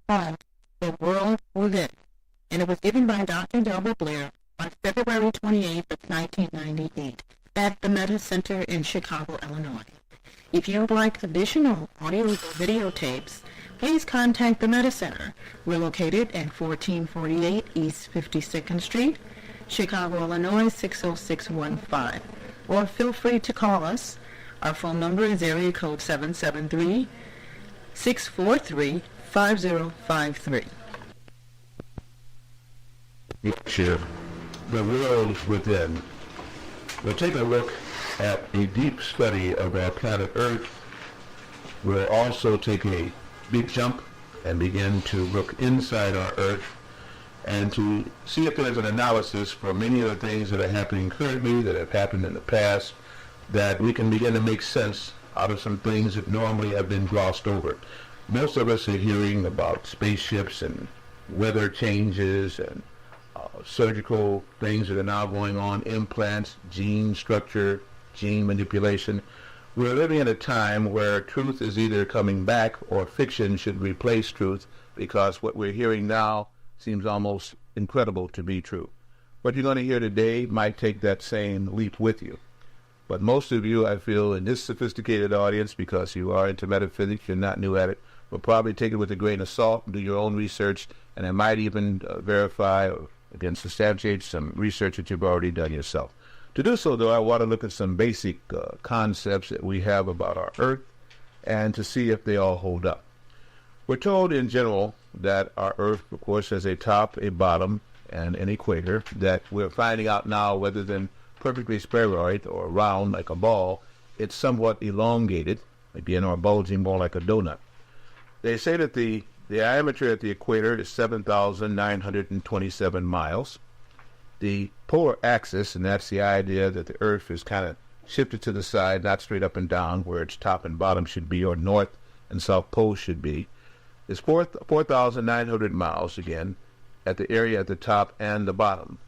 called The World Within, and it was given by Dr. Delbert Blair on February 28th of 1998 at the Metaphysician in Chicago, Illinois. If you would like additional audio or video tapes, please contact the Metacenter. We're located at 1448 East 52nd Street, Chicago, Illinois 60615. Or feel free to call us. Our phone number is area code 773-643-5053. Sure. The world within. We'll take a look at a deep study of our planet Earth. We'll also take a big jump and begin to look inside our Earth and to see if there's an analysis for many of the things that are happening currently, that have happened in the past, that we can begin to make sense out of some things that normally have been glossed over. Most of us are hearing about spaceships and weather changes and surgical things that are now going on, implants, gene structure, gene manipulation. We're living in a time where truth is either coming back or fiction should replace truth, because what we're hearing now seems almost incredible to be true. What you're going to hear today might take that same leap with you. But most of you, I feel, in this sophisticated audience, because you are into metaphysics, you're not new at it, will probably take it with a grain of salt and do your own research, and I might even verify or again substantiate some research that you've already done yourself. To do so, though, I want to look at some basic concepts that we have about our Earth and to see if they all hold up. We're told in general that our Earth, of course, has a top, a bottom, and an equator, that we're finding out now, rather than perfectly spheroid or round like a ball, it's somewhat elongated, again, or bulging more like a donut. They say that the diameter at the equator is 7,927 miles. The polar axis, and that's the idea that the Earth is kind of shifted to the side, not straight up and down, where its top and bottom should be, or north and south poles should be, is 4,900 miles, again, at the area at the top and the bottom.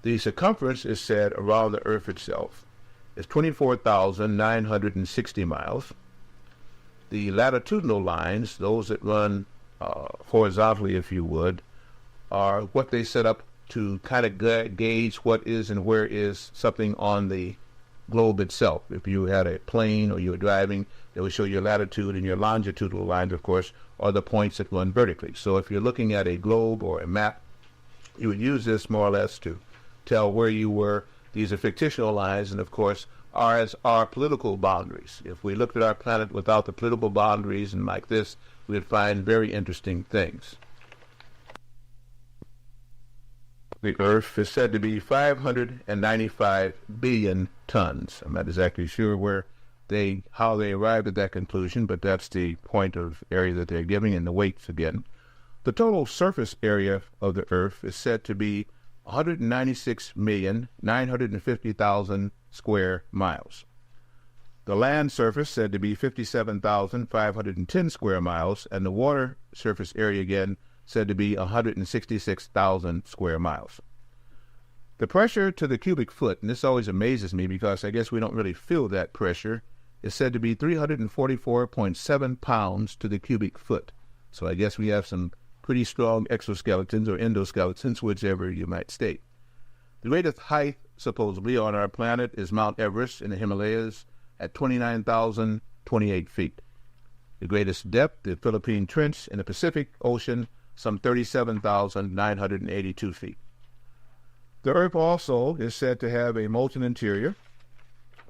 The circumference is said around the Earth itself is 24,960 miles. The latitudinal lines, those that run horizontally, if you would, are what they set up to kind of gauge what is and where is something on the globe itself. If you had a plane or you were driving, they would show your latitude, and your longitudinal lines, of course, are the points that run vertically. So if you're looking at a globe or a map, you would use this more or less to tell where you were. These are fictional lines, and of course, are political boundaries. If we looked at our planet without the political boundaries and like this, we would find very interesting things. The Earth is said to be 595 billion tons. I'm not exactly sure how they arrived at that conclusion, but that's the point of area that they're giving, and the weights again. The total surface area of the Earth is said to be 196,950,000 square miles. The land surface said to be 57,510 square miles, and the water surface area again said to be 166,000 square miles. The pressure to the cubic foot, and this always amazes me because I guess we don't really feel that pressure, is said to be 344.7 pounds to the cubic foot. So I guess we have some pretty strong exoskeletons or endoskeletons, whichever you might state. The greatest height, supposedly, on our planet is Mount Everest in the Himalayas at 29,028 feet. The greatest depth, the Philippine Trench in the Pacific Ocean, some 37,982 feet. The Earth also is said to have a molten interior,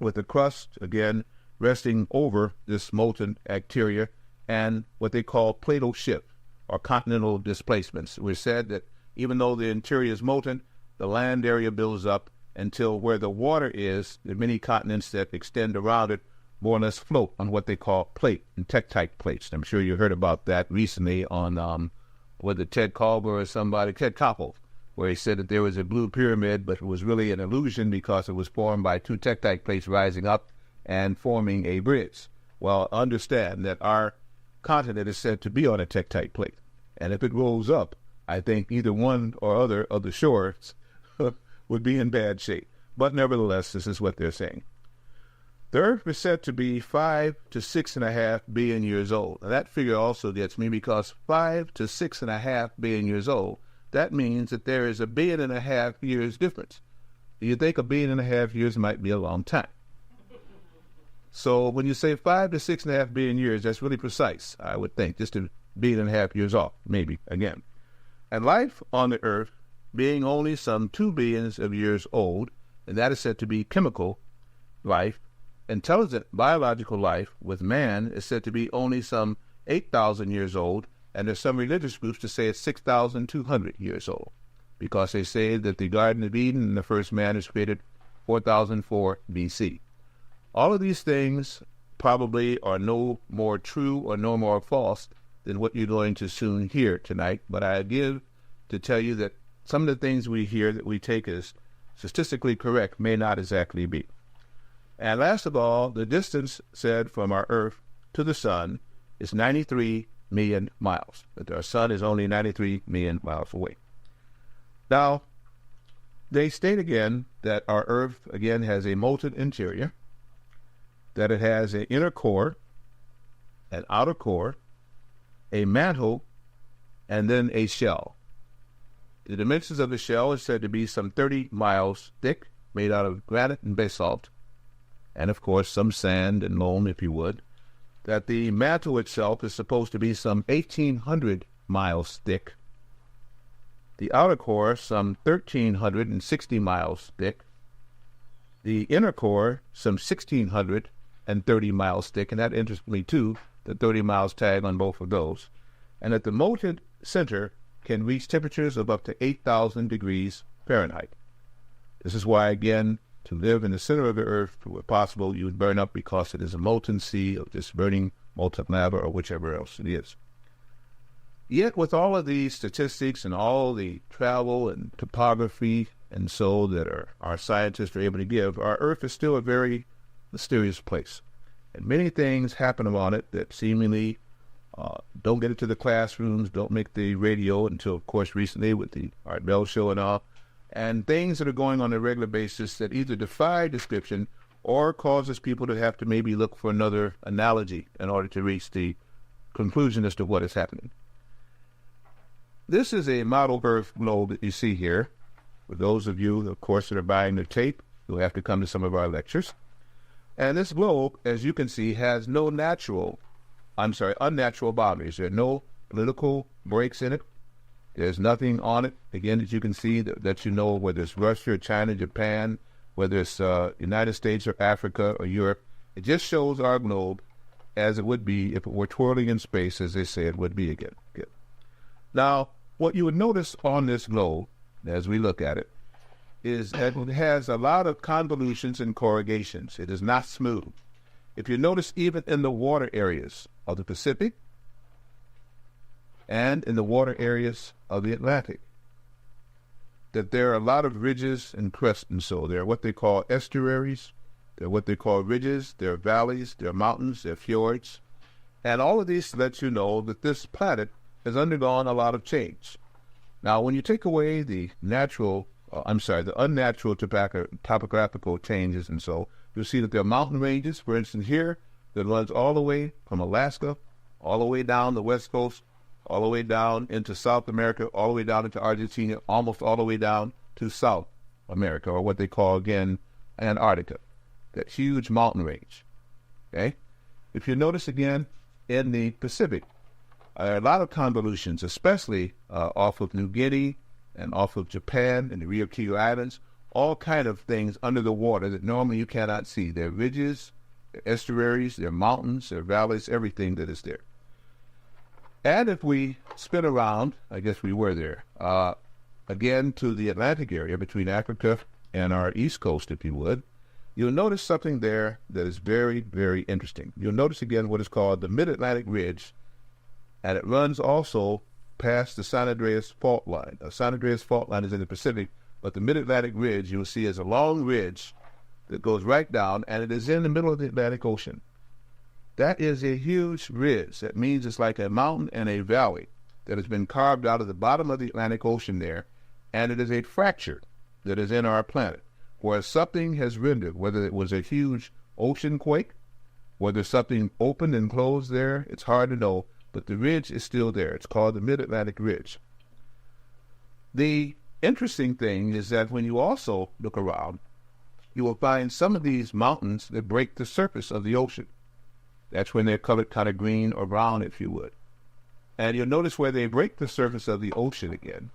with the crust, again, resting over this molten exterior, and what they call plateau shift, or continental displacements. We're said that even though the interior is molten, the land area builds up until where the water is, the many continents that extend around it more or less float on what they call plate and tektite plates. I'm sure you heard about that recently on whether Ted Koppel or somebody, Ted Koppel, where he said that there was a blue pyramid, but it was really an illusion because it was formed by two tektite plates rising up and forming a bridge. Well, understand that our continent is said to be on a tektite plate, and if it rolls up, I think either one or other of the shores would be in bad shape. But nevertheless, this is what they're saying. The Earth is said to be 5 to 6.5 billion years old. Now, that figure also gets me because 5 to 6.5 billion years old, that means that there is 1.5 billion years difference. You think 1.5 billion years might be a long time. So when you say 5 to 6.5 billion years, that's really precise, I would think, just 1.5 billion years off, maybe, again. And life on the Earth being only some 2 billions of years old, and that is said to be chemical life. Intelligent biological life with man is said to be only some 8,000 years old, and there's some religious groups to say it's 6,200 years old, because they say that the Garden of Eden and the first man is created 4004 BC. All of these things probably are no more true or no more false than what you're going to soon hear tonight, but I give to tell you that some of the things we hear that we take as statistically correct may not exactly be. And last of all, the distance said from our Earth to the Sun is 93 million miles. But our Sun is only 93 million miles away. Now, they state again that our Earth, again, has a molten interior, that it has an inner core, an outer core, a mantle, and then a shell. The dimensions of the shell is said to be some 30 miles thick, made out of granite and basalt, and of course some sand and loam, if you would. That the mantle itself is supposed to be some 1,800 miles thick. The outer core some 1,360 miles thick. The inner core some 1,630 miles thick, and that interests me too, the 30 miles tag on both of those. And at the molten center can reach temperatures of up to 8,000 degrees Fahrenheit. This is why, again, to live in the center of the Earth, where possible, you would burn up because it is a molten sea of just burning molten lava or whichever else it is. Yet with all of these statistics and all the travel and topography and so that our scientists are able to give, our Earth is still a very mysterious place. And many things happen on it that seemingly don't get into the classrooms, don't make the radio until, of course, recently with the Art Bell show and all, and things that are going on a regular basis that either defy description or causes people to have to maybe look for another analogy in order to reach the conclusion as to what is happening. This is a model Earth globe that you see here. For those of you, of course, that are buying the tape, you'll have to come to some of our lectures. And this globe, as you can see, has no unnatural boundaries. There are no political breaks in it. There's nothing on it, again, that you can see that you know, whether it's Russia or China, Japan, whether it's United States or Africa or Europe. It just shows our globe as it would be if it were twirling in space, as they say it would be again. Good. Now, what you would notice on this globe, as we look at it, is that it has a lot of convolutions and corrugations. It is not smooth. If you notice, even in the water areas of the Pacific and in the water areas of the Atlantic, that there are a lot of ridges and crests, and so they're what they call estuaries, they're what they call ridges, they're valleys, they're mountains, they're fjords, and all of these let you know that this planet has undergone a lot of change. Now, when you take away the unnatural topographical changes and so, you'll see that there are mountain ranges, for instance, here, that runs all the way from Alaska, all the way down the west coast, all the way down into South America, all the way down into Argentina, almost all the way down to South America, or what they call, again, Antarctica, that huge mountain range. Okay? If you notice again, in the Pacific, a lot of convolutions, especially off of New Guinea and off of Japan and the Ryukyu Islands, all kind of things under the water that normally you cannot see. There are ridges, there are estuaries, there are mountains, there are valleys, everything that is there. And if we spin around, I guess we were there, again to the Atlantic area between Africa and our east coast, if you would, you'll notice something there that is very, very interesting. You'll notice again what is called the Mid-Atlantic Ridge, and it runs also past the San Andreas Fault Line. The San Andreas Fault Line is in the Pacific, but the Mid-Atlantic Ridge, you'll see, is a long ridge that goes right down, and it is in the middle of the Atlantic Ocean. That is a huge ridge. That means it's like a mountain and a valley that has been carved out of the bottom of the Atlantic Ocean there, and it is a fracture that is in our planet, where something has rendered, whether it was a huge ocean quake. Whether something opened and closed there, it's hard to know, but the ridge is still there. It's called the Mid-Atlantic Ridge. The interesting thing is that when you also look around, you will find some of these mountains that break the surface of the ocean. That's when they're colored kind of green or brown, if you would. And you'll notice where they break the surface of the ocean again,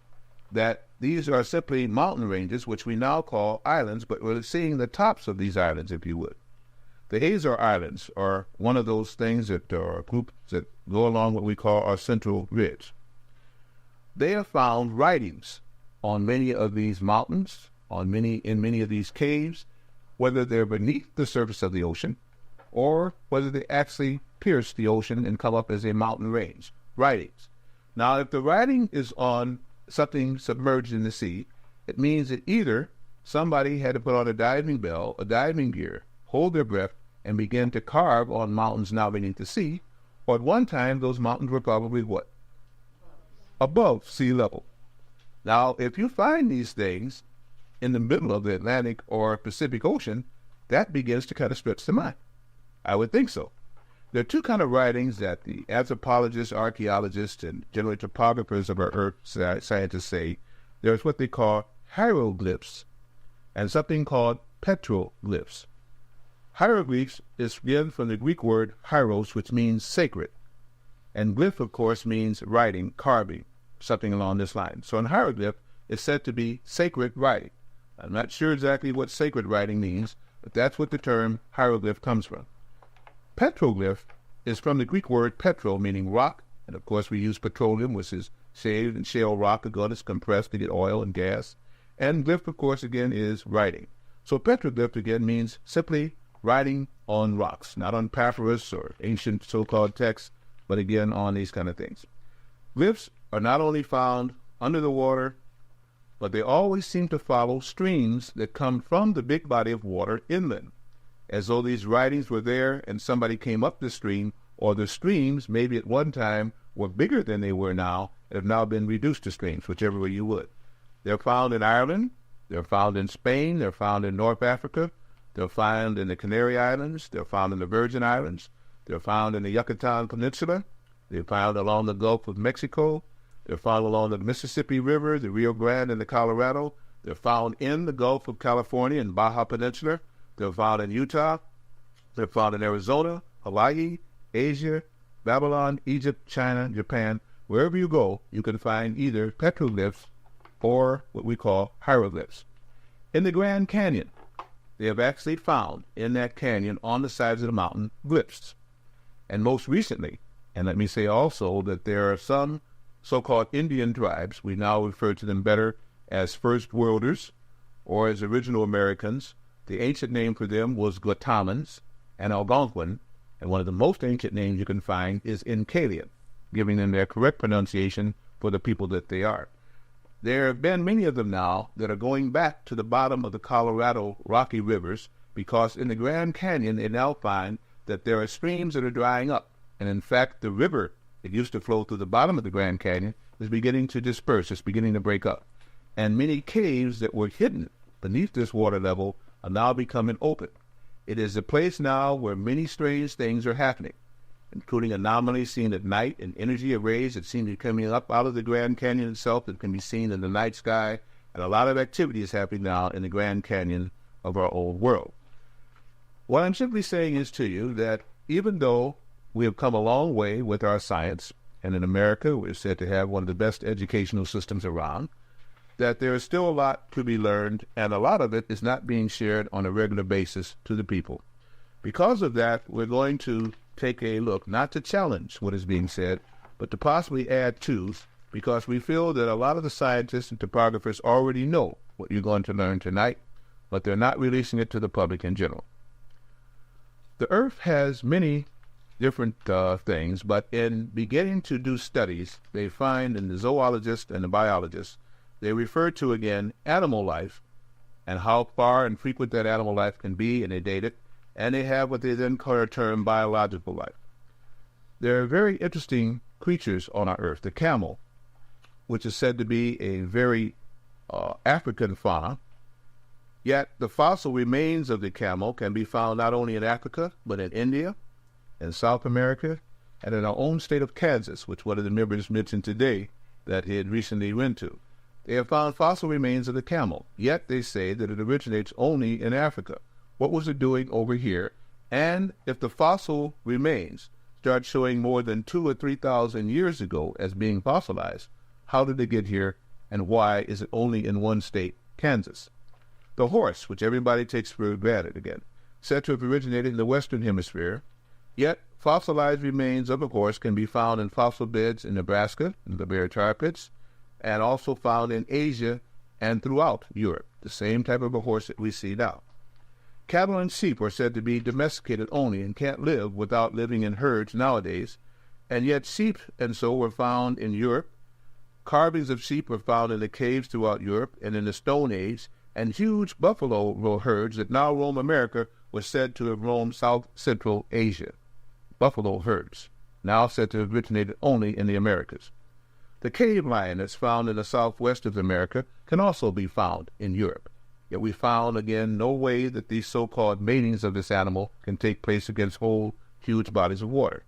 that these are simply mountain ranges, which we now call islands, but we're seeing the tops of these islands, if you would. The Azore Islands are one of those things that are groups that go along what we call our central ridge. They have found writings on many of these mountains, in many of these caves, whether they're beneath the surface of the ocean, or whether they actually pierce the ocean and come up as a mountain range. Writings. Now, if the writing is on something submerged in the sea, it means that either somebody had to put on a diving bell, a diving gear, hold their breath, and begin to carve on mountains now beneath the sea, or at one time those mountains were probably what? Above sea level. Now, if you find these things in the middle of the Atlantic or Pacific Ocean, that begins to kind of stretch the mind. I would think so. There are two kind of writings that the anthropologists, archaeologists, and generally topographers of our earth scientists say. There's what they call hieroglyphs and something called petroglyphs. Hieroglyphs is again from the Greek word hieros, which means sacred. And glyph, of course, means writing, carving, something along this line. So an hieroglyph is said to be sacred writing. I'm not sure exactly what sacred writing means, but that's what the term hieroglyph comes from. Petroglyph is from the Greek word petro, meaning rock, and of course we use petroleum, which is shaved and shale rock, again it's compressed to get oil and gas. And glyph, of course, again is writing. So petroglyph again means simply writing on rocks, not on papyrus or ancient so-called texts, but again on these kind of things. Glyphs are not only found under the water, but they always seem to follow streams that come from the big body of water inland, as though these writings were there and somebody came up the stream, or the streams maybe at one time were bigger than they were now and have now been reduced to streams, whichever way you would. They're found in Ireland, they're found in Spain, they're found in North Africa, they're found in the Canary Islands, they're found in the Virgin Islands, they're found in the Yucatan Peninsula, they're found along the Gulf of Mexico, they're found along the Mississippi River, the Rio Grande, and the Colorado, they're found in the Gulf of California and Baja Peninsula, they're found in Utah, they're found in Arizona, Hawaii, Asia, Babylon, Egypt, China, Japan. Wherever you go, you can find either petroglyphs or what we call hieroglyphs. In the Grand Canyon, they have actually found in that canyon on the sides of the mountain glyphs. And most recently, and let me say also that there are some so-called Indian tribes, we now refer to them better as First Worlders or as original Americans. The ancient name for them was Guatemans and Algonquin, and one of the most ancient names you can find is Incalian, giving them their correct pronunciation for the people that they are. There have been many of them now that are going back to the bottom of the Colorado Rocky Rivers, because in the Grand Canyon they now find that there are streams that are drying up, and in fact the river that used to flow through the bottom of the Grand Canyon is beginning to disperse, it's beginning to break up. And many caves that were hidden beneath this water level are now becoming open. It is a place now where many strange things are happening, including anomalies seen at night and energy arrays that seem to be coming up out of the Grand Canyon itself that can be seen in the night sky, and a lot of activity is happening now in the Grand Canyon of our old world. What I'm simply saying is to you that even though we have come a long way with our science, and in America we're said to have one of the best educational systems around, that there is still a lot to be learned, and a lot of it is not being shared on a regular basis to the people. Because of that, we're going to take a look, not to challenge what is being said, but to possibly add to, because we feel that a lot of the scientists and topographers already know what you're going to learn tonight, but they're not releasing it to the public in general. The Earth has many different things, but in beginning to do studies, they find in the zoologists and the biologists, they refer to, again, animal life and how far and frequent that animal life can be, and they date it, and they have what they then call a term biological life. There are very interesting creatures on our Earth. The camel, which is said to be a very African fauna, Yet the fossil remains of the camel can be found not only in Africa, but in India, in South America, and in our own state of Kansas, which one of the members mentioned today that he had recently went to. They have found fossil remains of the camel, yet they say that it originates only in Africa. What was it doing over here? And if the fossil remains start showing more than 2,000 or 3,000 years ago as being fossilized, how did they get here, and why is it only in one state, Kansas? The horse, which everybody takes for granted again, said to have originated in the Western Hemisphere, yet fossilized remains of a horse can be found in fossil beds in Nebraska, in the Bear Tar Pits, and also found in Asia and throughout Europe, the same type of a horse that we see now. Cattle and sheep are said to be domesticated only and can't live without living in herds nowadays, and yet sheep and so were found in Europe. Carvings of sheep were found in the caves throughout Europe and in the Stone Age, and huge buffalo herds that now roam America were said to have roamed South Central Asia. Buffalo herds, now said to have originated only in the Americas. The cave lion that's found in the southwest of America can also be found in Europe. Yet we found, again, no way that these so-called matings of this animal can take place against whole, huge bodies of water.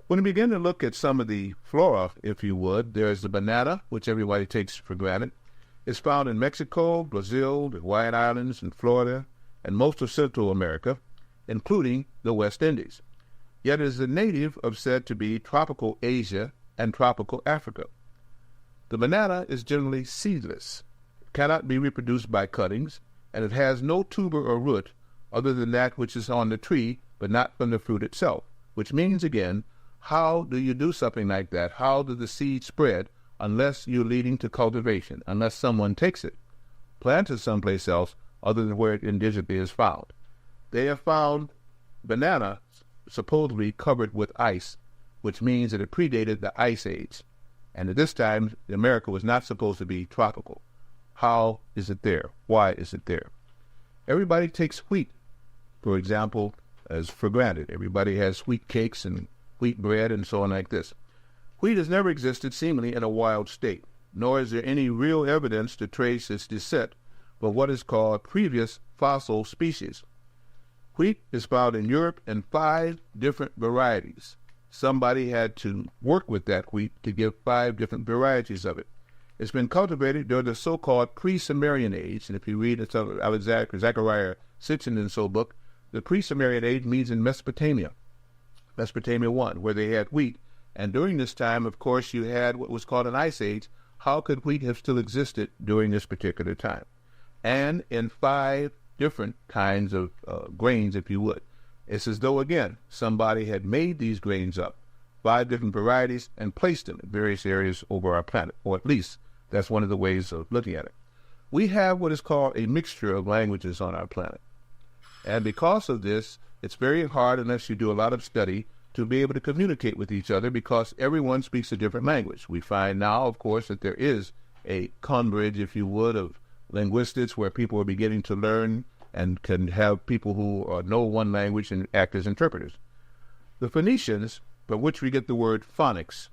When we begin to look at some of the flora, if you would, there's the banana, which everybody takes for granted. It's found in Mexico, Brazil, the Hawaiian Islands, and Florida, and most of Central America, including the West Indies. Yet it is a native of said to be tropical Asia and tropical Africa. The banana is generally seedless, cannot be reproduced by cuttings, and it has no tuber or root other than that which is on the tree, but not from the fruit itself, which means, again, how do you do something like that? How does the seed spread unless you're leading to cultivation, unless someone takes it, plants it someplace else other than where it indigently is found? They have found banana supposedly covered with ice, which means that it predated the Ice Age, and at this time, America was not supposed to be tropical. How is it there? Why is it there? Everybody takes wheat, for example, as for granted. Everybody has wheat cakes and wheat bread and so on like this. Wheat has never existed seemingly in a wild state, nor is there any real evidence to trace its descent for what is called previous fossil species. Wheat is found in Europe in 5 different varieties. Somebody had to work with that wheat to give 5 different varieties of it. It's been cultivated during the so-called pre-Sumerian age, and if you read Zechariah Sitchin's book, the pre-Sumerian age means in Mesopotamia, Mesopotamia 1, where they had wheat. And during this time, of course, you had what was called an ice age. How could wheat have still existed during this particular time? And in 5 different kinds of grains, if you would. It's as though, again, somebody had made these grains up, 5 different varieties, and placed them in various areas over our planet, or at least that's one of the ways of looking at it. We have what is called a mixture of languages on our planet. And because of this, it's very hard, unless you do a lot of study, to be able to communicate with each other because everyone speaks a different language. We find now, of course, that there is a converge, if you would, of linguistics where people are beginning to learn and can have people who know one language and act as interpreters. The Phoenicians, from which we get the word phonics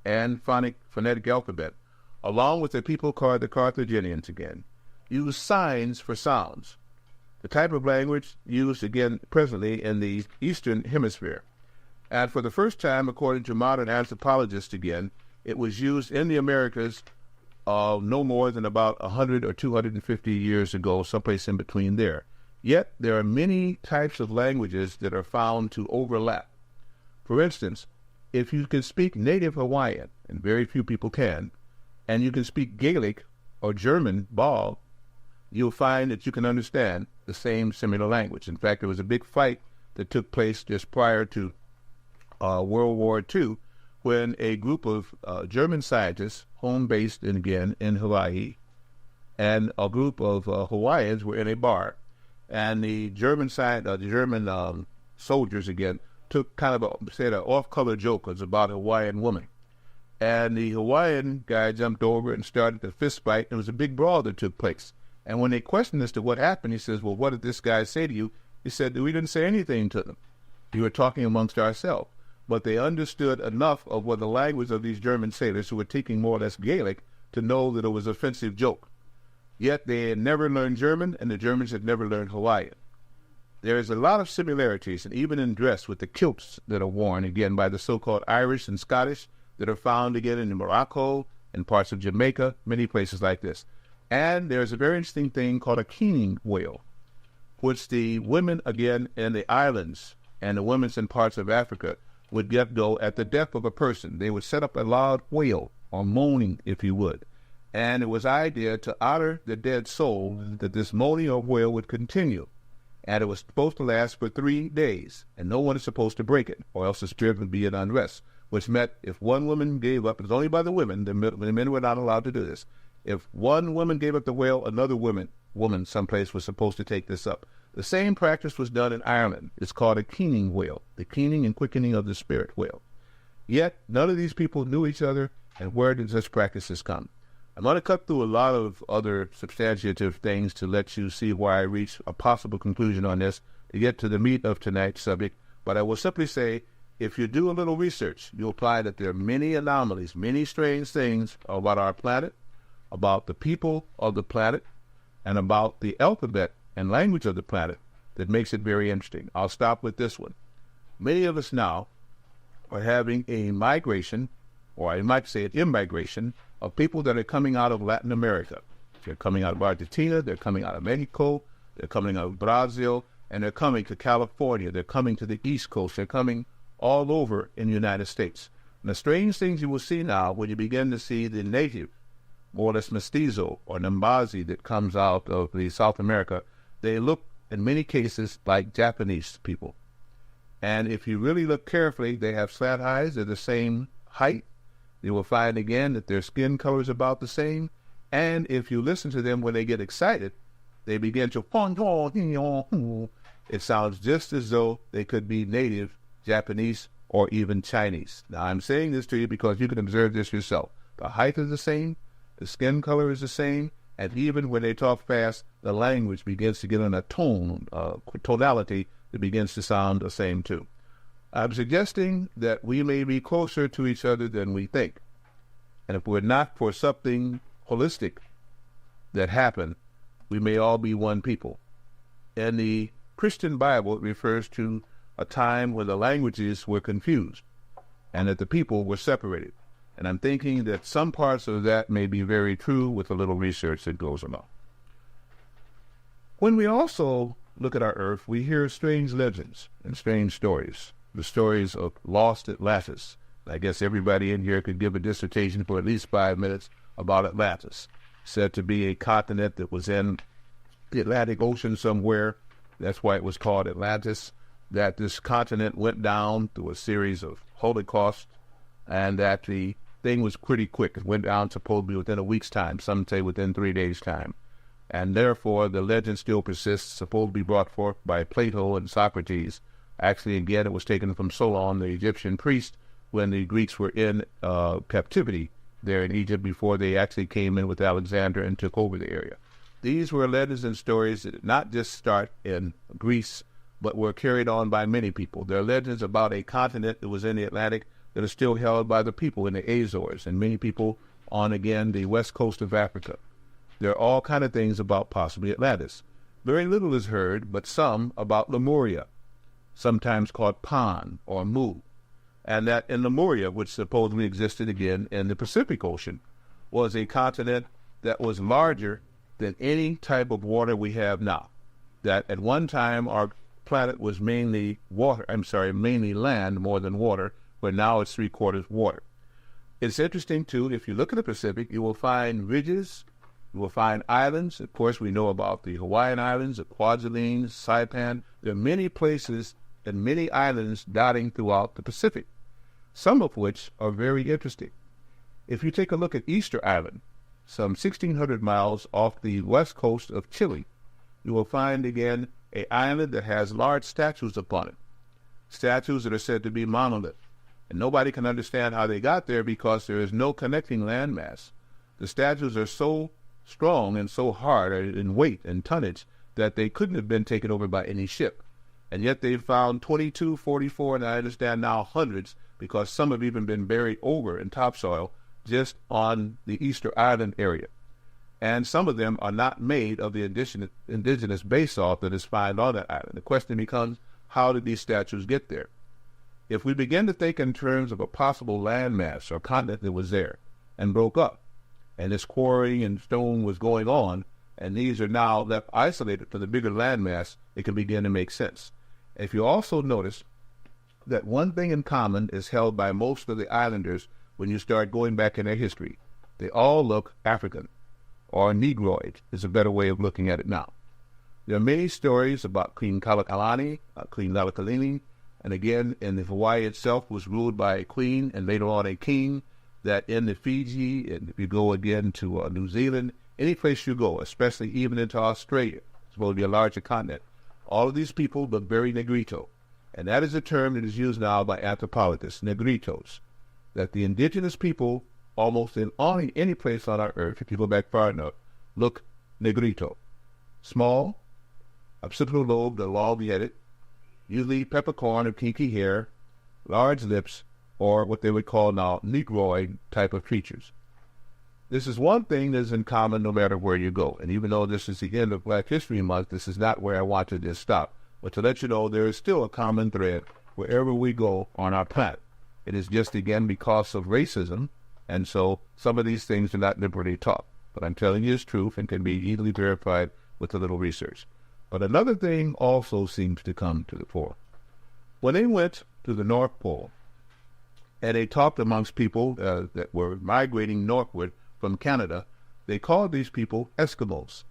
and phonetic alphabet, along with the people called the Carthaginians again, use signs for sounds, the type of language used again presently in the Eastern Hemisphere. And for the first time, according to modern anthropologists again, it was used in the Americas no more than about 100 or 250 years ago, someplace in between there. Yet there are many types of languages that are found to overlap. For instance, if you can speak native Hawaiian, and very few people can, and you can speak Gaelic or German, Baal, you'll find that you can understand the same similar language. In fact, there was a big fight that took place just prior to World War II, when a group of German scientists, home-based again in Hawaii, and a group of Hawaiians were in a bar, and the German soldiers again took kind of an off-color joke. It was about a Hawaiian woman, and the Hawaiian guy jumped over and started a fist fight. And it was a big brawl that took place. And when they questioned as to what happened, he says, "Well, what did this guy say to you?" He said, "We didn't say anything to them. We were talking amongst ourselves." But they understood enough of what the language of these German sailors who were taking more or less Gaelic to know that it was an offensive joke. Yet they had never learned German, and the Germans had never learned Hawaiian. There is a lot of similarities, and even in dress, with the kilts that are worn, again, by the so-called Irish and Scottish that are found again in Morocco and parts of Jamaica, many places like this. And there's a very interesting thing called a keening whale, which the women, again, in the islands and the women in parts of Africa would go at the death of a person. They would set up a loud wail, or moaning, if you would. And it was idea to honor the dead soul that this moaning or wail would continue. And it was supposed to last for 3 days, and no one is supposed to break it, or else the spirit would be in unrest, which meant if one woman gave up, it was only by the women, the men were not allowed to do this. If one woman gave up the wail, another woman someplace was supposed to take this up. The same practice was done in Ireland. It's called a keening wail, the keening and quickening of the spirit wail. Yet, none of these people knew each other, and where did such practices come? I'm going to cut through a lot of other substantiative things to let you see where I reach a possible conclusion on this to get to the meat of tonight's subject, but I will simply say, if you do a little research, you'll find that there are many anomalies, many strange things about our planet, about the people of the planet, and about the alphabet and language of the planet that makes it very interesting. I'll stop with this one. Many of us now are having a migration, or I might say an immigration, of people that are coming out of Latin America. They're coming out of Argentina, they're coming out of Mexico, they're coming out of Brazil, and they're coming to California, they're coming to the East Coast, they're coming all over in the United States. And the strange things you will see now when you begin to see the native, more or less mestizo or Nambazi that comes out of the South America, they look in many cases like Japanese people. And if you really look carefully, they have slant eyes, they're the same height. You will find again that their skin color is about the same. And if you listen to them when they get excited, they begin to, it sounds just as though they could be native Japanese or even Chinese. Now, I'm saying this to you because you can observe this yourself. The height is the same, the skin color is the same, and even when they talk fast, the language begins to get on a tonality that begins to sound the same too. I'm suggesting that we may be closer to each other than we think. And if we're not for something holistic that happened, we may all be one people. In the Christian Bible, it refers to a time when the languages were confused and that the people were separated. And I'm thinking that some parts of that may be very true with a little research that goes along. When we also look at our Earth, we hear strange legends and strange stories. The stories of lost Atlantis. I guess everybody in here could give a dissertation for at least 5 minutes about Atlantis. Said to be a continent that was in the Atlantic Ocean somewhere. That's why it was called Atlantis. That this continent went down through a series of holocausts, and that the thing was pretty quick. It went down supposedly within a week's time. Some say within 3 days' time. And therefore, the legend still persists, supposed to be brought forth by Plato and Socrates. Actually, again, it was taken from Solon, the Egyptian priest, when the Greeks were in captivity there in Egypt before they actually came in with Alexander and took over the area. These were legends and stories that did not just start in Greece, but were carried on by many people. There are legends about a continent that was in the Atlantic that is still held by the people in the Azores, and many people on, again, the west coast of Africa. There are all kind of things about possibly Atlantis. Very little is heard, but some about Lemuria, sometimes called Pan or Mu, and that in Lemuria, which supposedly existed again in the Pacific Ocean, was a continent that was larger than any type of water we have now. That at one time our planet was mainly mainly land more than water, but now it's 3/4 water. It's interesting too, if you look at the Pacific, you will find ridges, you will find islands. Of course, we know about the Hawaiian Islands, the Kwajalein, Saipan. There are many places and many islands dotting throughout the Pacific, some of which are very interesting. If you take a look at Easter Island, some 1,600 miles off the west coast of Chile, you will find again an island that has large statues upon it, statues that are said to be monolith. And nobody can understand how they got there because there is no connecting landmass. The statues are so strong and so hard in weight and tonnage that they couldn't have been taken over by any ship. And yet they've found 22, 44, and I understand now hundreds, because some have even been buried over in topsoil just on the Easter Island area. And some of them are not made of the indigenous basalt that is found on that island. The question becomes, how did these statues get there? If we begin to think in terms of a possible landmass or continent that was there and broke up, and this quarrying and stone was going on, and these are now left isolated from the bigger landmass, it can begin to make sense. If you also notice that one thing in common is held by most of the islanders when you start going back in their history, they all look African, or Negroid is a better way of looking at it now. There are many stories about Queen Kalakalani, Queen Lalakalini, and again, in the Hawaii itself was ruled by a queen and later on a king, that in the Fiji, and if you go again to New Zealand, any place you go, especially even into Australia, it's supposed to be a larger continent, all of these people look very Negrito. And that is a term that is used now by anthropologists, Negritos, that the indigenous people, almost in any place on our earth, if you go back far enough, look Negrito. Small, occipital lobe, they're long-headed, usually peppercorn or kinky hair, large lips, or what they would call now Negroid type of creatures. This is one thing that is in common no matter where you go. And even though this is the end of Black History Month, this is not where I want to just stop. But to let you know, there is still a common thread wherever we go on our planet. It is just, again, because of racism, and so some of these things are not liberally taught. But I'm telling you it's truth and can be easily verified with a little research. But another thing also seems to come to the fore. When they went to the North Pole, and they talked amongst people that were migrating northward from Canada, they called these people Eskimos.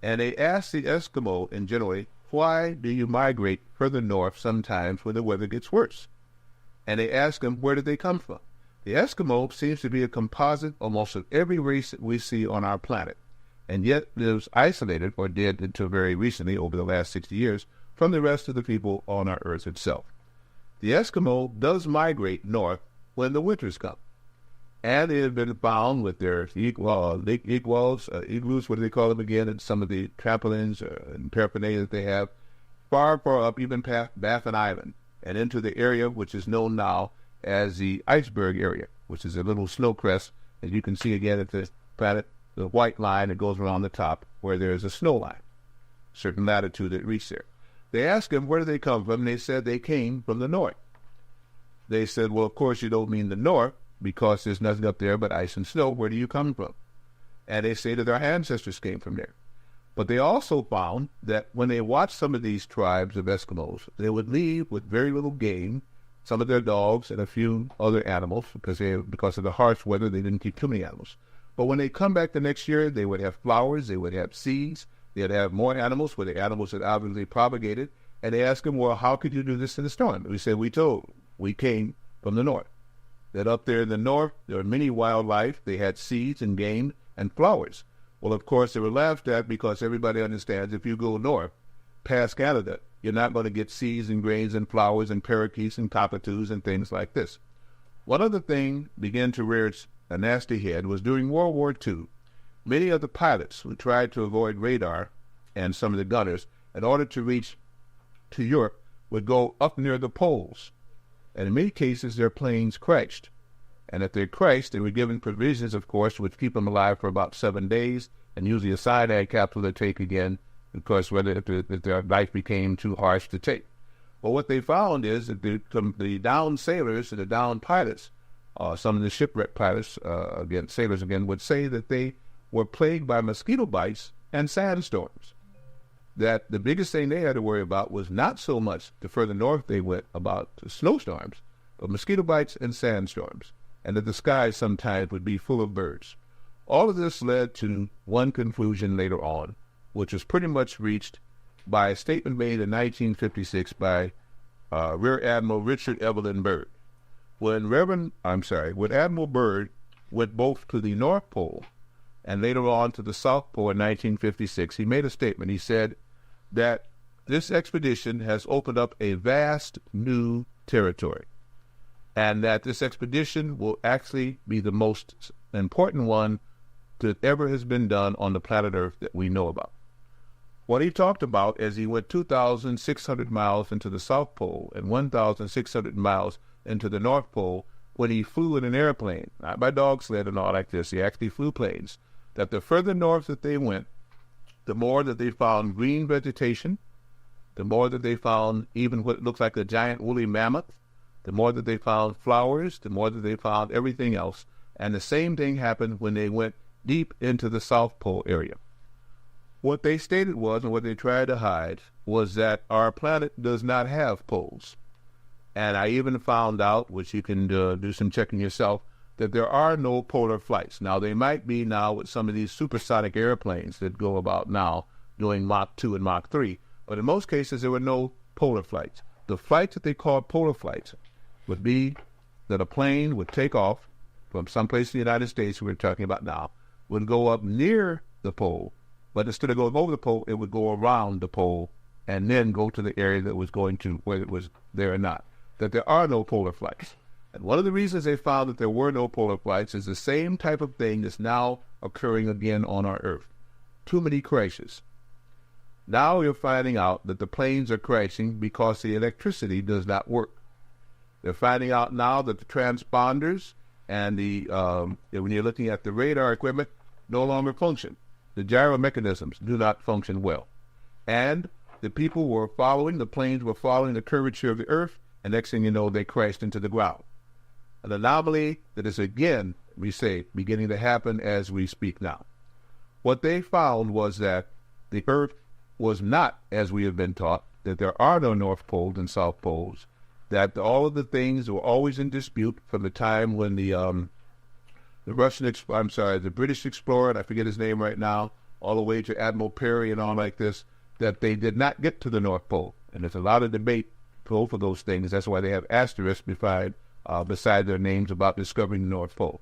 And they asked the Eskimo, in generally, why do you migrate further north sometimes when the weather gets worse? And they asked them, where did they come from? The Eskimo seems to be a composite almost of every race that we see on our planet, and yet lives isolated, or did until very recently, over the last 60 years, from the rest of the people on our Earth itself. The Eskimo does migrate north when the winters come. And they have been found with their igloos, what do they call them again, and some of the trampolines and paraphernalia that they have, far, far up, even past Baffin Island, and into the area which is known now as the iceberg area, which is a little snow crest, as you can see again at the planet, the white line that goes around the top, where there is a snow line, certain latitude that reach there. They asked them, where do they come from? And they said they came from the north. They said, well, of course you don't mean the north, because there's nothing up there but ice and snow. Where do you come from? And they say that their ancestors came from there. But they also found that when they watched some of these tribes of Eskimos, they would leave with very little game, some of their dogs and a few other animals, because of the harsh weather, they didn't keep too many animals. But when they come back the next year, they would have flowers, they would have seeds, they'd have more animals, where the animals had obviously propagated. And they asked them, well, how could you do this in the storm? We said, we came from the north. That up there in the north, there were many wildlife. They had seeds and game and flowers. Well, of course, they were laughed at because everybody understands if you go north, past Canada, you're not going to get seeds and grains and flowers and parakeets and cockatoos and things like this. One other thing began to rear its nasty head was during World War II. Many of the pilots who tried to avoid radar, and some of the gunners, in order to reach to Europe, would go up near the poles. And in many cases, their planes crashed. And if they crashed, they were given provisions, of course, which keep them alive for about 7 days, and usually a cyanide capsule to take again, of course, if their life became too harsh to take. But what they found is that the downed sailors and the downed pilots, some of the shipwreck pilots, sailors again, would say that they were plagued by mosquito bites and sandstorms. That the biggest thing they had to worry about was not so much the further north they went about snowstorms, but mosquito bites and sandstorms, and that the skies sometimes would be full of birds. All of this led to one conclusion later on, which was pretty much reached by a statement made in 1956 by Rear Admiral Richard Evelyn Byrd. When Admiral Byrd went both to the North Pole and later on to the South Pole in 1956, he made a statement. He said that this expedition has opened up a vast new territory, and that this expedition will actually be the most important one that ever has been done on the planet Earth that we know about. What he talked about as he went 2,600 miles into the South Pole and 1,600 miles into the North Pole, when he flew in an airplane, not by dog sled and all like this, he actually flew planes, that the further north that they went, the more that they found green vegetation, the more that they found even what looks like a giant woolly mammoth, the more that they found flowers, the more that they found everything else. And the same thing happened when they went deep into the South Pole area. What they stated was, and what they tried to hide, was that our planet does not have poles. And I even found out, which you can do some checking yourself, that there are no polar flights. Now, they might be now with some of these supersonic airplanes that go about now doing Mach 2 and Mach 3, but in most cases there were no polar flights. The flights that they called polar flights would be that a plane would take off from someplace in the United States, we're talking about now, would go up near the pole, but instead of going over the pole, it would go around the pole and then go to the area that was going to, whether it was there or not, that there are no polar flights. And one of the reasons they found that there were no polar flights is the same type of thing that's now occurring again on our Earth. Too many crashes. Now you're finding out that the planes are crashing because the electricity does not work. They're finding out now that the transponders and when you're looking at the radar equipment, no longer function. The gyro mechanisms do not function well. And the people were following, the planes were following the curvature of the Earth, and next thing you know, they crashed into the ground. An anomaly that is again, we say, beginning to happen as we speak now. What they found was that the Earth was not, as we have been taught, that there are no North Poles and South Poles, that all of the things were always in dispute from the time when the British explorer, and I forget his name right now, all the way to Admiral Perry and all like this, that they did not get to the North Pole. And there's a lot of debate for those things. That's why they have asterisks beside their names about discovering the North Pole.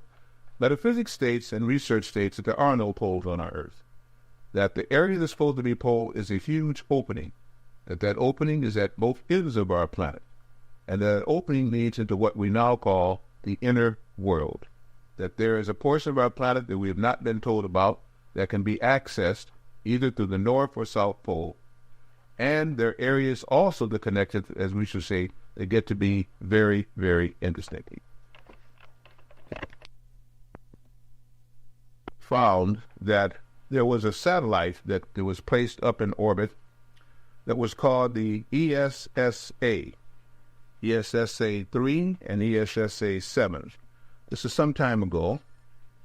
Metaphysics states and research states that there are no poles on our Earth, that the area that's supposed to be pole is a huge opening, that opening is at both ends of our planet, and that opening leads into what we now call the inner world, that there is a portion of our planet that we have not been told about that can be accessed either through the North or South Pole, and there are areas also that connected, as we should say, that get to be very, very interesting. Found that there was a satellite that was placed up in orbit that was called the ESSA 3 and ESSA 7. This is some time ago,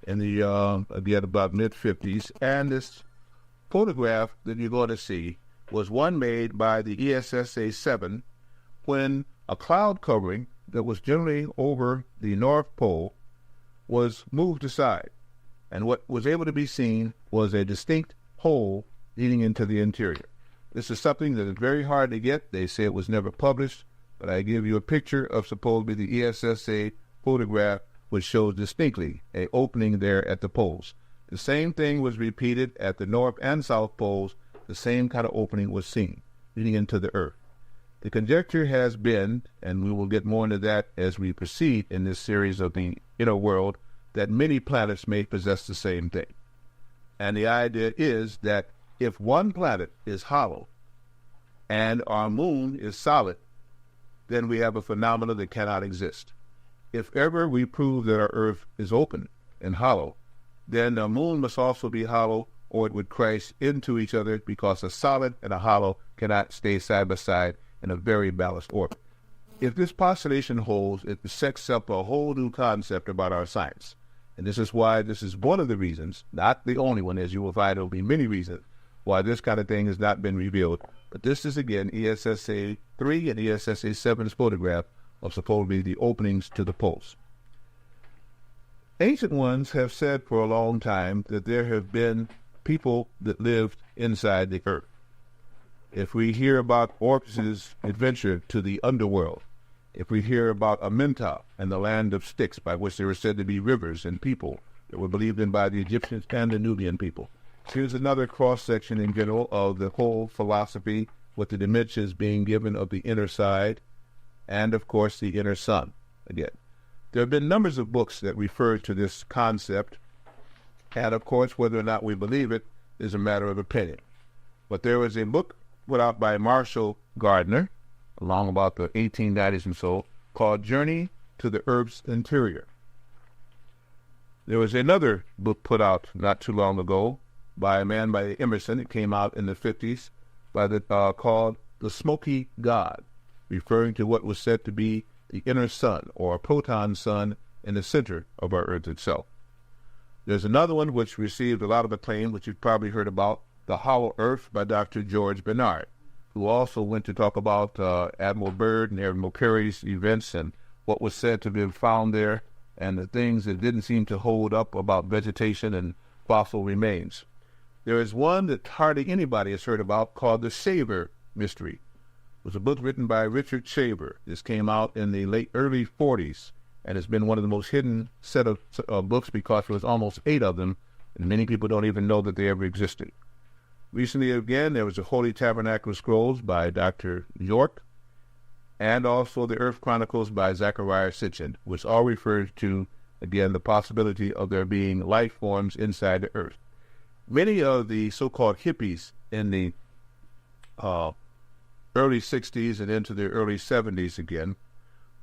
in the again about mid-50s, and this photograph that you're going to see was one made by the ESSA 7 when a cloud covering that was generally over the North Pole was moved aside, and what was able to be seen was a distinct hole leading into the interior. This is something that is very hard to get. They say it was never published, but I give you a picture of supposedly the ESSA photograph, which shows distinctly an opening there at the poles. The same thing was repeated at the North and South Poles. The same kind of opening was seen, leading into the Earth. The conjecture has been, and we will get more into that as we proceed in this series of the inner world, that many planets may possess the same thing. And the idea is that if one planet is hollow and our moon is solid, then we have a phenomenon that cannot exist. If ever we prove that our Earth is open and hollow, then the moon must also be hollow, or it would crash into each other, because a solid and a hollow cannot stay side by side in a very balanced orbit. If this postulation holds, it sets up a whole new concept about our science. And this is why this is one of the reasons, not the only one, as you will find there will be many reasons, why this kind of thing has not been revealed. But this is, again, ESSA 3 and ESSA 7's photograph of supposedly the openings to the poles. Ancient ones have said for a long time that there have been people that lived inside the Earth. If we hear about Orpheus's adventure to the underworld, if we hear about Amenta and the land of Styx, by which there were said to be rivers and people that were believed in by the Egyptians and the Nubian people. Here's another cross-section in general of the whole philosophy, with the dimensions being given of the inner side, and of course the inner sun. Again, there have been numbers of books that refer to this concept, and of course whether or not we believe it is a matter of opinion. But there was a book put out by Marshall Gardner, along about the 1890s and so, called Journey to the Earth's Interior. There was another book put out not too long ago by a man by Emerson. It came out in the 50s called The Smoky God, referring to what was said to be the inner sun or proton sun in the center of our Earth itself. There's another one which received a lot of acclaim, which you've probably heard about, The Hollow Earth by Dr. George Bernard, who also went to talk about Admiral Byrd and Admiral Peary's events and what was said to be found there and the things that didn't seem to hold up about vegetation and fossil remains. There is one that hardly anybody has heard about called The Shaver Mystery. It was a book written by Richard Shaver. This came out in the early 40s, and it's been one of the most hidden set of books because there was almost 8 of them, and many people don't even know that they ever existed. Recently, again, there was the Holy Tabernacle Scrolls by Dr. York, and also the Earth Chronicles by Zechariah Sitchin, which all refers to, again, the possibility of there being life forms inside the Earth. Many of the so-called hippies in the early 60s and into the early 70s again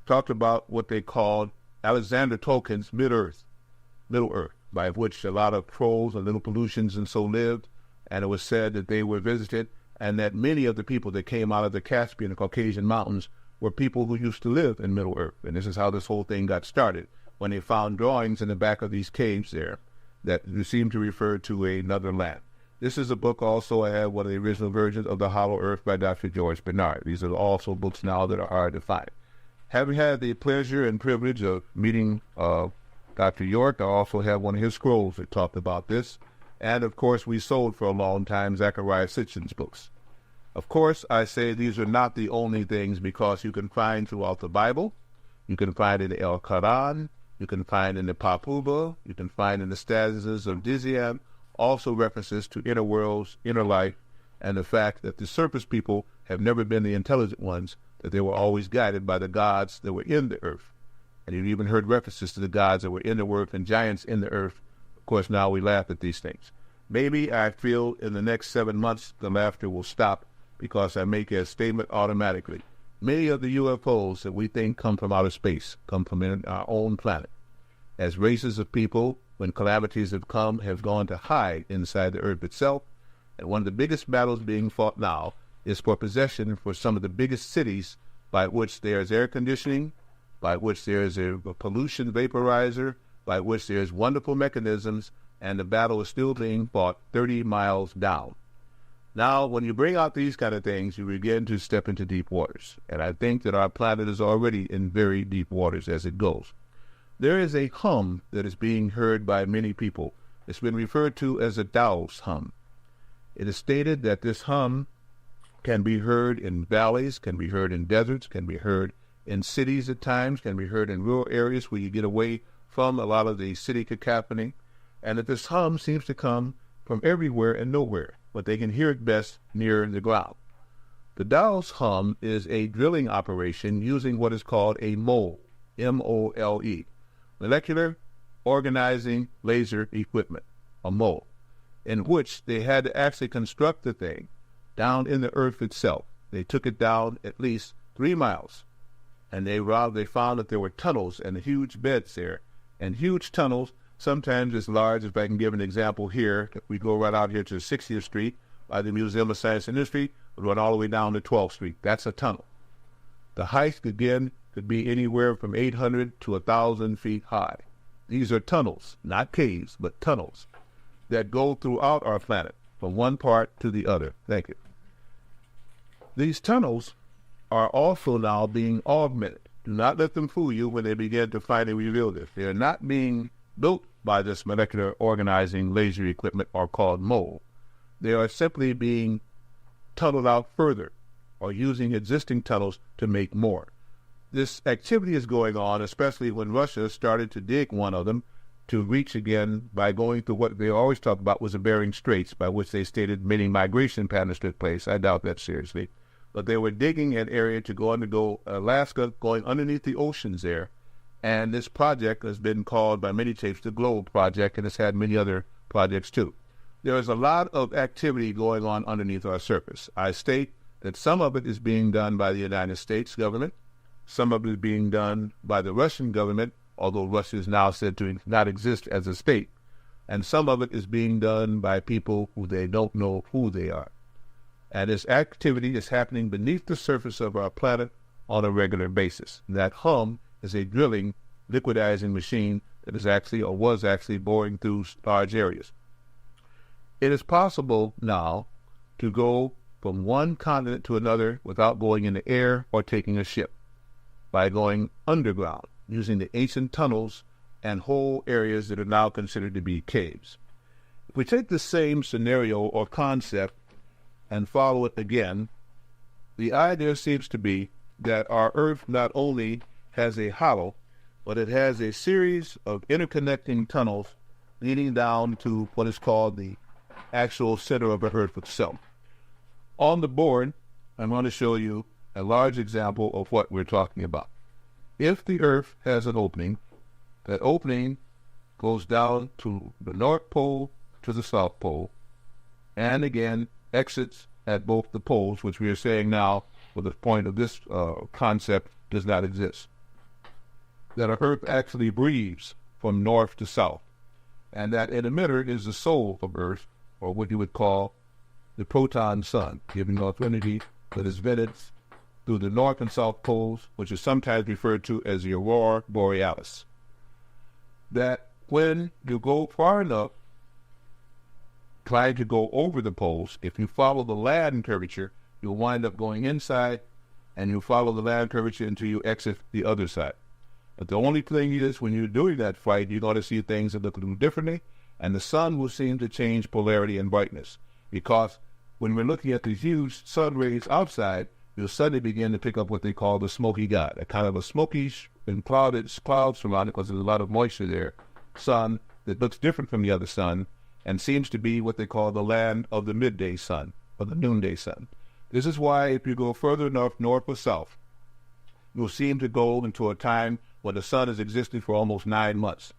talked about what they called Alexander Tolkien's Middle Earth, by which a lot of trolls and little pollutions and so lived, and it was said that they were visited and that many of the people that came out of the Caspian and Caucasian mountains were people who used to live in Middle Earth. And this is how this whole thing got started, when they found drawings in the back of these caves there that seem to refer to another land. This is a book also. I have one of the original versions of The Hollow Earth by Dr. George Bernard. These are also books now that are hard to find. Having had the pleasure and privilege of meeting Dr. York, I also have one of his scrolls that talked about this. And, of course, we sold for a long time Zechariah Sitchin's books. Of course, I say these are not the only things, because you can find throughout the Bible, you can find in the El Quran, you can find in the Papuba, you can find in the stanzas of Diziam, also references to inner worlds, inner life, and the fact that the surface people have never been the intelligent ones, that they were always guided by the gods that were in the earth. And you've even heard references to the gods that were in the earth and giants in the earth. Of course, now we laugh at these things. Maybe I feel in the next 7 months the laughter will stop, because I make a statement automatically. Many of the UFOs that we think come from outer space come from our own planet. As races of people, when calamities have come, have gone to hide inside the earth itself. And one of the biggest battles being fought now is for possession for some of the biggest cities, by which there is air conditioning, by which there is a pollution vaporizer, by which there is wonderful mechanisms, and the battle is still being fought 30 miles down. Now, when you bring out these kind of things, you begin to step into deep waters. And I think that our planet is already in very deep waters as it goes. There is a hum that is being heard by many people. It's been referred to as a Tao's hum. It is stated that this hum can be heard in valleys, can be heard in deserts, can be heard in cities at times, can be heard in rural areas where you get away from a lot of the city cacophony, and that this hum seems to come from everywhere and nowhere, but they can hear it best near the ground. The Tao's hum is a drilling operation using what is called a mole, M-O-L-E, molecular organizing laser equipment, a mole, in which they had to actually construct the thing down in the earth itself. They took it down at least 3 miles, and they found that there were tunnels and huge beds there, and huge tunnels, sometimes as large, if I can give an example here, if we go right out here to 60th Street by the Museum of Science and Industry, we run all the way down to 12th Street. That's a tunnel. The height, again, could be anywhere from 800 to 1,000 feet high. These are tunnels, not caves, but tunnels that go throughout our planet from one part to the other. Thank you. These tunnels are also now being augmented. Do not let them fool you when they begin to finally reveal this. They are not being built by this molecular organizing laser equipment, or called mole. They are simply being tunneled out further, or using existing tunnels to make more. This activity is going on, especially when Russia started to dig one of them to reach again by going through what they always talked about was the Bering Straits, by which they stated many migration patterns took place. I doubt that seriously. But they were digging an area to go undergo Alaska, going underneath the oceans there. And this project has been called by many tapes the Globe Project, and it's had many other projects too. There is a lot of activity going on underneath our surface. I state that some of it is being done by the United States government, some of it is being done by the Russian government, although Russia is now said to not exist as a state. And some of it is being done by people who they don't know who they are. And this activity is happening beneath the surface of our planet on a regular basis. And that hum is a drilling, liquidizing machine that is actually, or was actually, boring through large areas. It is possible now to go from one continent to another without going in the air or taking a ship, by going underground, using the ancient tunnels and whole areas that are now considered to be caves. If we take the same scenario or concept and follow it again, the idea seems to be that our Earth not only has a hollow, but it has a series of interconnecting tunnels leading down to what is called the actual center of the Earth itself. On the board, I'm going to show you a large example of what we're talking about. If the Earth has an opening, that opening goes down to the North Pole to the South Pole, and again exits at both the poles, which we are saying now, for the point of this concept, does not exist. That our Earth actually breathes from north to south, and that an emitter is the soul of Earth, or what you would call the proton sun, giving off energy that is vented through the north and south poles, which is sometimes referred to as the aurora borealis. That when you go far enough, trying to go over the poles, if you follow the land curvature, you'll wind up going inside, and you follow the land curvature until you exit the other side. But the only thing is, when you're doing that flight, you're going to see things that look a little differently, and the sun will seem to change polarity and brightness. Because when we're looking at the huge sun rays outside, you'll suddenly begin to pick up what they call the smoky god, a kind of a smoky and cloud surrounded, because there's a lot of moisture there, sun that looks different from the other sun, and seems to be what they call the land of the midday sun, or the noonday sun. This is why if you go further enough north or south, you'll seem to go into a time when the sun has existed for almost 9 months.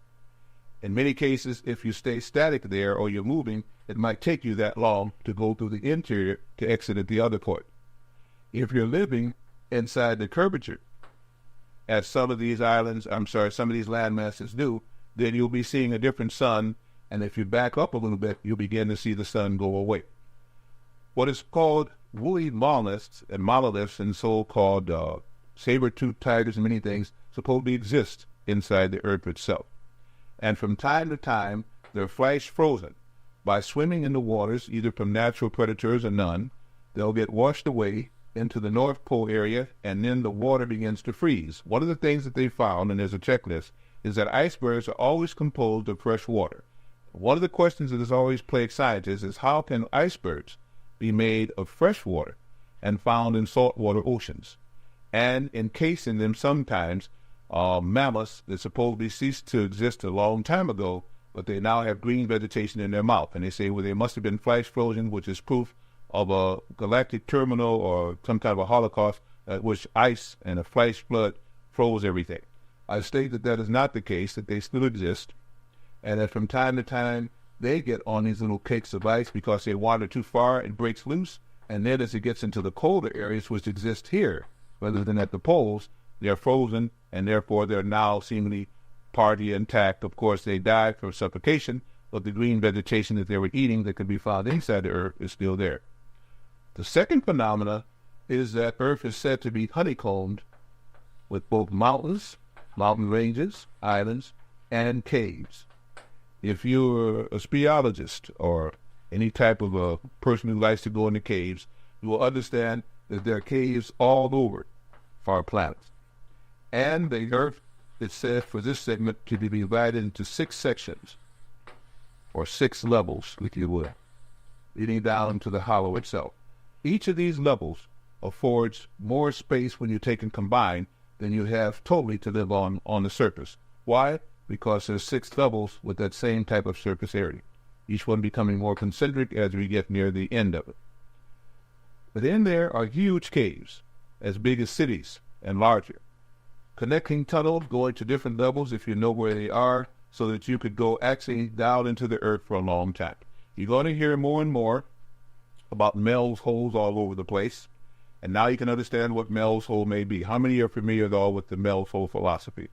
In many cases, if you stay static there or you're moving, it might take you that long to go through the interior to exit at the other port. If you're living inside the curvature, as some of these landmasses do, then you'll be seeing a different sun, and if you back up a little bit, you'll begin to see the sun go away. What is called woolly monoliths and so-called saber-toothed tigers and many things supposedly exist inside the Earth itself. And from time to time, they're flash frozen. By swimming in the waters, either from natural predators or none, they'll get washed away into the North Pole area, and then the water begins to freeze. One of the things that they found, and there's a checklist, is that icebergs are always composed of fresh water. One of the questions that has always plagued scientists is how can icebergs be made of fresh water and found in saltwater oceans, and encased in them sometimes mammoths that supposedly ceased to exist a long time ago, but they now have green vegetation in their mouth. And they say, well, they must have been flash frozen, which is proof of a galactic terminal or some kind of a holocaust at which ice and a flash flood froze everything. I state that that is not the case, that they still exist, and that from time to time they get on these little cakes of ice because they wander too far, it breaks loose, and then as it gets into the colder areas which exist here, rather than at the poles, they're frozen, and therefore they're now seemingly partly intact. Of course, they died from suffocation, but the green vegetation that they were eating that could be found inside the Earth is still there. The second phenomena is that Earth is said to be honeycombed with both mountains, mountain ranges, islands, and caves. If you're a speleologist or any type of a person who likes to go into caves, you will understand that there are caves all over our planet. And the Earth is said for this segment to be divided into 6 sections, or 6 levels, if you will, leading down to the hollow itself. Each of these levels affords more space when you take and combine than you have totally to live on the surface. Why? Because there's 6 levels with that same type of surface area, each one becoming more concentric as we get near the end of it. But in there are huge caves, as big as cities and larger, connecting tunnels going to different levels if you know where they are, so that you could go actually down into the Earth for a long time. You're going to hear more and more about Mel's holes all over the place, and now you can understand what Mel's hole may be. How many are familiar at all with the Mel's hole philosophy?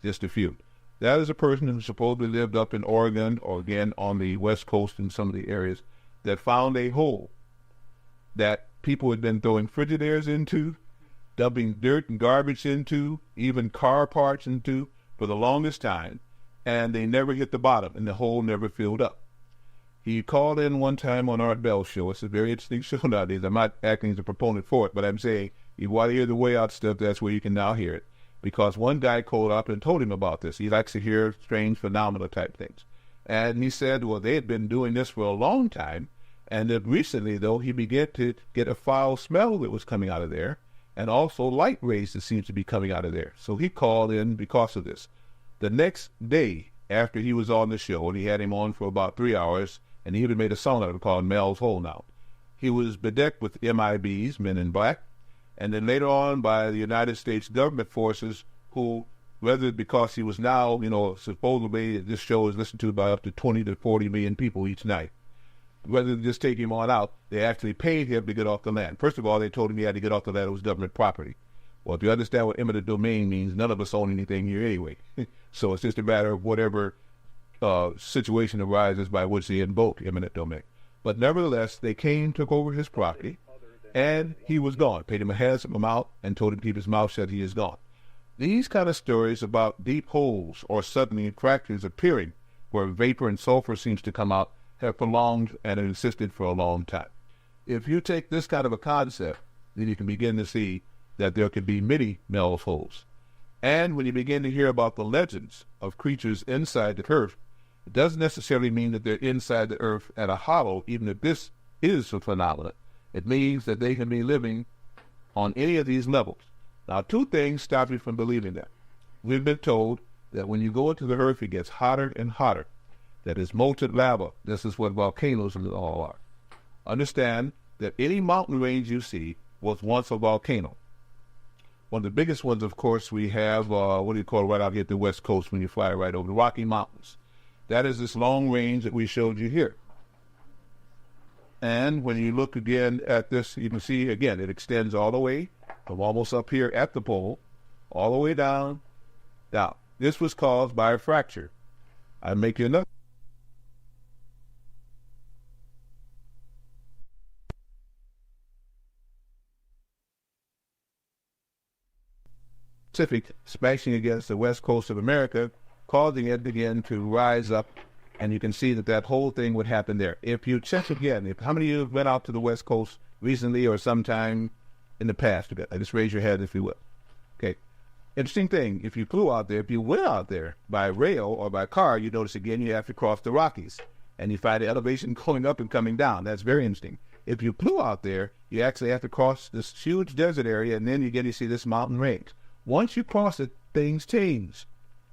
Just a few. That is a person who supposedly lived up in Oregon or again on the West Coast in some of the areas that found a hole that people had been throwing Frigidaires into, dumping dirt and garbage into, even car parts into for the longest time, and they never hit the bottom and the hole never filled up. He called in one time on Art Bell's show. It's a very interesting show nowadays. I'm not acting as a proponent for it, but I'm saying you want to hear the way out stuff, that's where you can now hear it. Because one guy called up and told him about this. He likes to hear strange phenomena type things. And he said, well, they had been doing this for a long time, and that recently, though, he began to get a foul smell that was coming out of there, and also light rays that seemed to be coming out of there. So he called in because of this. The next day, after he was on the show, and he had him on for about 3 hours, and he even made a song out of it called Mel's Hole Now. He was bedecked with MIBs, men in black, and then later on by the United States government forces who, whether because he was now, supposedly this show is listened to by up to 20 to 40 million people each night, rather than just take him on out, they actually paid him to get off the land. First of all, they told him he had to get off the land. It was government property. Well, if you understand what eminent domain means, none of us own anything here anyway. So it's just a matter of whatever situation arises by which they invoke eminent domain. But nevertheless, they came, took over his property, and he was gone. Paid him a handsome amount and told him to keep his mouth shut. He is gone. These kind of stories about deep holes or suddenly fractures appearing where vapor and sulfur seems to come out have prolonged and existed for a long time. If you take this kind of a concept, then you can begin to see that there could be many Mel's holes. And when you begin to hear about the legends of creatures inside the earth, it doesn't necessarily mean that they're inside the earth at a hollow, even if this is a phenomenon. It means that they can be living on any of these levels. Now, two things stop you from believing that. We've been told that when you go into the earth, it gets hotter and hotter. That is molten lava. This is what volcanoes all are. Understand that any mountain range you see was once a volcano. One of the biggest ones, of course, we have, right out here at the West Coast when you fly right over the Rocky Mountains. That is this long range that we showed you here. And when you look again at this, you can see, again, it extends all the way from almost up here at the pole, all the way down. Now, this was caused by a fracture. I make you another. Pacific smashing against the west coast of America, causing it again to rise up, and you can see that whole thing would happen there. If you check again, how many of you have been out to the west coast recently or sometime in the past? Just raise your hand if you will. Okay. Interesting thing, if you flew out there, if you went out there by rail or by car, you notice again you have to cross the Rockies, and you find the elevation going up and coming down. That's very interesting. If you flew out there, you actually have to cross this huge desert area, and then you get to see this mountain range. Once you cross it, things change.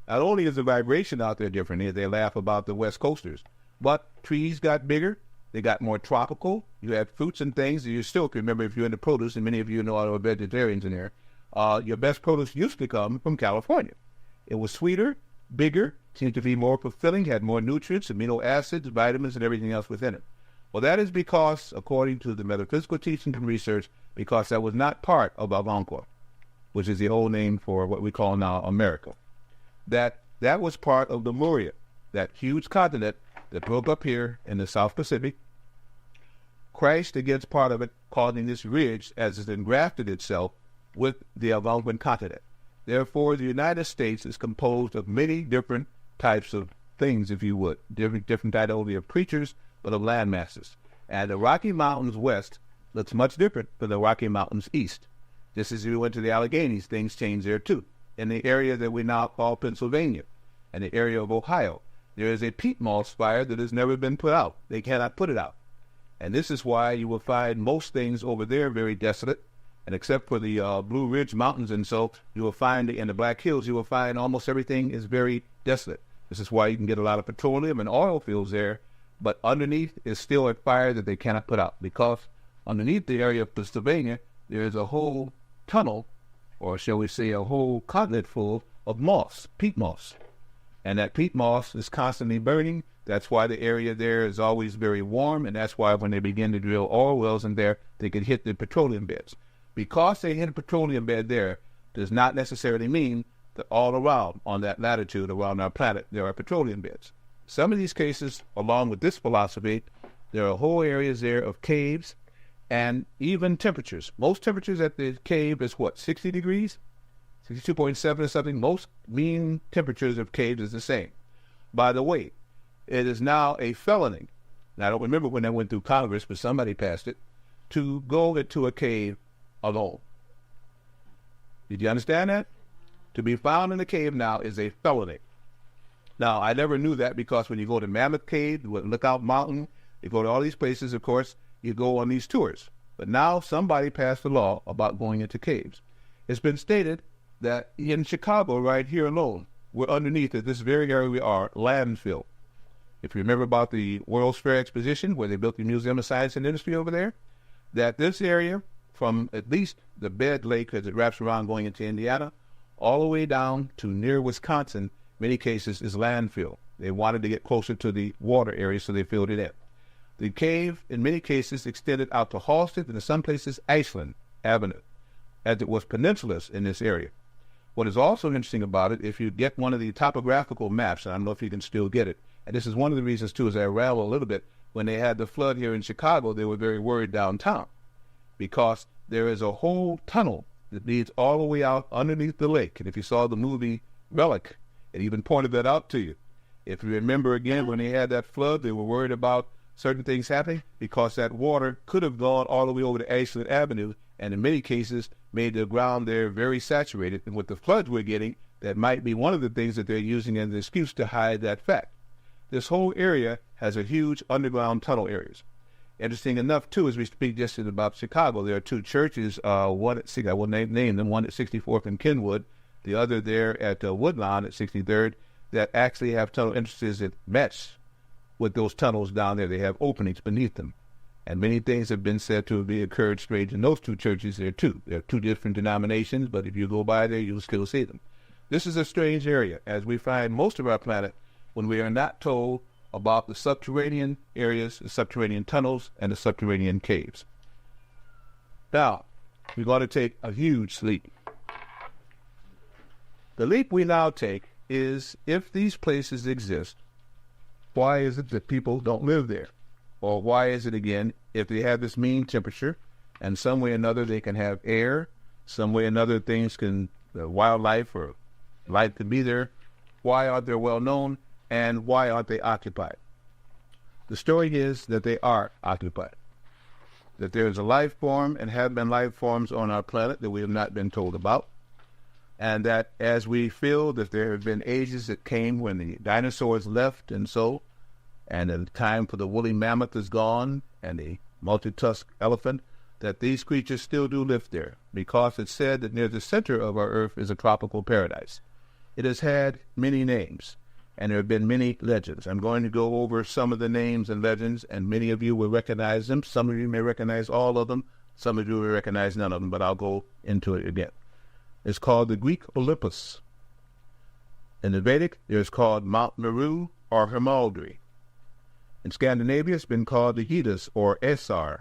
Not only is the vibration out there different, they laugh about the West Coasters, but trees got bigger, they got more tropical, you had fruits and things that you still can remember if you're into produce, and many of you know are vegetarians in there. Your best produce used to come from California. It was sweeter, bigger, seemed to be more fulfilling, had more nutrients, amino acids, vitamins, and everything else within it. Well, that is because, according to the metaphysical teachings and research, because that was not part of Algonquin, which is the old name for what we call now America. That was part of Lemuria, that huge continent that broke up here in the South Pacific, crashed against part of it, causing this ridge as it engrafted itself with the Algonquin continent. Therefore, the United States is composed of many different types of things, if you would, different not only of creatures, but of land masses. And the Rocky Mountains west looks much different from the Rocky Mountains east. Just as we went to the Alleghenies, things changed there too. In the area that we now call Pennsylvania, and the area of Ohio, there is a peat moss fire that has never been put out. They cannot put it out. And this is why you will find most things over there very desolate. And except for the Blue Ridge Mountains and so, you will find in the Black Hills, you will find almost everything is very desolate. This is why you can get a lot of petroleum and oil fields there. But underneath is still a fire that they cannot put out, because underneath the area of Pennsylvania, there is a whole tunnel, or shall we say a whole continent full of moss, peat moss. And that peat moss is constantly burning. That's why the area there is always very warm, and that's why when they begin to drill oil wells in there, they can hit the petroleum beds. Because they hit a petroleum bed there does not necessarily mean that all around on that latitude around our planet, there are petroleum beds. Some of these cases, along with this philosophy, there are whole areas there of caves and even temperatures. Most temperatures at the cave is what, 60 degrees? 62.7 or something. Most mean temperatures of caves is the same. By the way, it is now a felony. Now, I don't remember when that went through Congress, but somebody passed it, to go into a cave alone. Did you understand that? To be found in a cave now is a felony. Now, I never knew that because when you go to Mammoth Cave, Lookout Mountain, you go to all these places, of course, you go on these tours. But now somebody passed a law about going into caves. It's been stated that in Chicago, right here alone, we're underneath at this very area we are, landfill. If you remember about the World's Fair Exposition, where they built the Museum of Science and Industry over there, that this area, from at least the Bed Lake as it wraps around going into Indiana, all the way down to near Wisconsin, many cases is landfill. They wanted to get closer to the water area, so they filled it in. The cave, in many cases, extended out to Halsted and in some places Ashland Avenue, as it was peninsulas in this area. What is also interesting about it, if you get one of the topographical maps, and I don't know if you can still get it, and this is one of the reasons, too, as I ramble a little bit, when they had the flood here in Chicago, they were very worried downtown because there is a whole tunnel that leads all the way out underneath the lake. And if you saw the movie Relic, it even pointed that out to you. If you remember again, when they had that flood, they were worried about certain things happening because that water could have gone all the way over to Ashland Avenue and in many cases made the ground there very saturated. And with the floods we're getting, that might be one of the things that they're using as an excuse to hide that fact. This whole area has a huge underground tunnel areas. Interesting enough, too, as we speak just about Chicago, there are two churches, one at, I will name them, one at 64th and Kenwood, the other there at Woodlawn at 63rd, that actually have tunnel entrances that match with those tunnels down there. They have openings beneath them. And many things have been said to have occurred strange in those two churches there, too. There are two different denominations, but if you go by there, you'll still see them. This is a strange area, as we find most of our planet when we are not told about the subterranean areas, the subterranean tunnels, and the subterranean caves. Now, we're going to take a huge leap. The leap we now take is, if these places exist, why is it that people don't live there? Or why is it, again, if they have this mean temperature, and some way or another they can have air, some way or another things can, wildlife or life can be there, why aren't they well known, and why aren't they occupied? The story is that they are occupied. That there is a life form and have been life forms on our planet that we have not been told about. And that as we feel that there have been ages that came when the dinosaurs left and the time for the woolly mammoth is gone and the multi-tusked elephant, that these creatures still do live there, because it's said that near the center of our earth is a tropical paradise. It has had many names, and there have been many legends. I'm going to go over some of the names and legends, and many of you will recognize them. Some of you may recognize all of them. Some of you will recognize none of them, but I'll go into it again. It's called the Greek Olympus. In the Vedic, it's called Mount Meru or Hermaldry. In Scandinavia, it's been called the Hedus or Esar.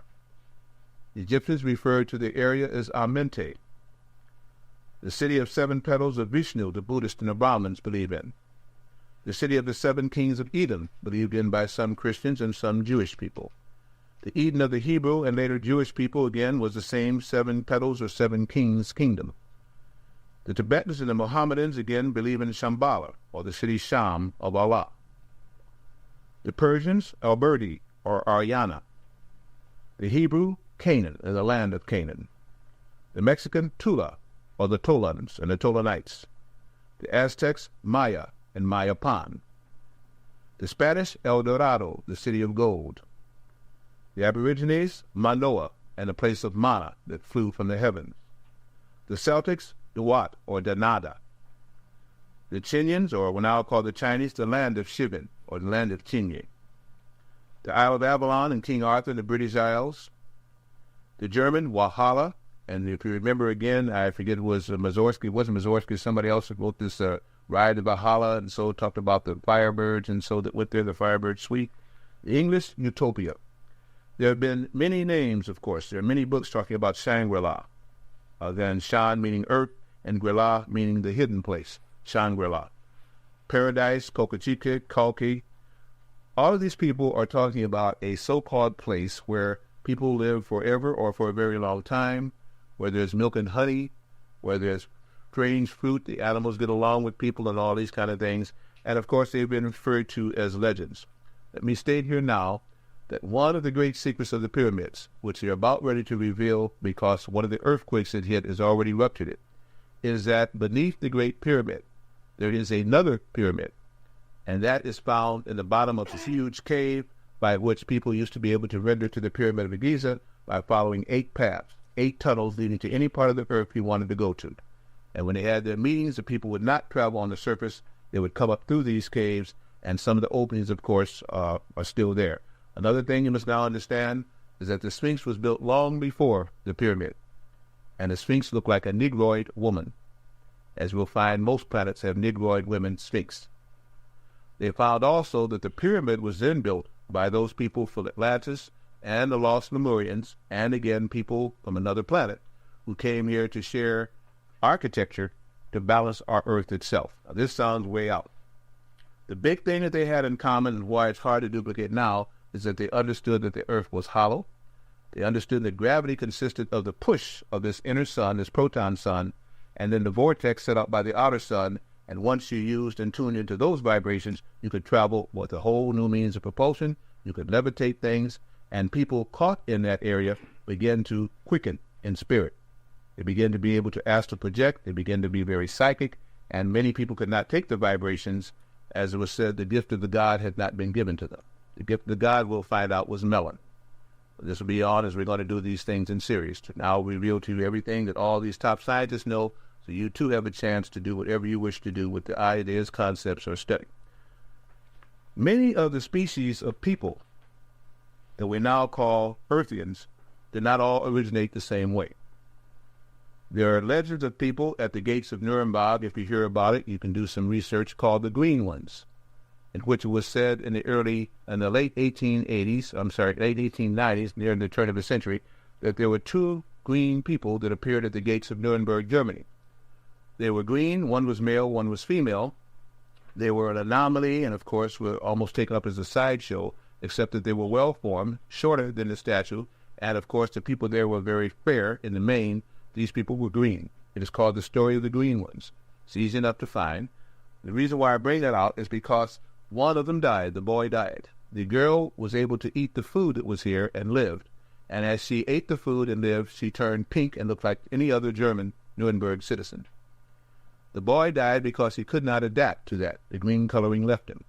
The Egyptians referred to the area as Amente, the city of seven petals of Vishnu, the Buddhists and the Brahmins believe in. The city of the seven kings of Eden, believed in by some Christians and some Jewish people. The Eden of the Hebrew and later Jewish people, again, was the same seven petals or seven kings kingdom. The Tibetans and the Mohammedans, again, believe in Shambhala, or the city Sham of Allah. The Persians, Alberti, or Aryana. The Hebrew, Canaan, and the land of Canaan. The Mexican, Tula, or the Tolans and the Tolanites. The Aztecs, Maya, and Mayapan. The Spanish, El Dorado, the city of gold. The Aborigines, Manoa, and the place of manna that flew from the heavens. The Celtics, Duat, or Danada. The Chinyans, or what now called the Chinese, the land of Shivin, or the land of Chinye. The Isle of Avalon and King Arthur and the British Isles. The German, Walhalla, and if you remember again, I forget it was Mussorgsky, it wasn't Mussorgsky, somebody else wrote this Ride to Valhalla, and so talked about the Firebirds, and so that went there, the Firebird Suite. The English, Utopia. There have been many names, of course. There are many books talking about Shangri-La. Then Shan meaning earth, and Grilla meaning the hidden place, Shangri-La. Paradise, Cocochique, Kalki. All of these people are talking about a so-called place where people live forever or for a very long time, where there's milk and honey, where there's strange fruit, the animals get along with people and all these kind of things. And of course, they've been referred to as legends. Let me state here now that one of the great secrets of the pyramids, which they're about ready to reveal because one of the earthquakes that hit has already ruptured it, is that beneath the Great Pyramid, there is another pyramid. And that is found in the bottom of this huge cave by which people used to be able to render to the Pyramid of Giza by following 8 paths, 8 tunnels leading to any part of the earth you wanted to go to. And when they had their meetings, the people would not travel on the surface. They would come up through these caves, and some of the openings, of course, are still there. Another thing you must now understand is that the Sphinx was built long before the pyramid. And the Sphinx looked like a Negroid woman. As we'll find, most planets have Negroid women Sphinx. They found also that the pyramid was then built by those people from Atlantis and the lost Lemurians, and again people from another planet who came here to share architecture to balance our Earth itself. Now, this sounds way out. The big thing that they had in common and why it's hard to duplicate now is that they understood that the Earth was hollow. They understood that gravity consisted of the push of this inner sun, this proton sun, and then the vortex set up by the outer sun. And once you used and tuned into those vibrations, you could travel with a whole new means of propulsion. You could levitate things, and people caught in that area began to quicken in spirit. They began to be able to astral project. They began to be very psychic, and many people could not take the vibrations. As it was said, the gift of the god had not been given to them. The gift of the god, we'll find out, was Melanin. This will be on as we're going to do these things in series. To now reveal to you everything that all these top scientists know, so you too have a chance to do whatever you wish to do with the ideas, concepts, or study. Many of the species of people that we now call Earthians did not all originate the same way. There are legends of people at the gates of Nuremberg. If you hear about it, you can do some research, called the Green Ones, in which it was said in the late 1890s, near the turn of the century, that there were 2 green people that appeared at the gates of Nuremberg, Germany. They were green, one was male, one was female. They were an anomaly and, of course, were almost taken up as a sideshow, except that they were well-formed, shorter than the statue, and, of course, the people there were very fair in the main. These people were green. It is called the story of the Green Ones. It's easy enough to find. The reason why I bring that out is because one of them died. The boy died. The girl was able to eat the food that was here and lived. And as she ate the food and lived, she turned pink and looked like any other German Nuremberg citizen. The boy died because he could not adapt to that. The green coloring left him.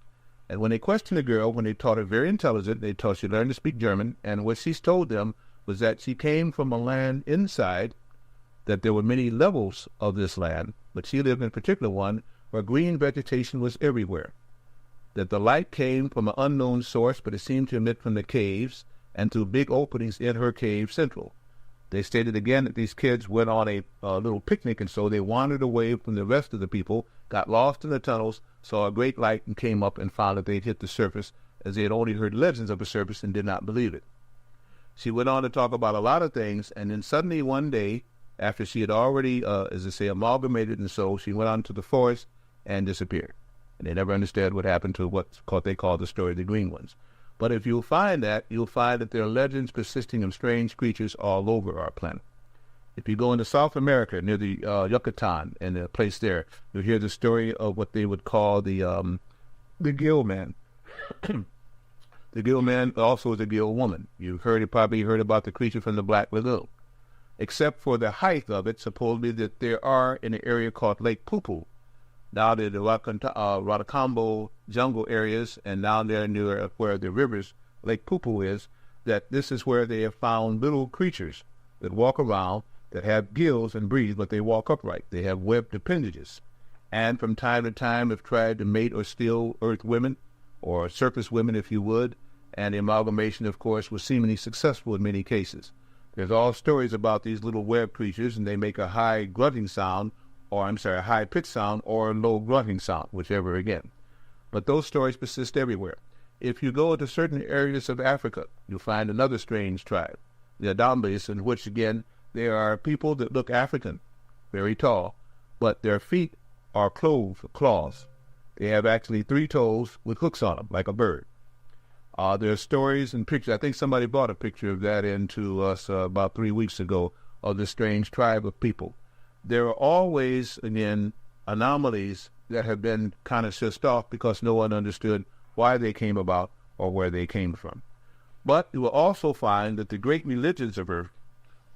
And when they questioned the girl, when they taught her very intelligent, they taught she learned to speak German, and what she told them was that she came from a land inside, that there were many levels of this land, but she lived in a particular one where green vegetation was everywhere. That the light came from an unknown source, but it seemed to emit from the caves and through big openings in her cave central. They stated again that these kids went on a little picnic, and so they wandered away from the rest of the people, got lost in the tunnels, saw a great light, and came up and found that they'd hit the surface, as they had only heard legends of the surface and did not believe it. She went on to talk about a lot of things, and then suddenly one day, after she had already, as they say, amalgamated, and so she went on to the forest and disappeared. And they never understood what happened to what they call the story of the Green Ones. But if you'll find that, you'll find that there are legends persisting of strange creatures all over our planet. If you go into South America, near the Yucatan and the place there, you'll hear the story of what they would call the gill man. The gill man also is a gill woman. You probably heard about the creature from the Black Lagoon. Except for the height of it, supposedly that there are in an area called Lake Pupu, down in the Raticambo jungle areas, and down there near where the rivers, Lake Pupu is, that this is where they have found little creatures that walk around, that have gills and breathe, but they walk upright. They have webbed appendages. And from time to time have tried to mate or steal earth women, or surface women if you would, and the amalgamation, of course, was seemingly successful in many cases. There's all stories about these little web creatures, and they make a high grunting sound, a high pitch sound, or a low grunting sound, whichever again. But those stories persist everywhere. If you go to certain areas of Africa, you'll find another strange tribe, the anomalies, in which again there are people that look African, very tall, but their feet are claws. They have actually 3 toes with hooks on them, like a bird. There are stories and pictures. I think somebody brought a picture of that into us about 3 weeks ago of this strange tribe of people. There are always, again, anomalies that have been kind of shushed off because no one understood why they came about or where they came from. But you will also find that the great religions of Earth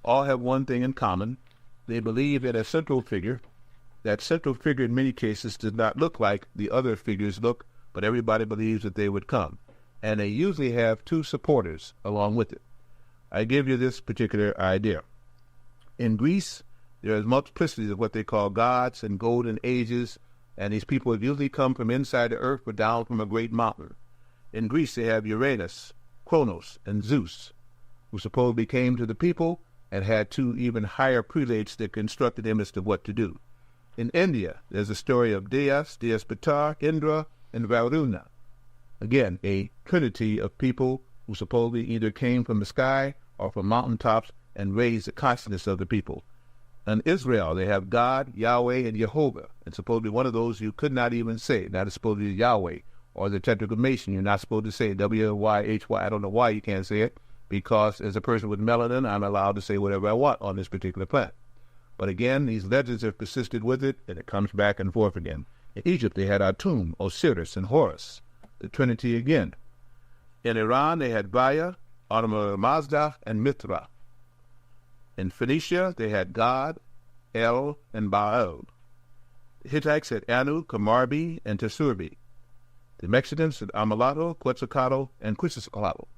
all have one thing in common. They believe in a central figure. That central figure in many cases does not look like the other figures look, but everybody believes that they would come. And they usually have 2 supporters along with it. I give you this particular idea. In Greece, there is multiplicities of what they call gods and golden ages, and these people have usually come from inside the earth or down from a great mountain. In Greece, they have Uranus, Kronos, and Zeus, who supposedly came to the people and had 2 even higher prelates that instructed them as to what to do. In India, there's a story of Deus Pitar, Indra, and Varuna. Again, a trinity of people who supposedly either came from the sky or from mountaintops and raised the consciousness of the people. In Israel, they have God, Yahweh, and Jehovah, and supposedly one of those you could not even say. That is supposedly Yahweh, or the Tetragrammaton. You're not supposed to say W-Y-H-Y. I don't know why you can't say it, because as a person with melanin, I'm allowed to say whatever I want on this particular planet. But again, these legends have persisted with it, and it comes back and forth again. In Egypt, they had Atum, Osiris, and Horus, the Trinity again. In Iran, they had Baya, Mazda, and Mithra. In Phoenicia, they had God, El, and Baal. The Hittites had Anu, Kamarbi, and Tesurbi. The Mexicans had Amalato, Quetzalcoatl, and Quetzalcoatl.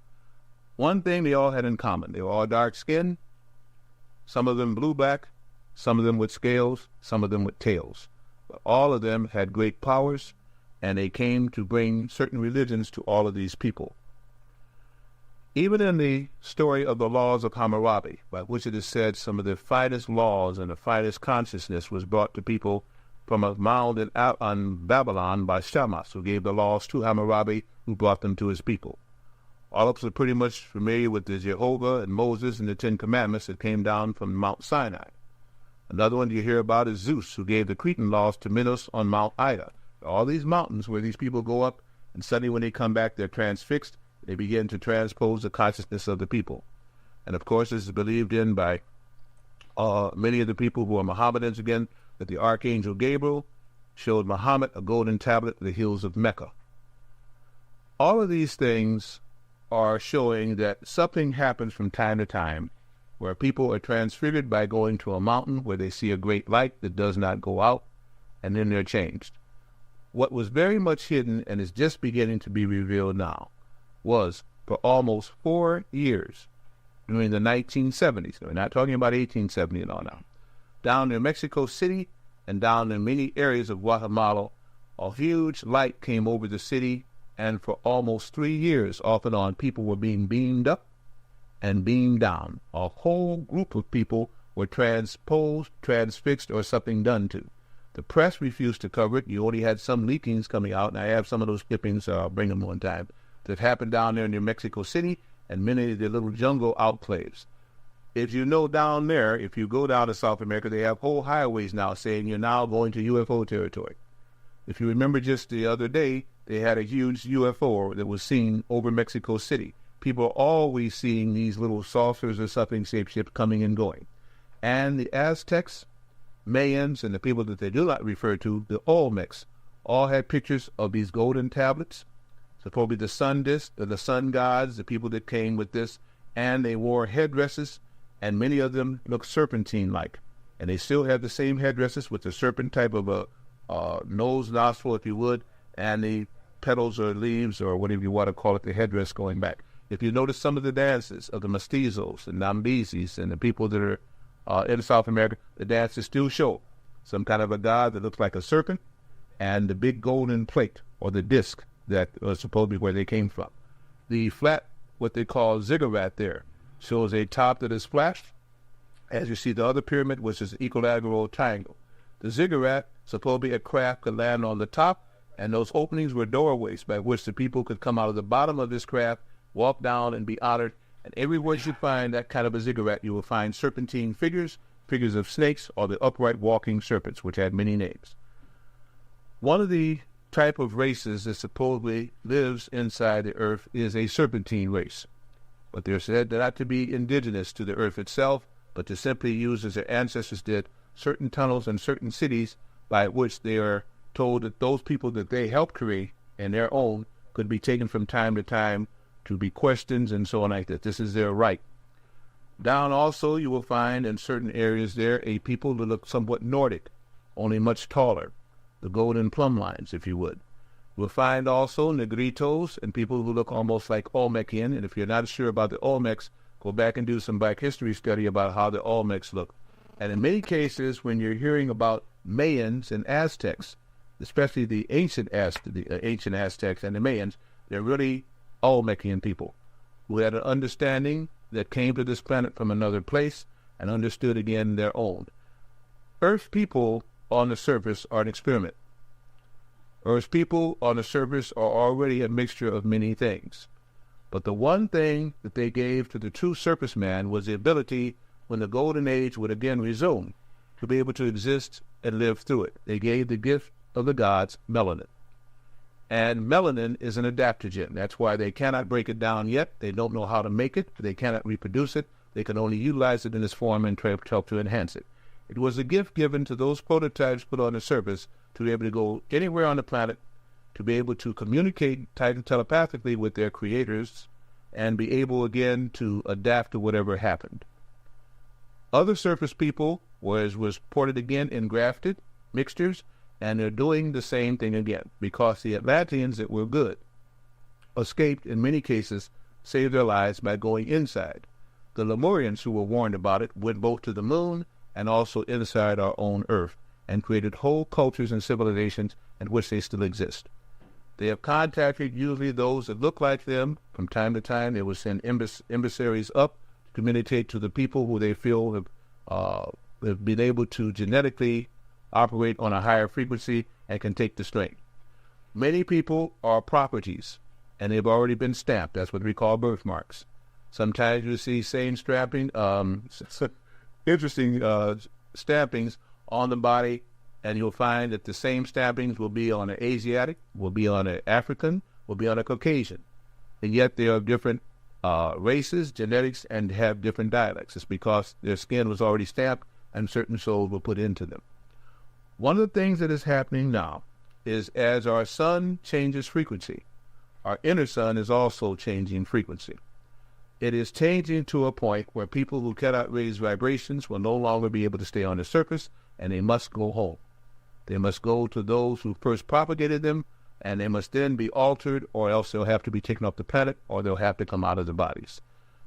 One thing they all had in common: they were all dark-skinned, some of them blue-black, some of them with scales, some of them with tails. But all of them had great powers, and they came to bring certain religions to all of these people. Even in the story of the laws of Hammurabi, by which it is said some of the finest laws and the finest consciousness was brought to people from a mound on Babylon by Shamash, who gave the laws to Hammurabi, who brought them to his people. All of us are pretty much familiar with the Jehovah and Moses and the 10 Commandments that came down from Mount Sinai. Another one you hear about is Zeus, who gave the Cretan laws to Minos on Mount Ida. All these mountains where these people go up, and suddenly when they come back, they're transfixed. They begin to transpose the consciousness of the people. And of course, this is believed in by many of the people who are Mohammedans again, that the Archangel Gabriel showed Muhammad a golden tablet at the hills of Mecca. All of these things are showing that something happens from time to time where people are transfigured by going to a mountain where they see a great light that does not go out, and then they're changed. What was very much hidden and is just beginning to be revealed now was for almost 4 years during the 1970s. We're not talking about 1870 and all now. Down in Mexico City and down in many areas of Guatemala, a huge light came over the city, and for almost 3 years, off and on, people were being beamed up and beamed down. A whole group of people were transposed, transfixed, or something done to. The press refused to cover it. You only had some leakings coming out, and I have some of those clippings, I'll bring them one time, that happened down there near Mexico City and many of the little jungle enclaves. If you know down there, if you go down to South America, they have whole highways now saying you're now going to UFO territory. If you remember just the other day, they had a huge UFO that was seen over Mexico City. People are always seeing these little saucers or something shapeshift coming and going. And the Aztecs, Mayans, and the people that they do not refer to, the Olmecs, all had pictures of these golden tablets, supposedly the sun disk, the sun gods, the people that came with this, and they wore headdresses, and many of them look serpentine-like. And they still have the same headdresses with the serpent type of a nose, nostril, if you would, and the petals or leaves or whatever you want to call it, the headdress going back. If you notice some of the dances of the mestizos and Nambizis and the people that are in South America, the dances still show some kind of a god that looks like a serpent and the big golden plate or the disc that was supposedly where they came from. The flat, what they call ziggurat there, shows a top that is flat, as you see the other pyramid, which is an equilateral triangle. The ziggurat, supposedly a craft, could land on the top, and those openings were doorways by which the people could come out of the bottom of this craft, walk down and be honored. And everywhere you find that kind of a ziggurat, you will find serpentine figures figures of snakes, or the upright walking serpents, which had many names. One of the type of races that supposedly lives inside the earth is a serpentine race, but they're said not to be indigenous to the earth itself, but to simply use, as their ancestors did, certain tunnels and certain cities by which they are told that those people that they helped create and their own could be taken from time to time to be questioned and so on like that. This is their right. Down also you will find in certain areas there a people that look somewhat Nordic, only much taller, the golden plumb lines, if you would. You'll find also Negritos and people who look almost like Olmecian, and if you're not sure about the Olmecs, go back and do some Black history study about how the Olmecs look. And in many cases, when you're hearing about Mayans and Aztecs, especially the ancient Aztecs and the Mayans, they're really Olmecian people who had an understanding that came to this planet from another place and understood again their own. Earth people on the surface are an experiment. Earth people on the surface are already a mixture of many things. But the one thing that they gave to the true surface man was the ability, when the golden age would again resume, to be able to exist and live through it. They gave the gift of the gods melanin. And melanin is an adaptogen. That's why they cannot break it down yet. They don't know how to make it. They cannot reproduce it. They can only utilize it in this form and help to enhance it. It was a gift given to those prototypes put on the surface to be able to go anywhere on the planet, to be able to communicate telepathically with their creators, and be able again to adapt to whatever happened. Other surface people was reported again engrafted mixtures, and they're doing the same thing again, because the Atlanteans that were good escaped, in many cases, saved their lives by going inside. The Lemurians, who were warned about it, went both to the moon and also inside our own Earth, and created whole cultures and civilizations in which they still exist. They have contacted usually those that look like them. From time to time, they will send emissaries up to communicate to the people who they feel have been able to genetically operate on a higher frequency and can take the strain. Many people are properties, and they've already been stamped. That's what we call birthmarks. Sometimes you see same stamping, interesting stampings on the body, and you'll find that the same stampings will be on an Asiatic, will be on an African, will be on a Caucasian. And yet they are different races, genetics, and have different dialects. It's because their skin was already stamped and certain souls were put into them. One of the things that is happening now is as our sun changes frequency, our inner sun is also changing frequency. It is changing to a point where people who cannot raise vibrations will no longer be able to stay on the surface, and they must go home. They must go to those who first propagated them, and they must then be altered, or else they'll have to be taken off the planet, or they'll have to come out of their bodies.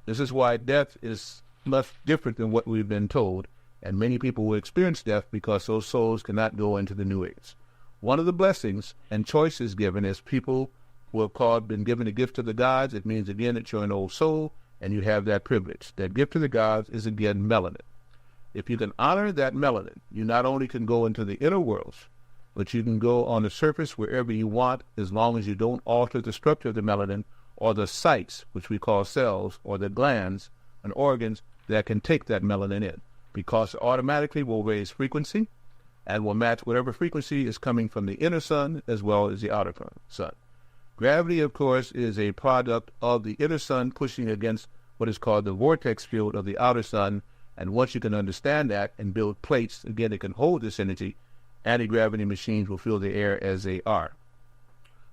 This is why death is much different than what we've been told, and many people will experience death because those souls cannot go into the new age. One of the blessings and choices given is people who have been given the gift of the gods. It means again that you're an old soul, and you have that privilege. That gift of the gods is again melanin. If you can honor that melanin, you not only can go into the inner worlds, but you can go on the surface wherever you want, as long as you don't alter the structure of the melanin or the sites, which we call cells, or the glands and organs that can take that melanin in, because it automatically will raise frequency and will match whatever frequency is coming from the inner sun as well as the outer sun. Gravity, of course, is a product of the inner sun pushing against what is called the vortex field of the outer sun, and once you can understand that and build plates, again, that can hold this energy, anti-gravity machines will fill the air as they are.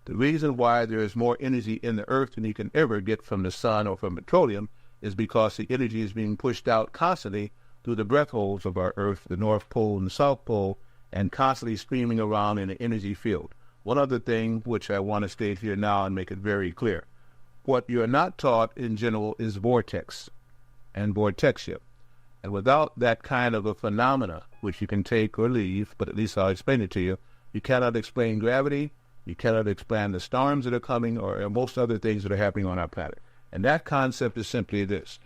The reason why there is more energy in the earth than you can ever get from the sun or from petroleum is because the energy is being pushed out constantly through the breath holes of our earth, the North Pole and the South Pole, and constantly streaming around in the energy field. One other thing which I want to state here now and make it very clear. What you're not taught in general is vortex and vortexia. And without that kind of a phenomena, which you can take or leave, but at least I'll explain it to you, you cannot explain gravity, you cannot explain the storms that are coming, or most other things that are happening on our planet. And that concept is simply this.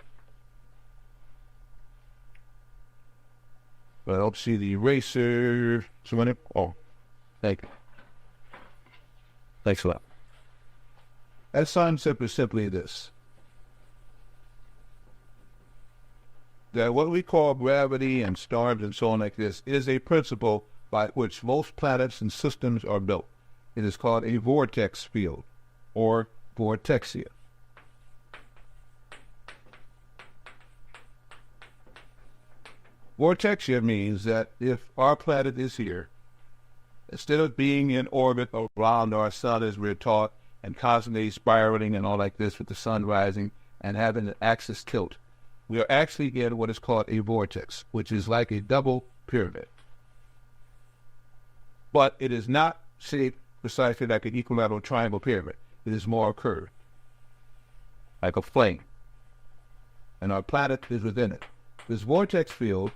Well, I don't see the eraser. Someone? Oh, thank you. Thanks a lot. That concept is simply this. that what we call gravity and storms and so on like this is a principle by which most planets and systems are built. It is called a vortex field, or Vortexia. Vortexia means that if our planet is here, instead of being in orbit around our sun as we're taught, and constantly spiraling and all like this with the sun rising and having an axis tilt, we are actually in what is called a vortex, which is like a double pyramid. But it is not shaped precisely like an equilateral triangle pyramid. It is more curved, like a flame. And our planet is within it. This vortex field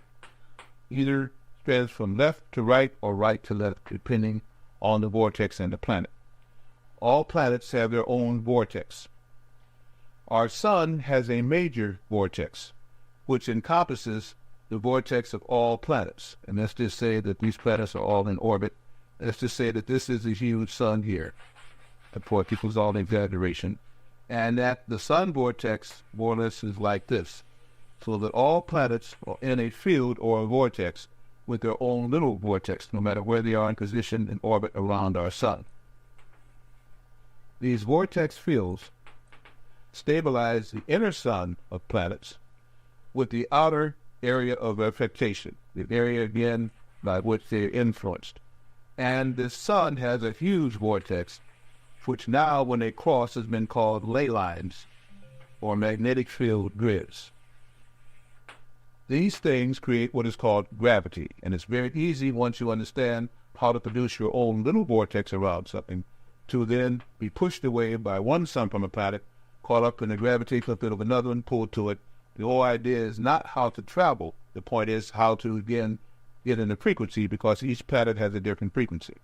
either spreads from left to right or right to left, depending on the vortex and the planet. All planets have their own vortex. Our sun has a major vortex, which encompasses the vortex of all planets. And let's just say that these planets are all in orbit. Let's just say that this is a huge sun here, for people's all exaggeration, and that the sun vortex more or less is like this, so that all planets are in a field or a vortex with their own little vortex, no matter where they are in position in orbit around our sun. These vortex fields stabilize the inner sun of planets with the outer area of affectation, the area again by which they are influenced. And the sun has a huge vortex, which now when they cross has been called ley lines or magnetic field grids. These things create what is called gravity, and it's very easy once you understand how to produce your own little vortex around something to then be pushed away by one sun from a planet, caught up in the gravitational field of another one, pulled to it. The whole idea is not how to travel. The point is how to, again, get in the frequency, because each planet has a different frequency.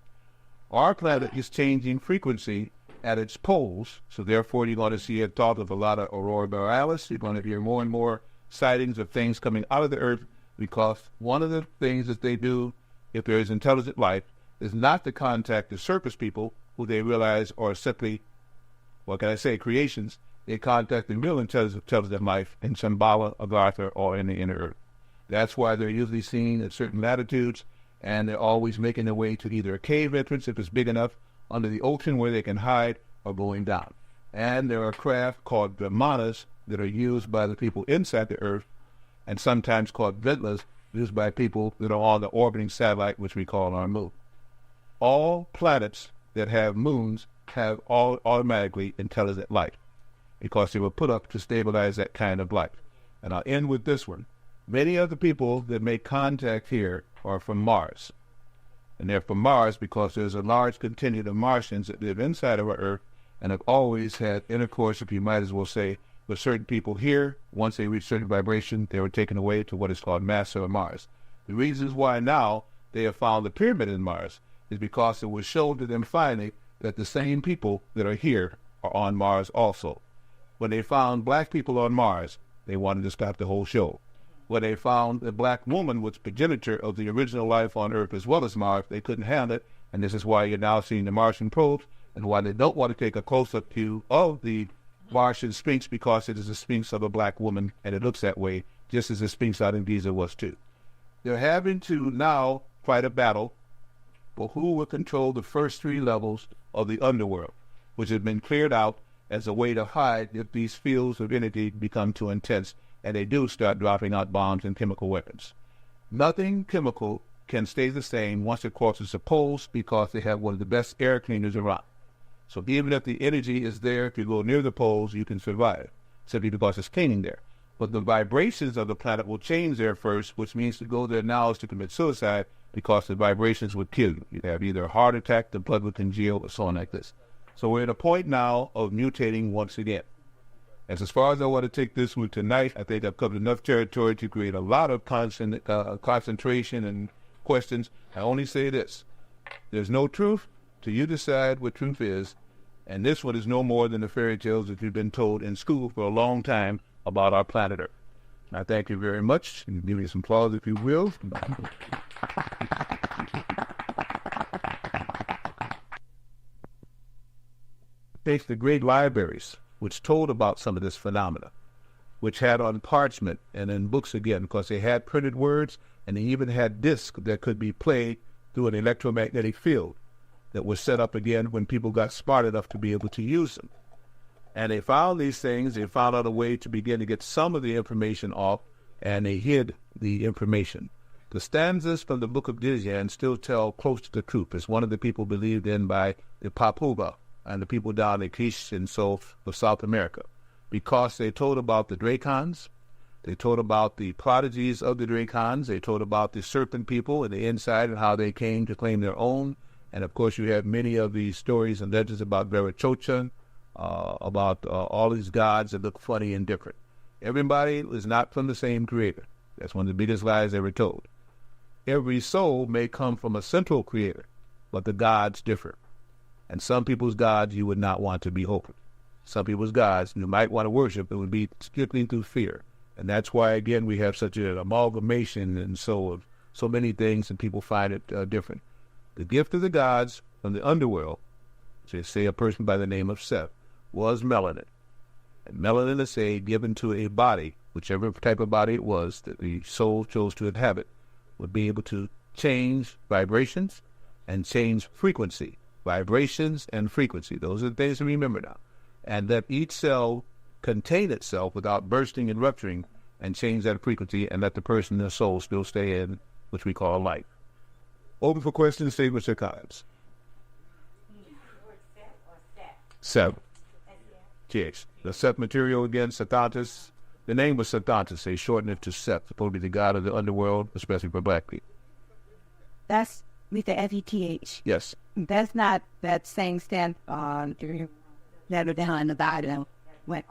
Our planet is changing frequency at its poles, so therefore you're going to see a thought of a lot of aurora borealis. You're going to hear more and more sightings of things coming out of the Earth, because one of the things that they do, if there is intelligent life, is not to contact the surface people, who they realize are simply, what can I say, creations. They contact the real intelligent life in Shambhala, Agartha, or in the inner Earth. That's why they're usually seen at certain latitudes, and they're always making their way to either a cave entrance, if it's big enough, under the ocean where they can hide, or going down. And there are craft called Brahmanas that are used by the people inside the Earth, and sometimes called Vedlas, used by people that are on the orbiting satellite, which we call our moon. All planets that have moons have all automatically intelligent life, because they were put up to stabilize that kind of life. And I'll end with this one. Many of the people that make contact here are from Mars. And they're from Mars because there's a large contingent of Martians that live inside of our Earth and have always had intercourse, if you might as well say, with certain people here. Once they reach certain vibration, they were taken away to what is called Master of Mars. The reasons why now they have found the pyramid in Mars is because it was shown to them finally that the same people that are here are on Mars also. When they found black people on Mars, they wanted to stop the whole show. When they found the black woman was progenitor of the original life on Earth as well as Mars, they couldn't handle it, and this is why you're now seeing the Martian probes, and why they don't want to take a close-up view of the Martian Sphinx, because it is a Sphinx of a black woman, and it looks that way, just as the Sphinx out in Giza was too. They're having to now fight a battle for who will control the first three levels of the underworld, which has been cleared out as a way to hide if these fields of energy become too intense, and they do start dropping out bombs and chemical weapons. Nothing chemical can stay the same once it crosses the poles, because they have one of the best air cleaners around. So even if the energy is there, if you go near the poles, you can survive, simply because it's cleaning there. But the vibrations of the planet will change there first, which means to go there now is to commit suicide, because the vibrations would kill you. You'd have either a heart attack, the blood would congeal, or so on like this. So we're at a point now of mutating once again. As far as I want to take this one tonight, I think I've covered enough territory to create a lot of concentration and questions. I only say this: there's no truth till you decide what truth is, and this one is no more than the fairy tales that you've been told in school for a long time about our planet Earth. I thank you very much, and give me some applause if you will. Take the great libraries, which told about some of this phenomena. which had on parchment and in books again, because they had printed words, and they even had discs that could be played through an electromagnetic field that was set up again when people got smart enough to be able to use them. And they found these things. They found out a way to begin to get some of the information off, and they hid the information. The stanzas from the Book of Dizian still tell close to the truth. It's one of the people believed in by the Papuba and the people down in Kish and so of South America, because they told about the Dracons, they told about the prodigies of the Dracons, they told about the serpent people and the inside and how they came to claim their own. And of course you have many of these stories and legends about Verachocha, about all these gods that look funny and different. Everybody is not from the same creator. That's one of the biggest lies ever told. Every soul may come from a central creator, but the gods differ. And some people's gods you would not want to behold. Some people's gods you might want to worship, it would be strictly through fear. And that's why, again, we have such an amalgamation and so of so many things, and people find it different. The gift of the gods from the underworld, say a person by the name of Seth, was melanin. And melanin is given to a body, whichever type of body it was that the soul chose to inhabit, would be able to change vibrations and change frequency. Vibrations and frequency. Those are the things to remember now. And let each cell contain itself without bursting and rupturing, and change that frequency, and let the person, the soul, still stay in, which we call life. Open for questions, statements, or comments. Seth. Yes. The Seth material again, Sethantus. The name was Sethantus. They shortened it to Seth, supposed to be the god of the underworld, especially for black people. That's with the F-E-T-H. Yes. That's not that same stand that are down in the bottom.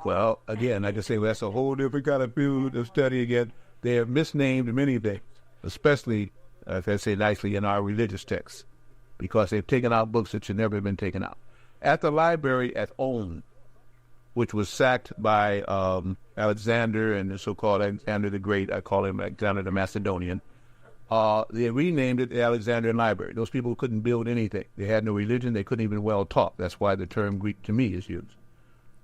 Well, again, like I say, that's a whole different kind of field of study again. They have misnamed many things, especially, as I say nicely, in our religious texts, because they've taken out books that should never have been taken out. At the library at Ulm, which was sacked by Alexander and the so-called Alexander the Great, I call him Alexander the Macedonian, they renamed it the Alexandrian Library. Those people couldn't build anything. They had no religion. They couldn't even well talk. That's why the term Greek to me is used.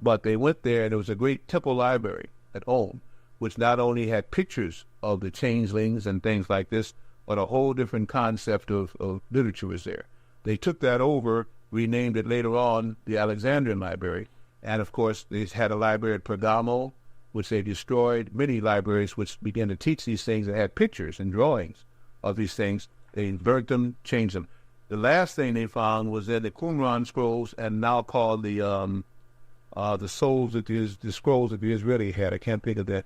But they went there, and there was a great temple library at Ulm, which not only had pictures of the changelings and things like this, but a whole different concept of literature was there. They took that over, renamed it later on the Alexandrian Library, and of course they had a library at Pergamo, which they destroyed. Many libraries which began to teach these things and had pictures and drawings of these things. They burnt them, changed them. The last thing they found was in the Qumran scrolls, and now called the scrolls that the Israeli had. I can't think of the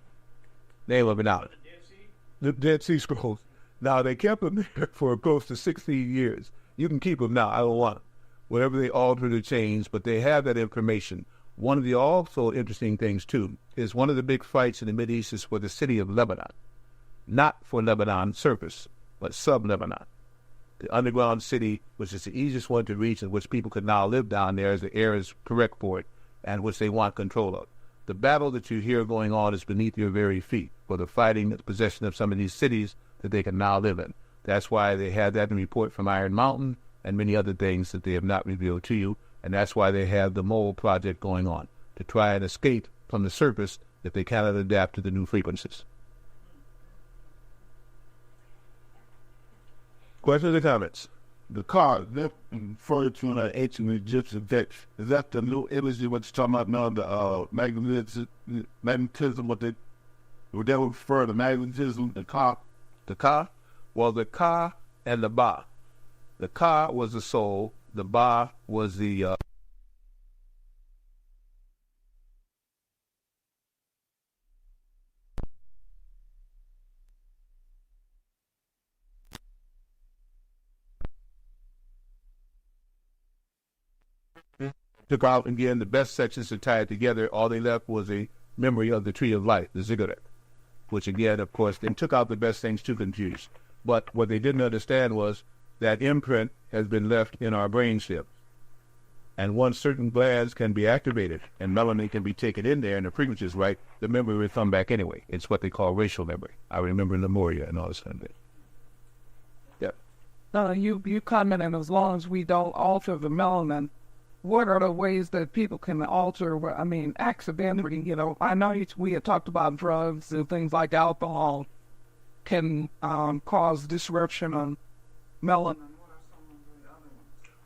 name of it now. The Dead Sea Scrolls. Now, they kept them there for close to 16 years. You can keep them now. I don't want them. Whatever they altered or changed, but they have that information. One of the also interesting things, too, is one of the big fights in the Mideast is for the city of Lebanon. Not for Lebanon surface, but sub-Lebanon. The underground city, which is the easiest one to reach and which people could now live down there as the air is correct for it, and which they want control of. The battle that you hear going on is beneath your very feet for the fighting, the possession of some of these cities that they can now live in. That's why they had that in report from Iron Mountain and many other things that they have not revealed to you, and that's why they have the Mole project going on, to try and escape from the surface if they cannot adapt to the new frequencies. Questions or comments? The car that referred to in an ancient Egyptian text, is that the new image what you're talking about now, the magnetism, what they would that refer to magnetism, the car? The Ka? Well, the Ka and the Ba. The Ka was the soul, the Ba was the took out again the best sections to tie it together. All they left was a memory of the tree of life, the ziggurat, which again, of course, they took out the best things to confuse. But what they didn't understand was that imprint has been left in our brainstem. And once certain glands can be activated and melanin can be taken in there and the frequency is right, the memory will come back anyway. It's what they call racial memory. I remember Lemuria and all this kind of thing. Yeah. You commented as long as we don't alter the melanin, what are the ways that people can alter, accidentally, I know we had talked about drugs and things like alcohol can cause disruption on melanin.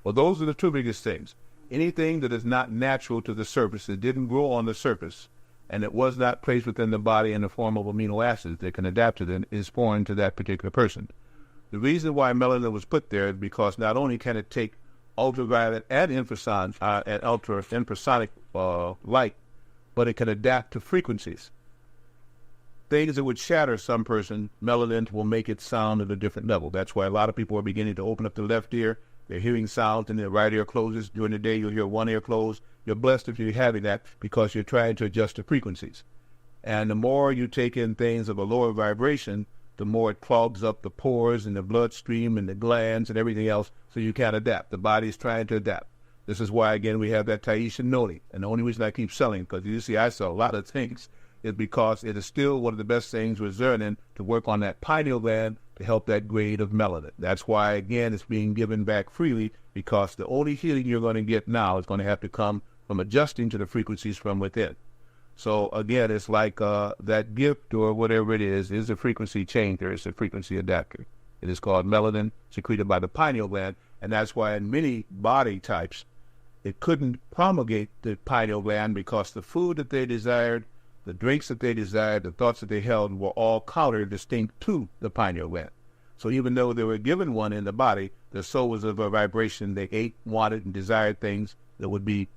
Well, those are the two biggest things. Anything that is not natural to the surface, that didn't grow on the surface, and it was not placed within the body in the form of amino acids that can adapt to them, is foreign to that particular person. The reason why melanin was put there is because not only can it take ultraviolet and infrasonic light, but it can adapt to frequencies. Things that would shatter some person, melanin will make it sound at a different level. That's why a lot of people are beginning to open up the left ear. They're hearing sounds and their right ear closes. During the day, you'll hear one ear closed. You're blessed if you're having that because you're trying to adjust the frequencies. And the more you take in things of a lower vibration, the more it clogs up the pores and the bloodstream and the glands and everything else, so you can't adapt. The body's trying to adapt. This is why, again, we have that Tahitian noni. And the only reason I keep selling, because you see I sell a lot of things, is because it is still one of the best things with Zearnin to work on that pineal gland to help that grade of melanin. That's why, again, it's being given back freely, because the only healing you're going to get now is going to have to come from adjusting to the frequencies from within. So, again, it's like that gift or whatever it is a frequency changer, it's a frequency adapter. It is called melanin, secreted by the pineal gland, and that's why in many body types, it couldn't promulgate the pineal gland because the food that they desired, the drinks that they desired, the thoughts that they held were all counter-distinct to the pineal gland. So even though they were given one in the body, their soul was of a vibration. They ate, wanted, and desired things that would be,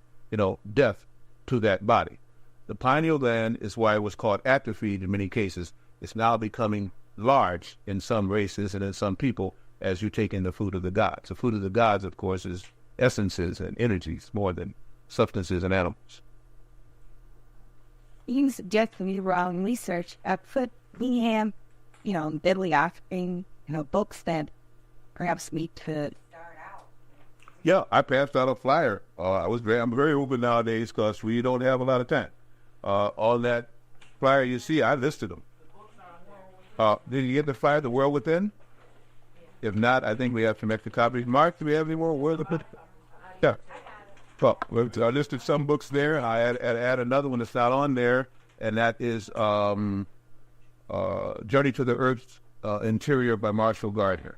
death to that body. The pineal gland is why it was called atrophied in many cases. It's now becoming large in some races and in some people as you take in the food of the gods. The food of the gods, of course, is essences and energies more than substances and animals. You suggest in your own research, we have, bibliography, books that perhaps we could start out. Yeah, I passed out a flyer. I'm very open nowadays because we don't have a lot of time. On that flyer you see, I listed them. Did you get the flyer, The World Within? If not, I think we have some extra copies. Mark, do we have any more? Yeah. Well, I listed some books there. I add another one that's not on there, and that is Journey to the Earth's Interior by Marshall Gardner.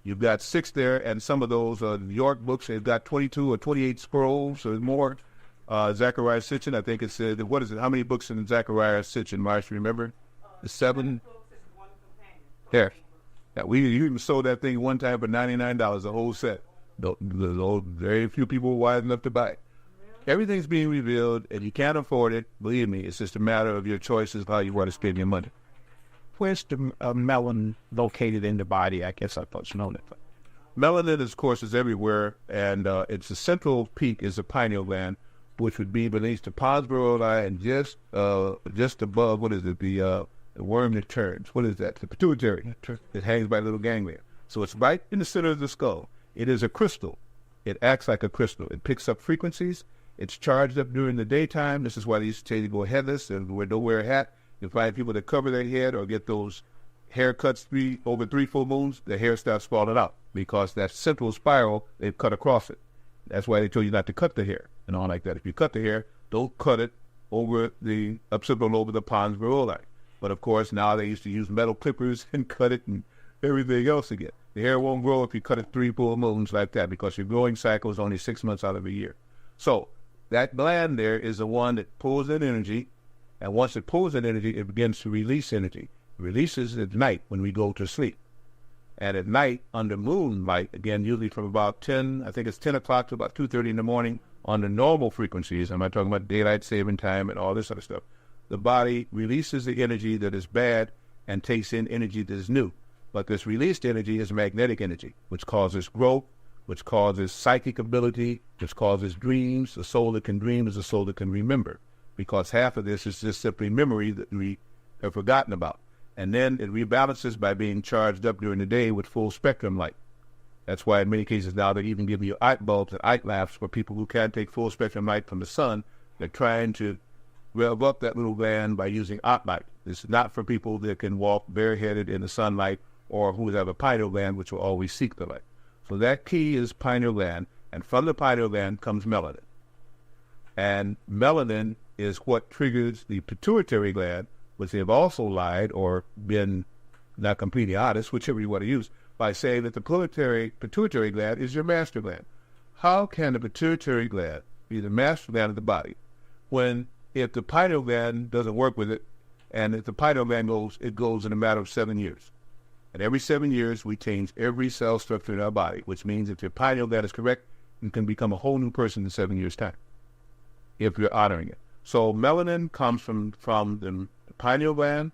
You've got 6 there, and some of those New York books, they've got 22 or 28 scrolls or more. Zachariah Sitchin, I think it's, what is it? How many books in Zachariah Sitchin, Marsh, remember? 7? There. Yeah, you even sold that thing one time for $99, a whole set. Very few people were wise enough to buy it. Everything's being revealed, and you can't afford it. Believe me, it's just a matter of your choices, how you want to spend your money. Where's the melanin located in the body? I guess I thought you know that. Melanin, of course, is everywhere, and it's the central peak is the pineal gland, which would be beneath the pons varolii and just above, what is it, the worm that turns. What is that? The pituitary. It hangs by a little ganglia. So it's right in the center of the skull. It is a crystal. It acts like a crystal. It picks up frequencies. It's charged up during the daytime. This is why they used to tell you to go headless and don't wear a hat. You find people that cover their head or get those haircuts over 3 full moons, the hair starts falling out because that central spiral, they've cut across it. That's why they told you not to cut the hair and all like that. If you cut the hair, don't cut it over the occipital over the pons varolii. But of course, now they used to use metal clippers and cut it and everything else again. The hair won't grow if you cut it 3 full moons like that because your growing cycle is only 6 months out of a year. So that gland there is the one that pulls in energy, and once it pulls in energy, it begins to release energy. It releases at night when we go to sleep. And at night, under moonlight, again, usually from about 10 o'clock to about 2:30 in the morning, on the normal frequencies, I'm not talking about daylight saving time and all this other stuff, the body releases the energy that is bad and takes in energy that is new. But this released energy is magnetic energy, which causes growth, which causes psychic ability, which causes dreams. The soul that can dream is the soul that can remember, because half of this is just simply memory that we have forgotten about. And then it rebalances by being charged up during the day with full spectrum light. That's why in many cases now they even give you eye bulbs and eye lamps for people who can't take full spectrum light from the sun. They're trying to rev up that little gland by using eye light. This is not for people that can walk bareheaded in the sunlight or who have a pineal gland, which will always seek the light. So that key is pineal gland, And from the pineal gland comes melanin. And melanin is what triggers the pituitary gland, which they have also lied or been not completely honest, whichever you want to use, by saying that the pituitary gland is your master gland. How can the pituitary gland be the master gland of the body when if the pineal gland doesn't work with it, and if the pineal gland goes, it goes in a matter of 7 years. And every 7 years, we change every cell structure in our body, which means if your pineal gland is correct, you can become a whole new person in 7 years' time, if you're honoring it. So melanin comes from the pineal gland.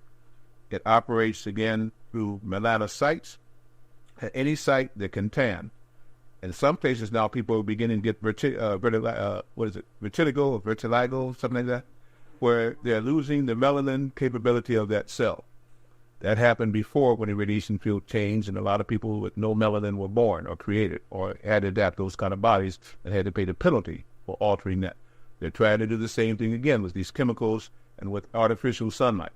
It operates, again, through melanocytes, at any site that can tan. In some places now, people are beginning to get vertigo, or vertigo, something like that, where they're losing the melanin capability of that cell. That happened before when the radiation field changed, and a lot of people with no melanin were born or created or had to adapt those kind of bodies and had to pay the penalty for altering that. They're trying to do the same thing again with these chemicals and with artificial sunlight.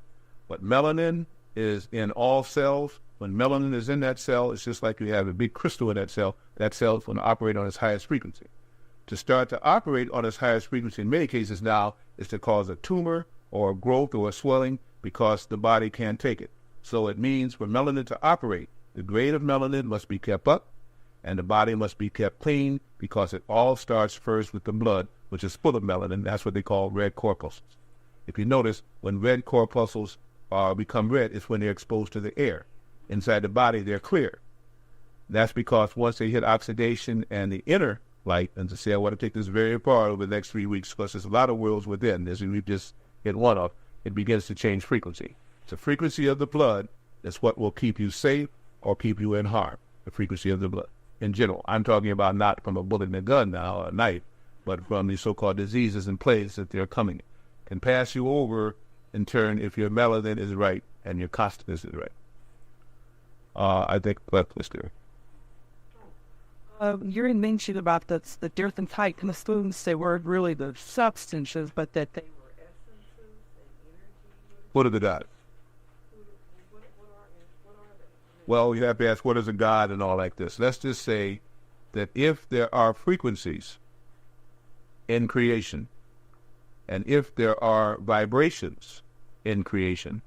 But melanin is in all cells. When melanin is in that cell, it's just like you have a big crystal in that cell. That cell is going to operate on its highest frequency. To start to operate on its highest frequency in many cases now is to cause a tumor or a growth or a swelling because the body can't take it. So it means for melanin to operate, the grade of melanin must be kept up and the body must be kept clean because it all starts first with the blood, which is full of melanin. That's what they call red corpuscles. If you notice, when red corpuscles become red, it's when they're exposed to the air. Inside the body, they're clear. That's because once they hit oxidation and the inner light, and to say I want to take this very far over the next 3 weeks because there's a lot of worlds within, as we've just hit one of, it begins to change frequency. The frequency of the blood is what will keep you safe or keep you in harm, the frequency of the blood. In general, I'm talking about not from a bullet and a gun now, or a knife, but from the so-called diseases and plagues that they're coming. Can pass you over in turn if your melanin is right and your consciousness is right. I think that's clear. You mentioned about the different types of students. They weren't really the substances, but that they were essences and energy. What are the gods? What are they? Well, you have to ask, what is a god and all like this? Let's just say that if there are frequencies in creation, and if there are vibrations in creation,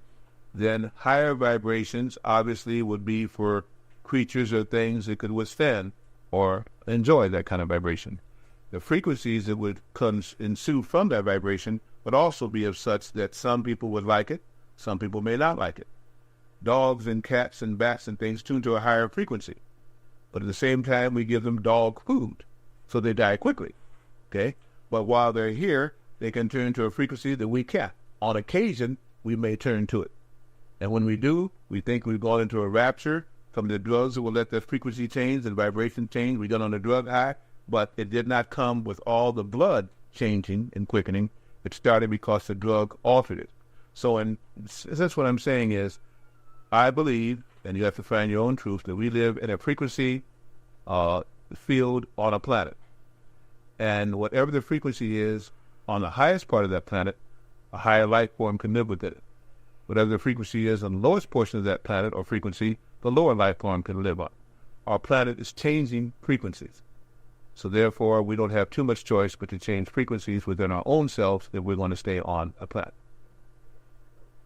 then higher vibrations obviously would be for creatures or things that could withstand or enjoy that kind of vibration. The frequencies that would ensue from that vibration would also be of such that some people would like it, some people may not like it. Dogs and cats and bats and things tune to a higher frequency, but at the same time we give them dog food, so they die quickly, okay? But while they're here, they can turn to a frequency that we can't. On occasion, we may turn to it. And when we do, we think we've gone into a rapture from the drugs that will let the frequency change and vibration change. We got on a drug high, but it did not come with all the blood changing and quickening. It started because the drug altered it. So that's what I'm saying is, I believe, and you have to find your own truth, that we live in a frequency field on a planet. And whatever the frequency is on the highest part of that planet, a higher life form can live within it. Whatever the frequency is on the lowest portion of that planet or frequency, the lower life form can live on. Our planet is changing frequencies. So therefore, we don't have too much choice but to change frequencies within our own selves if we're going to stay on a planet.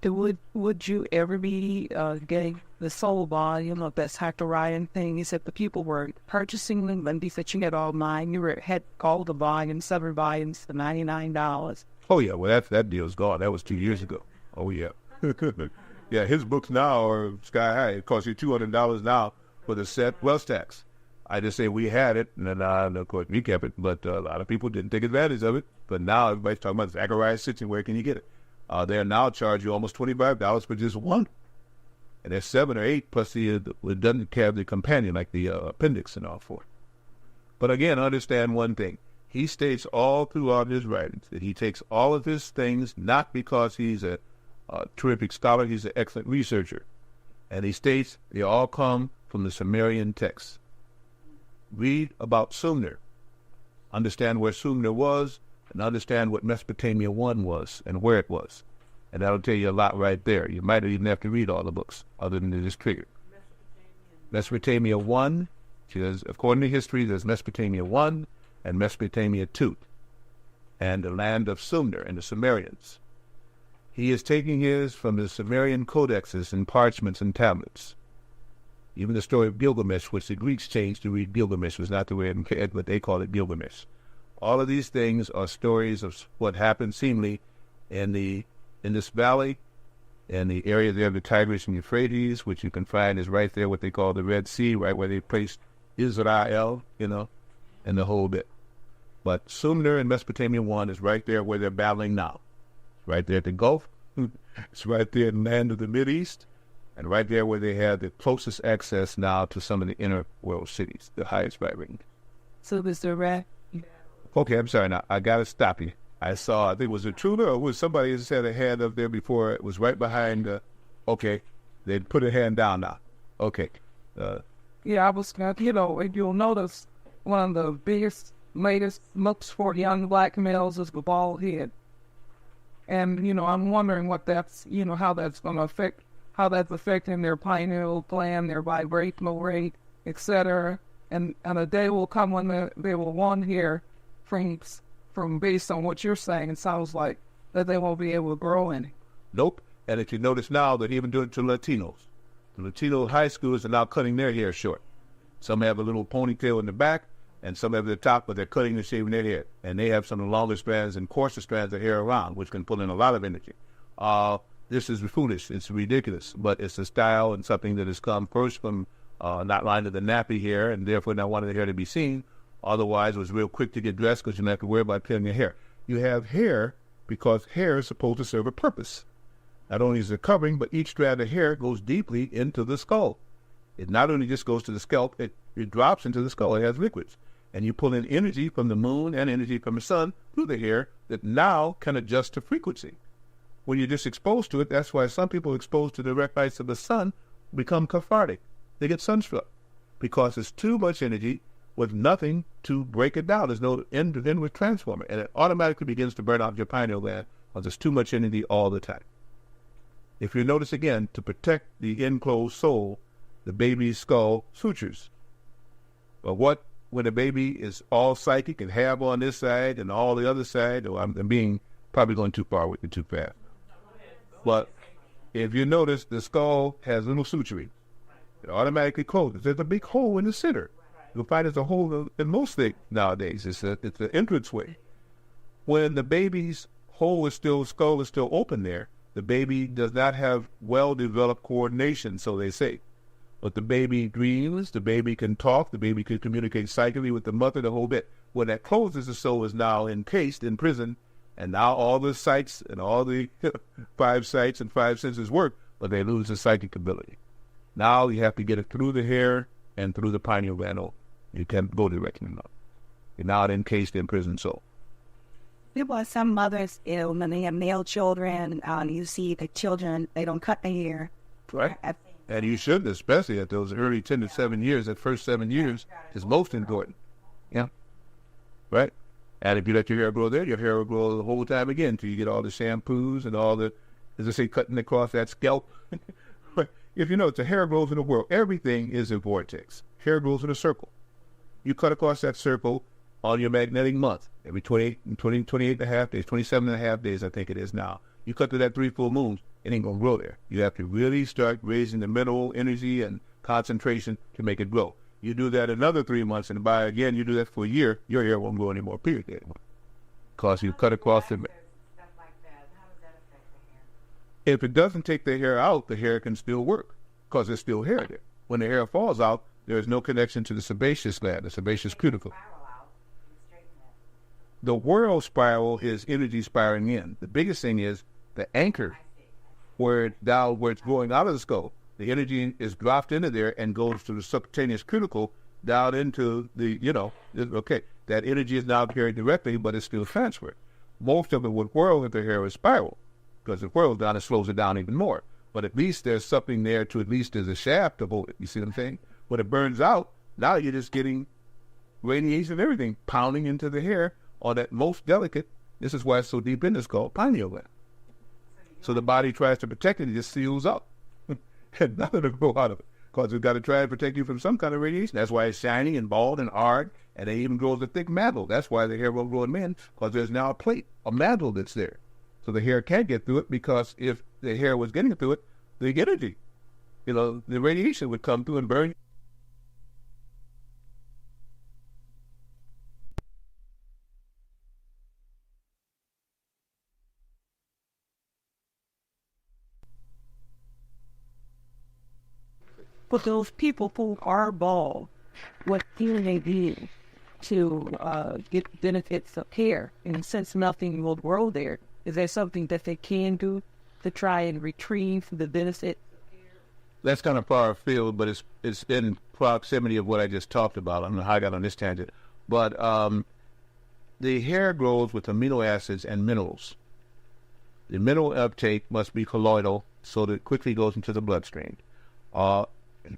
Would you ever be getting the soul volume of that Subterranean thing? You said the people were purchasing them, and you said you had all nine. You had all the volumes, 7 volumes for $99. Oh yeah, well that deal's gone. That was 2 years ago. Oh yeah. Yeah, his books now are sky high. It costs you $200 now for the set wealth tax. I just say we had it, and then of course we kept it, but a lot of people didn't take advantage of it. But now everybody's talking about Zacharias Sitchin. Where can you get it? They now charge you almost $25 for just one, and there's 7 or 8 plus it doesn't have the companion like the appendix and all for it. But again, understand one thing: he states all throughout his writings that he takes all of his things not because he's a terrific scholar, he's an excellent researcher, and he states they all come from the Sumerian texts. Read about Sumer, understand where Sumer was, and understand what Mesopotamia 1 was and where it was. And that'll tell you a lot right there. You might even have to read all the books other than this trigger. Mesopotamia 1, because according to history, there's Mesopotamia 1, and Mesopotamia too, and the land of Sumer and the Sumerians. He is taking his from the Sumerian codexes and parchments and tablets. Even the story of Gilgamesh, which the Greeks changed to read Gilgamesh, was not the way it read, but they call it Gilgamesh. All of these things are stories of what happened seemingly in this valley, in the area there of the Tigris and Euphrates, which you can find is right there, what they call the Red Sea, right where they placed Israel, and the whole bit. But Sumer and Mesopotamia 1 is right there where they're battling now. It's right there at the Gulf. It's right there in the land of the Mideast. And right there where they have the closest access now to some of the inner world cities, the highest vibrating. So, Mr. Rat. Okay, I'm sorry now. I got to stop you. I think it was a Truder or was somebody who had a hand up there before. It was right behind. Okay, they put a hand down now. Okay. Yeah, I was, and you'll notice one of the biggest, latest looks for young black males is the bald head. And, I'm wondering what that's, how that's going to affect, how that's affecting their pineal gland, their vibrational rate, etc. And a day will come when they will want here from based on what you're saying, it sounds like that they won't be able to grow any. Nope. And if you notice now, they're even doing it to Latinos. The Latino high schools are now cutting their hair short. Some have a little ponytail in the back, and some have the top, but they're cutting and shaving their hair. And they have some of the longer strands and coarser strands of hair around, which can pull in a lot of energy. This is foolish. It's ridiculous, but it's a style and something that has come first from not lining the nappy hair, and therefore not wanting the hair to be seen. Otherwise, it was real quick to get dressed because you don't have to worry about cutting your hair. You have hair because hair is supposed to serve a purpose. Not only is it covering, but each strand of hair goes deeply into the skull. It not only just goes to the scalp, it drops into the skull. It has liquids. And you pull in energy from the moon and energy from the sun through the hair that now can adjust to frequency. When you're just exposed to it, that's why some people exposed to the direct lights of the sun become cathartic. They get sunstruck because it's too much energy with nothing to break it down. There's no inward transformer, and it automatically begins to burn out your pineal gland because there's too much energy all the time. If you notice again, to protect the enclosed soul, the baby's skull sutures. But what when a baby is all psychic and have on this side and all the other side? Oh, I'm being probably going too far with it too fast. But if you notice, the skull has little suturing. It automatically closes. There's a big hole in the center. You'll find there's a hole in most things nowadays. It's an entranceway. When the baby's skull is still open there, the baby does not have well-developed coordination, so they say. But the baby dreams, the baby can talk, the baby can communicate psychically with the mother, the whole bit. When that closes, the soul is now encased in prison, and now all the sights and all the 5 sights and 5 senses work, but they lose the psychic ability. Now you have to get it through the hair and through the pineal gland. You can't go directly enough. You're now encased in prison soul. There are some mothers ill when they have male children. You see the children, they don't cut their hair. Right. And you shouldn't, especially at those early 10 to 7 years. That first 7 years is most important. Yeah. Right? And if you let your hair grow there, your hair will grow the whole time again until you get all the shampoos and all the, as I say, cutting across that scalp. But if you know, the hair grows in the world. Everything is a vortex. Hair grows in a circle. You cut across that circle on your magnetic month, every 28 and a half days, 27 and a half days, I think it is now. You cut to that 3 full moons, it ain't going to grow there. You have to really start raising the mental energy and concentration to make it grow. You do that another 3 months, and by again, you do that for a year, your hair won't grow anymore, period. Because you cut across the... If it doesn't take the hair out, the hair can still work because there's still hair there. When the hair falls out, there is no connection to the sebaceous gland, the sebaceous cuticle. The world spiral is energy spiraling in. The biggest thing is the anchor where it's going out of the skull. The energy is dropped into there and goes to the subterranean cuticle down into the, that energy is now carried directly, but it's still transferred. Most of it would whirl if the hair is spiral, because if it whirls down, it slows it down even more. But at least there's something there to at least there's a shaft to hold it. You see what I'm saying? When it burns out, now you're just getting radiation and everything pounding into the hair on that most delicate, this is why it's so deep in the skull, pineal gland. So the body tries to protect it, it just seals up. And nothing to grow out of it. because it's got to try to protect you from some kind of radiation. That's why it's shiny and bald and hard, and it even grows a thick mantle. That's why the hair will grow in men, because there's now a plate, a mantle that's there. So the hair can't get through it, because if the hair was getting through it, the energy, the radiation would come through and burn you. But those people who are bald, what can they do to get benefits of hair? And since nothing will grow there, is there something that they can do to try and retrieve the benefit? That's kind of far afield, but it's in proximity of what I just talked about. I don't know how I got on this tangent. But the hair grows with amino acids and minerals. The mineral uptake must be colloidal, so that it quickly goes into the bloodstream.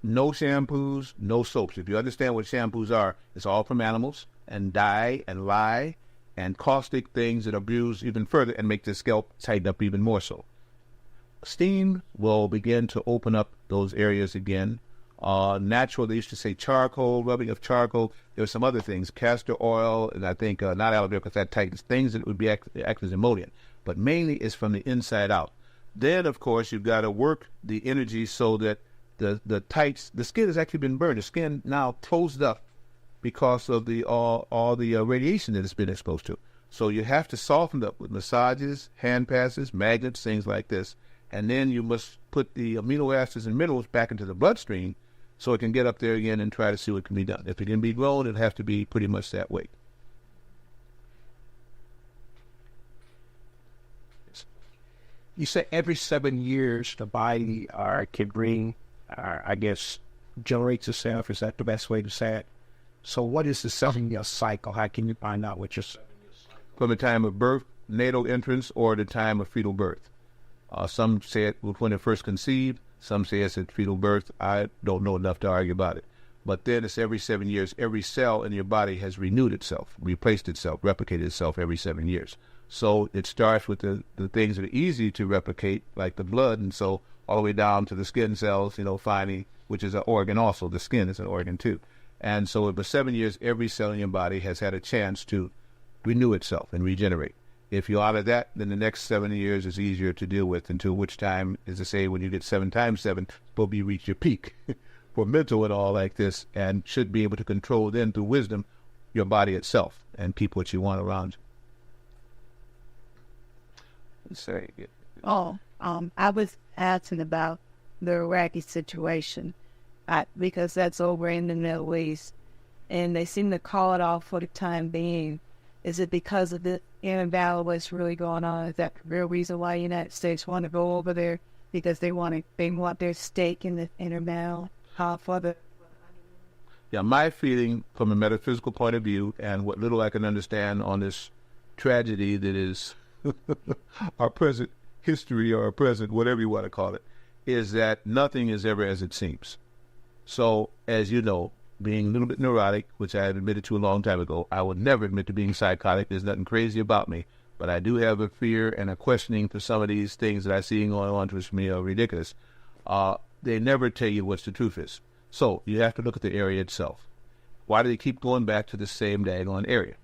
No shampoos, no soaps. If you understand what shampoos are, it's all from animals, and dye and lye and caustic things that abuse even further and make the scalp tighten up even more so. Steam will begin to open up those areas again. Natural, they used to say charcoal, rubbing of charcoal. There's some other things, castor oil, and I think not aloe vera because that tightens things that would be act as emollient. But mainly it's from the inside out. Then, of course, you've got to work the energy so that the skin has actually been burned. The skin now closed up because of all the radiation that it's been exposed to. So you have to soften it up with massages, hand passes, magnets, things like this. And then you must put the amino acids and minerals back into the bloodstream so it can get up there again and try to see what can be done. If it can be grown, it'll have to be pretty much that way. You say every 7 years the body can bring, generates itself. Is that the best way to say it? So what is the 7-year cycle? How can you find out what your 7-year cycle? From the time of birth, natal entrance, or the time of fetal birth. Some say it when it first conceived. Some say it's at fetal birth. I don't know enough to argue about it. But then it's every 7 years. Every cell in your body has renewed itself, replaced itself, replicated itself every 7 years. So it starts with the things that are easy to replicate, like the blood, and so all the way down to the skin cells, finally, which is an organ also. The skin is an organ too. And so over 7 years, every cell in your body has had a chance to renew itself and regenerate. If you honor that, then the next 7 years is easier to deal with, until which time, as I say, when you get 7 times 7, will you reach your peak for mental and all like this, and should be able to control then through wisdom your body itself and keep what you want around you. Say, I was asking about the Iraqi situation because that's over in the Middle East, and they seem to call it off for the time being. Is it because of the invalid what's really going on? Is that the real reason why the United States want to go over there? Because they want their stake in the invalid for the... Yeah, my feeling from a metaphysical point of view, and what little I can understand on this tragedy that is our present history, or our present, whatever you want to call it, is that nothing is ever as it seems. So, as you know, being a little bit neurotic, which I had admitted to a long time ago, I would never admit to being psychotic. There's nothing crazy about me. But I do have a fear and a questioning for some of these things that I see going on, which to me are ridiculous. They never tell you what the truth is. So you have to look at the area itself. Why do they keep going back to the same daggone area?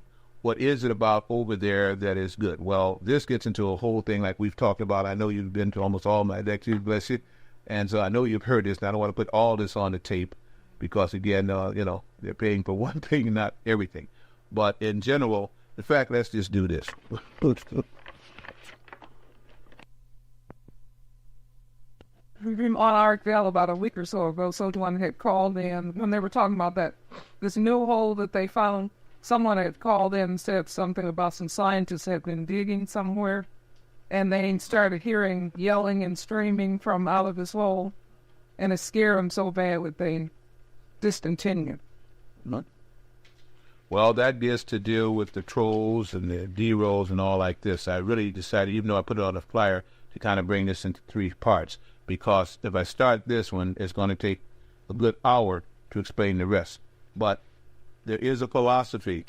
What is it about over there that is good? Well, this gets into a whole thing like we've talked about. I know you've been to almost all my lectures, bless you. And so I know you've heard this, and I don't want to put all this on the tape, because again, they're paying for one thing and not everything. But in general, in fact, let's just do this. On our Zelle about a week or so ago, someone had called in when they were talking about this new hole that they found. Someone had called in and said something about some scientists had been digging somewhere, and they started hearing yelling and screaming from out of this hole, and it scared them so bad that they discontinued. Well, that gets to deal with the trolls and the D-rolls and all like this. I really decided, even though I put it on a flyer, to kind of bring this into 3 parts, because if I start this one, it's going to take a good hour to explain the rest. But there is a philosophy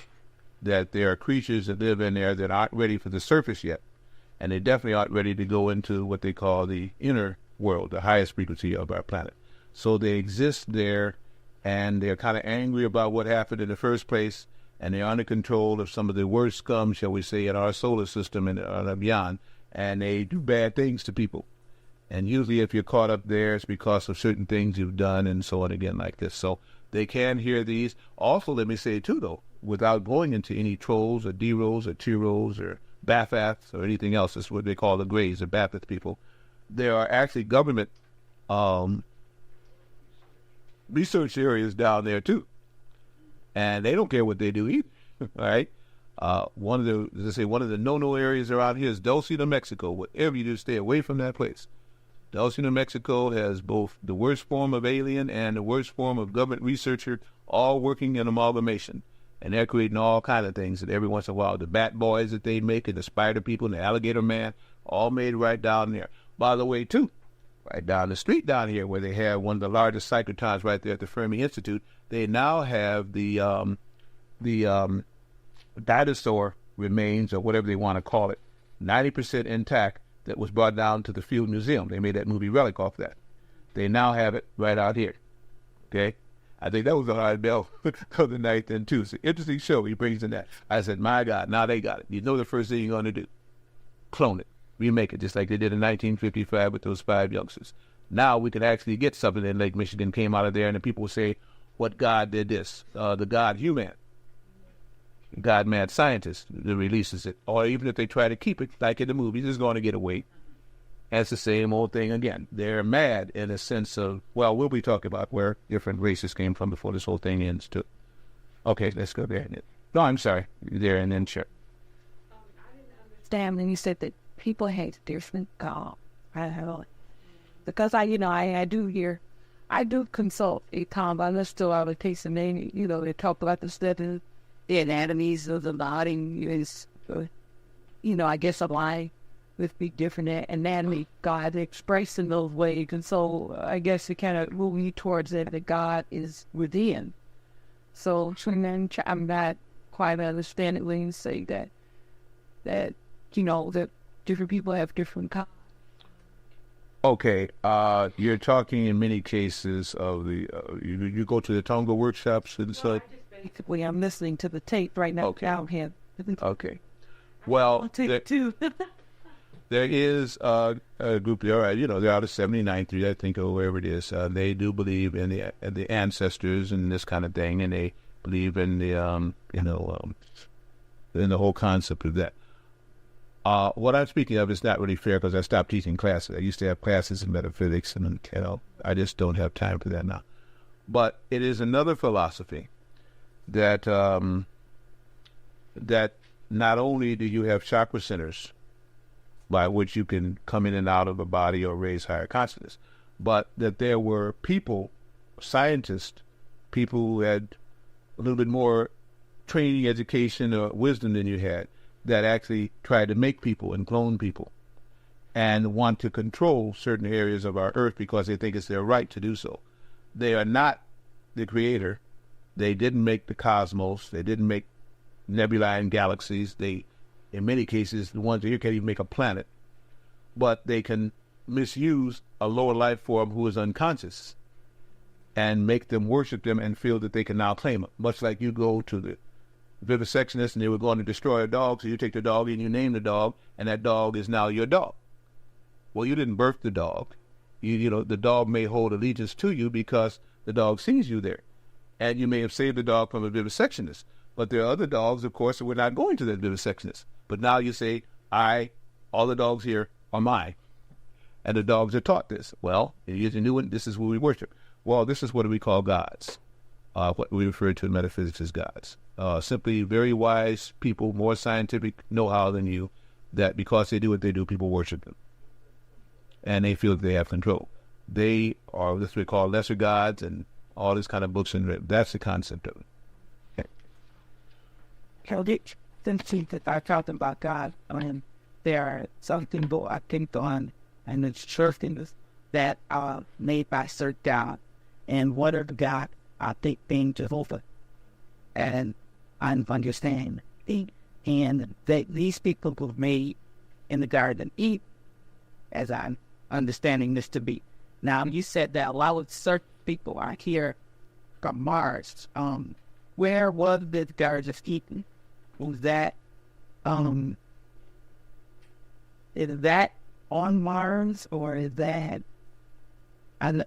that there are creatures that live in there that aren't ready for the surface yet, and they definitely aren't ready to go into what they call the inner world, the highest frequency of our planet. So they exist there, and they're kind of angry about what happened in the first place, and they're under control of some of the worst scum, shall we say, in our solar system and beyond, and they do bad things to people. And usually if you're caught up there, it's because of certain things you've done and so on again like this. So they can hear these. Also, let me say, too, though, without going into any trolls or D-rolls or T-rolls or Bathats or anything else, that's what they call the Greys or Bathats people, there are actually government research areas down there, too. And they don't care what they do either, all right? One of the no-no areas around here is Dulce, New Mexico. Whatever you do, stay away from that place. Dulce, New Mexico has both the worst form of alien and the worst form of government researcher all working in amalgamation. And they're creating all kinds of things. And every once in a while, the bat boys that they make and the spider people and the alligator man, all made right down there. By the way, too, right down the street down here where they have one of the largest cyclotrons right there at the Fermi Institute, they now have the dinosaur remains, or whatever they want to call it, 90% intact, that was brought down to the Field Museum. They made that movie Relic off that. They now have it right out here. Okay? I think that was a hard bell of the night then, too. It's an interesting show. He brings in that. I said, my God, now they got it. You know the first thing you're going to do. Clone it. Remake it, just like they did in 1955 with those 5 youngsters. Now we can actually get something in Lake Michigan came out of there, and the people will say, what God did this? The God human. God mad scientist that releases it. Or even if they try to keep it, like in the movies, it's going to get away. And it's the same old thing again. They're mad in a sense of, well, we'll be talking about where different races came from before this whole thing ends, too. Okay, let's go there. No, I'm sorry. There and then sure. I didn't understand when you said that people hate different God. Because I do consult a time, I listen to a lot of cases, and they talk about the study, the anatomies of the body is, I guess a lie with big different anatomy God expressed in those ways. And so I guess it kind of moving towards that God is within. So I'm not quite understanding when you say that different people have different gods. Okay, you're talking in many cases of the, you go to the Tonga workshops and such. Basically, I'm listening to the tape right now. Okay. Okay. Well, there is a group there, they're out of 79th Street, I think, or wherever it is. They do believe in the ancestors and this kind of thing, and they believe in the, in the whole concept of that. What I'm speaking of is not really fair because I stopped teaching classes. I used to have classes in metaphysics, and I just don't have time for that now. But it is another philosophy that that not only do you have chakra centers by which you can come in and out of a body or raise higher consciousness, but that there were people, scientists, people who had a little bit more training, education, or wisdom than you had, that actually tried to make people and clone people and want to control certain areas of our earth because they think it's their right to do so. They are not the creator. They didn't make the cosmos. They didn't make nebulae and galaxies. They, in many cases, the ones here can't even make a planet. But they can misuse a lower life form who is unconscious and make them worship them and feel that they can now claim it. Much like you go to the vivisectionists and they were going to destroy a dog, so you take the dog and you name the dog, and that dog is now your dog. Well, you didn't birth the dog. The dog may hold allegiance to you because the dog sees you there. And you may have saved the dog from a vivisectionist. But there are other dogs, of course, that we're not going to that vivisectionist. But now you say, all the dogs here are mine. And the dogs are taught this. Well, here's a new one. This is what we worship. Well, this is what we call gods. What we refer to in metaphysics as gods. Simply very wise people, more scientific know-how than you, that because they do what they do, people worship them. And they feel that they have control. They are what we call lesser gods and all this kind of books, and that's the concept of it. Since that I talked about God, there are something that I think on, and it's certain that are made by certain God, and what are the God I think being Jehovah, and I understand, and that these people were made in the Garden of Eden, as I'm understanding this to be, Now, you said that a lot of certain people are here from Mars. Where was this Garden of Eden? Was that, is that on Mars, or is that, I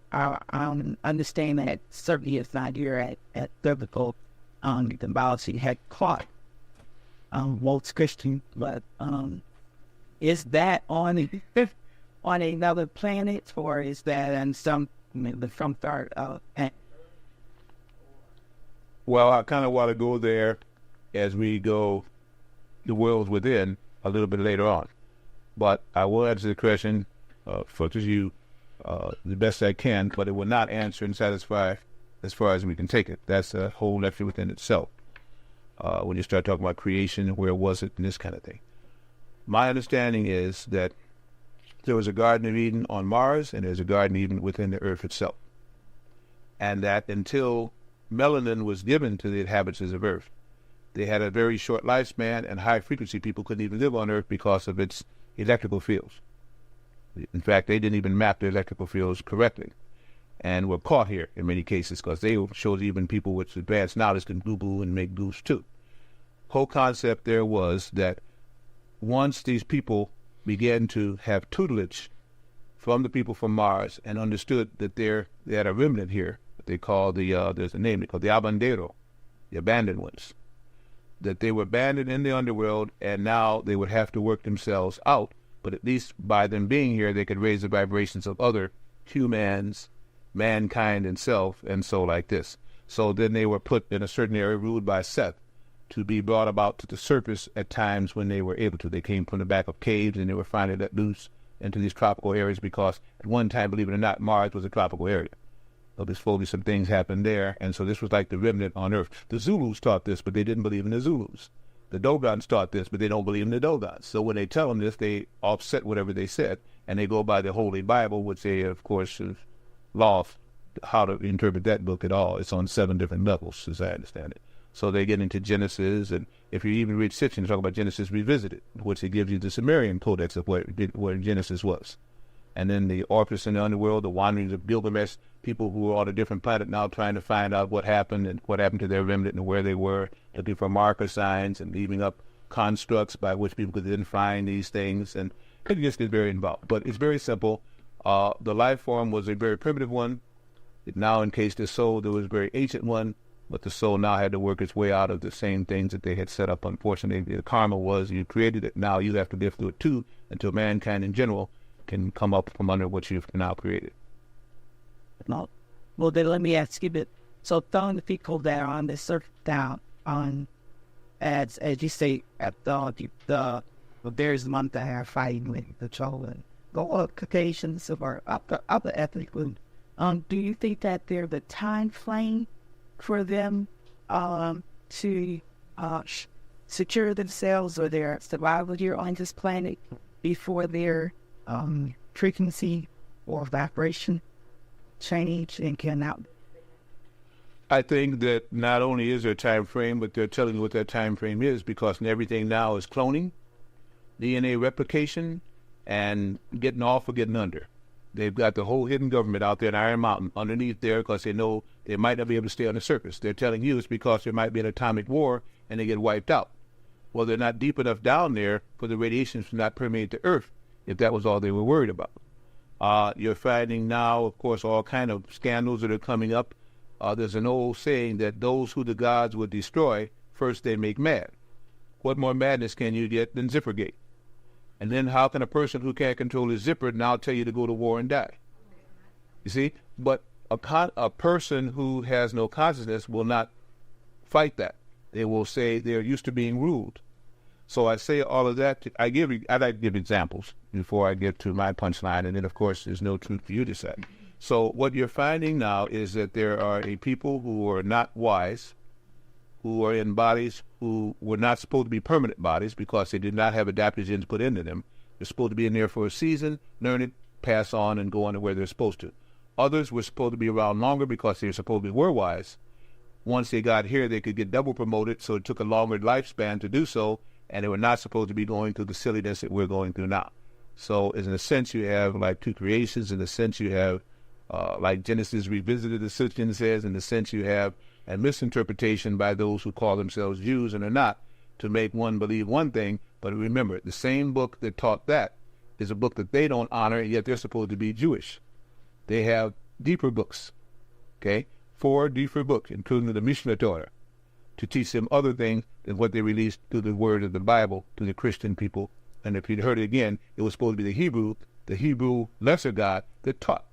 understand that certainly it's not here at biblical symbology had caught most Christian, but is that on another planet, or is that in some part of Well, I kind of want to go there as we go the worlds within a little bit later on. But I will answer the question, such as you, the best I can, but it will not answer and satisfy as far as we can take it. That's a whole lecture within itself. When you start talking about creation, where was it, and this kind of thing. My understanding is that there was a Garden of Eden on Mars, and there's a Garden of Eden within the Earth itself. And that until melanin was given to the inhabitants of Earth, they had a very short lifespan, and high-frequency people couldn't even live on Earth because of its electrical fields. In fact, they didn't even map their electrical fields correctly, and were caught here in many cases because they showed even people with advanced knowledge can boo-boo and make goose too. Whole concept there was that once these people began to have tutelage from the people from Mars and understood that they had a remnant here, what they call there's a name, they call the abandero, the abandoned ones, that they were abandoned in the underworld, and now they would have to work themselves out, but at least by them being here, they could raise the vibrations of other humans, mankind and self, and so like this. So then they were put in a certain area ruled by Seth to be brought about to the surface at times when they were able to. They came from the back of caves, and they were finally let loose into these tropical areas because at one time, believe it or not, Mars was a tropical area. So there's slowly some things happened there, and so this was like the remnant on Earth. The Zulus taught this, but they didn't believe in the Zulus. The Dogons taught this, but they don't believe in the Dogons. So when they tell them this, they offset whatever they said, and they go by the Holy Bible, which they, of course, have lost how to interpret that book at all. It's on 7 different levels, as I understand it. So they get into Genesis, and if you even read Sitchin, talk about Genesis Revisited, which it gives you the Sumerian codex of where Genesis was. And then the Orpheus in the underworld, the wanderings of Gilgamesh, people who were on a different planet now trying to find out what happened and what happened to their remnant and where they were, looking for marker signs and leaving up constructs by which people could then find these things. And it just gets very involved. But it's very simple. The life form was a very primitive one. It now encased the soul. There was a very ancient one, but the soul now had to work its way out of the same things that they had set up. Unfortunately, the karma was you created it. Now you have to live through it too until mankind in general can come up from under what you've now created. Well, then let me ask you a bit. So throwing the people that are on the surface down on, as you say, at the various months that are fighting with the children, the Caucasians or other ethnic groups, do you think that there's a time frame for them to secure themselves or their survival here on this planet before their frequency or vibration change and can out? I think that not only is there a time frame, but they're telling you what that time frame is, because everything now is cloning, DNA replication, and getting off or getting under. They've got the whole hidden government out there in Iron Mountain underneath there because they know they might not be able to stay on the surface. They're telling you it's because there might be an atomic war and they get wiped out. Well, they're not deep enough down there for the radiation to not permeate the Earth, if that was all they were worried about. You're finding now, of course, all kind of scandals that are coming up. There's an old saying that those who the gods would destroy, first they make mad. What more madness can you get than Zippergate? And then how can a person who can't control his zipper now tell you to go to war and die? You see? But a person who has no consciousness will not fight that. They will say they're used to being ruled. So I say all of that. I like to give examples before I get to my punchline, and then, of course, there's no truth for you to say. So what you're finding now is that there are a people who are not wise, who are in bodies who were not supposed to be permanent bodies because they did not have adaptogens put into them. They're supposed to be in there for a season, learn it, pass on, and go on to where they're supposed to. Others were supposed to be around longer because they supposedly were wise. Once they got here, they could get double promoted, so it took a longer lifespan to do so, and they were not supposed to be going through the silliness that we're going through now. So in a sense, you have like two creations. In a sense, you have like Genesis Revisited, the Christian says, in the sense you have a misinterpretation by those who call themselves Jews and are not, to make one believe one thing. But remember, the same book that taught that is a book that they don't honor, yet they're supposed to be Jewish. They have deeper books, okay? 4 deeper books, including the Mishnah Torah, to teach them other things than what they released through the word of the Bible to the Christian people. And if you heard it again, it was supposed to be the Hebrew lesser God that taught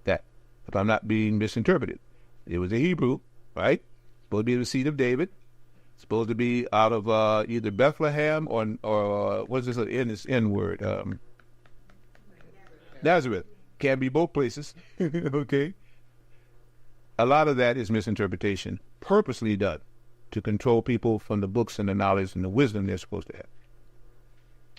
that, if I'm not being misinterpreted. It was a Hebrew, right? Supposed to be the seed of David. Supposed to be out of either Bethlehem or what's this N word? Nazareth. Can be both places. Okay. A lot of that is misinterpretation, purposely done to control people from the books and the knowledge and the wisdom they're supposed to have.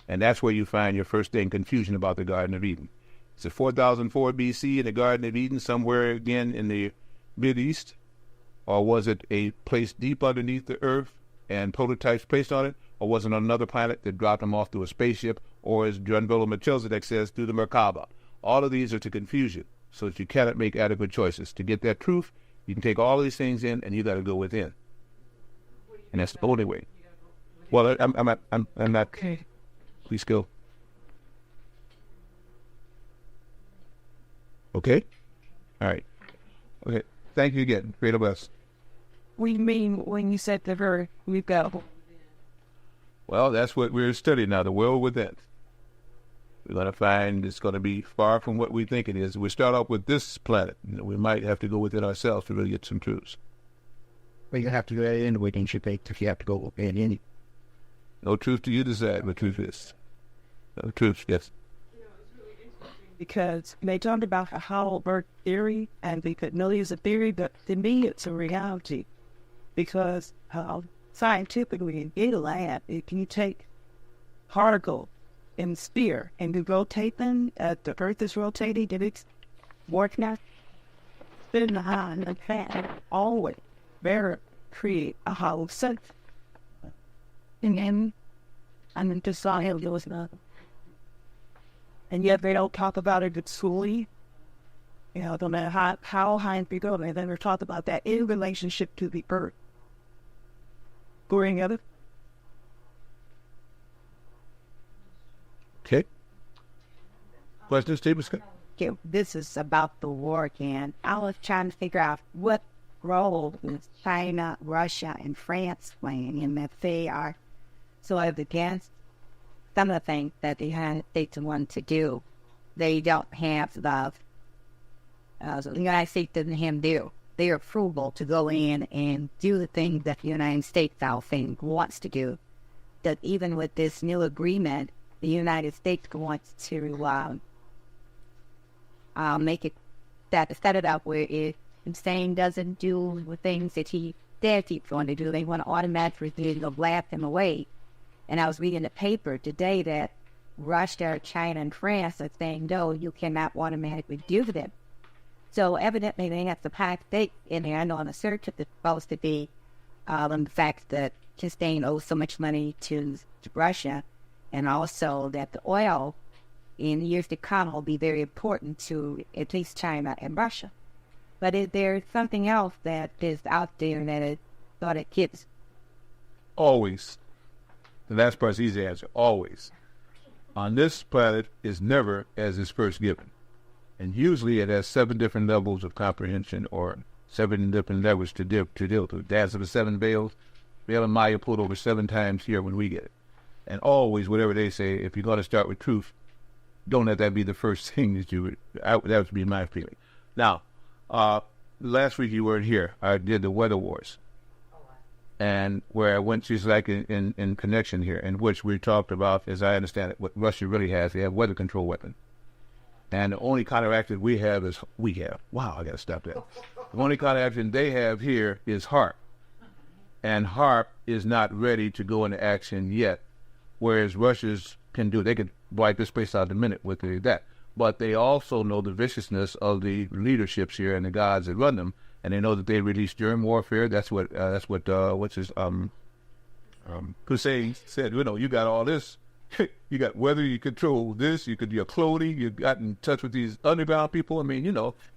And that's where you find your first thing, confusion about the Garden of Eden. It's 4004 BC in the Garden of Eden, somewhere again in the Mideast, or was it a place deep underneath the earth and prototypes placed on it, or was it on another planet that dropped them off through a spaceship, or as John Volo Melchizedek says, through the Merkaba? All of these are to confuse you, so that you cannot make adequate choices. To get that truth, you can take all of these things in, and you got to go within, and that's the only way. Well, I'm not. Okay. Please go. Okay. All right. Okay. Thank you again. Great bless. We mean when you said the verb, we've got. Well, that's what we're studying now, the world within. We're going to find it's going to be far from what we think it is. We start off with this planet. We might have to go within ourselves to really get some truths. Well, you have to go in with ancient faith if you have to go in any. No truth to you decide what truth is. No truth, yes. Because they talked about a hollow earth theory, and we could know it's a theory, but to me it's a reality. Because scientifically, in a lab, if you take particle and sphere and you rotate them, the earth is rotating, and it's working spin behind the fan, always better create a hollow center. And then, just saw him, there was nothing. And yet they don't talk about it fully. No matter how high we go, they never talk about that in relationship to the earth. Go any other? Okay. Questions, Steve? Okay, this is about the war again. I was trying to figure out what role is China, Russia, and France playing in that they are sort of against some of the things that the United States want to do. They don't have the United States doesn't have their approval to go in and do the things that the United States, I think, wants to do. That even with this new agreement, the United States wants to make it set it up where if Hussein doesn't do the things that he says he's going to do, they want to automatically blast him away. And I was reading the paper today that Russia, China, and France are saying, no, you cannot automatically do them. So evidently they have the pack state in there. I know on the search it's supposed to be the fact that Hussein owes so much money to Russia, and also that the oil in years to come will be very important to at least China and Russia. But is there something else that is out there that it thought it gets? Always. The last part's easy to answer. Always. On this planet is never as is first given. And usually it has 7 different levels of comprehension, or 7 different levels to deal with. Dance of the 7 veils. Veil and Maya pulled over 7 times here when we get it. And always, whatever they say, if you're going to start with truth, don't let that be the first thing that you would, that would be my feeling. Now, last week you weren't here. I did the weather wars. And where I went to, like in connection here, in which we talked about, as I understand it, what Russia really has. They have weather control weapon. And the only counteraction we have is, wow, I got to stop that. The only counteraction they have here is HARP. And HARP is not ready to go into action yet, whereas Russia's can do. They could wipe this place out in a minute with that. But they also know the viciousness of the leaderships here and the gods that run them, and they know that they release germ warfare. That's what Hussein said. You got all this You got weather, you control this, you could your clothing, you got in touch with these underground people. I mean,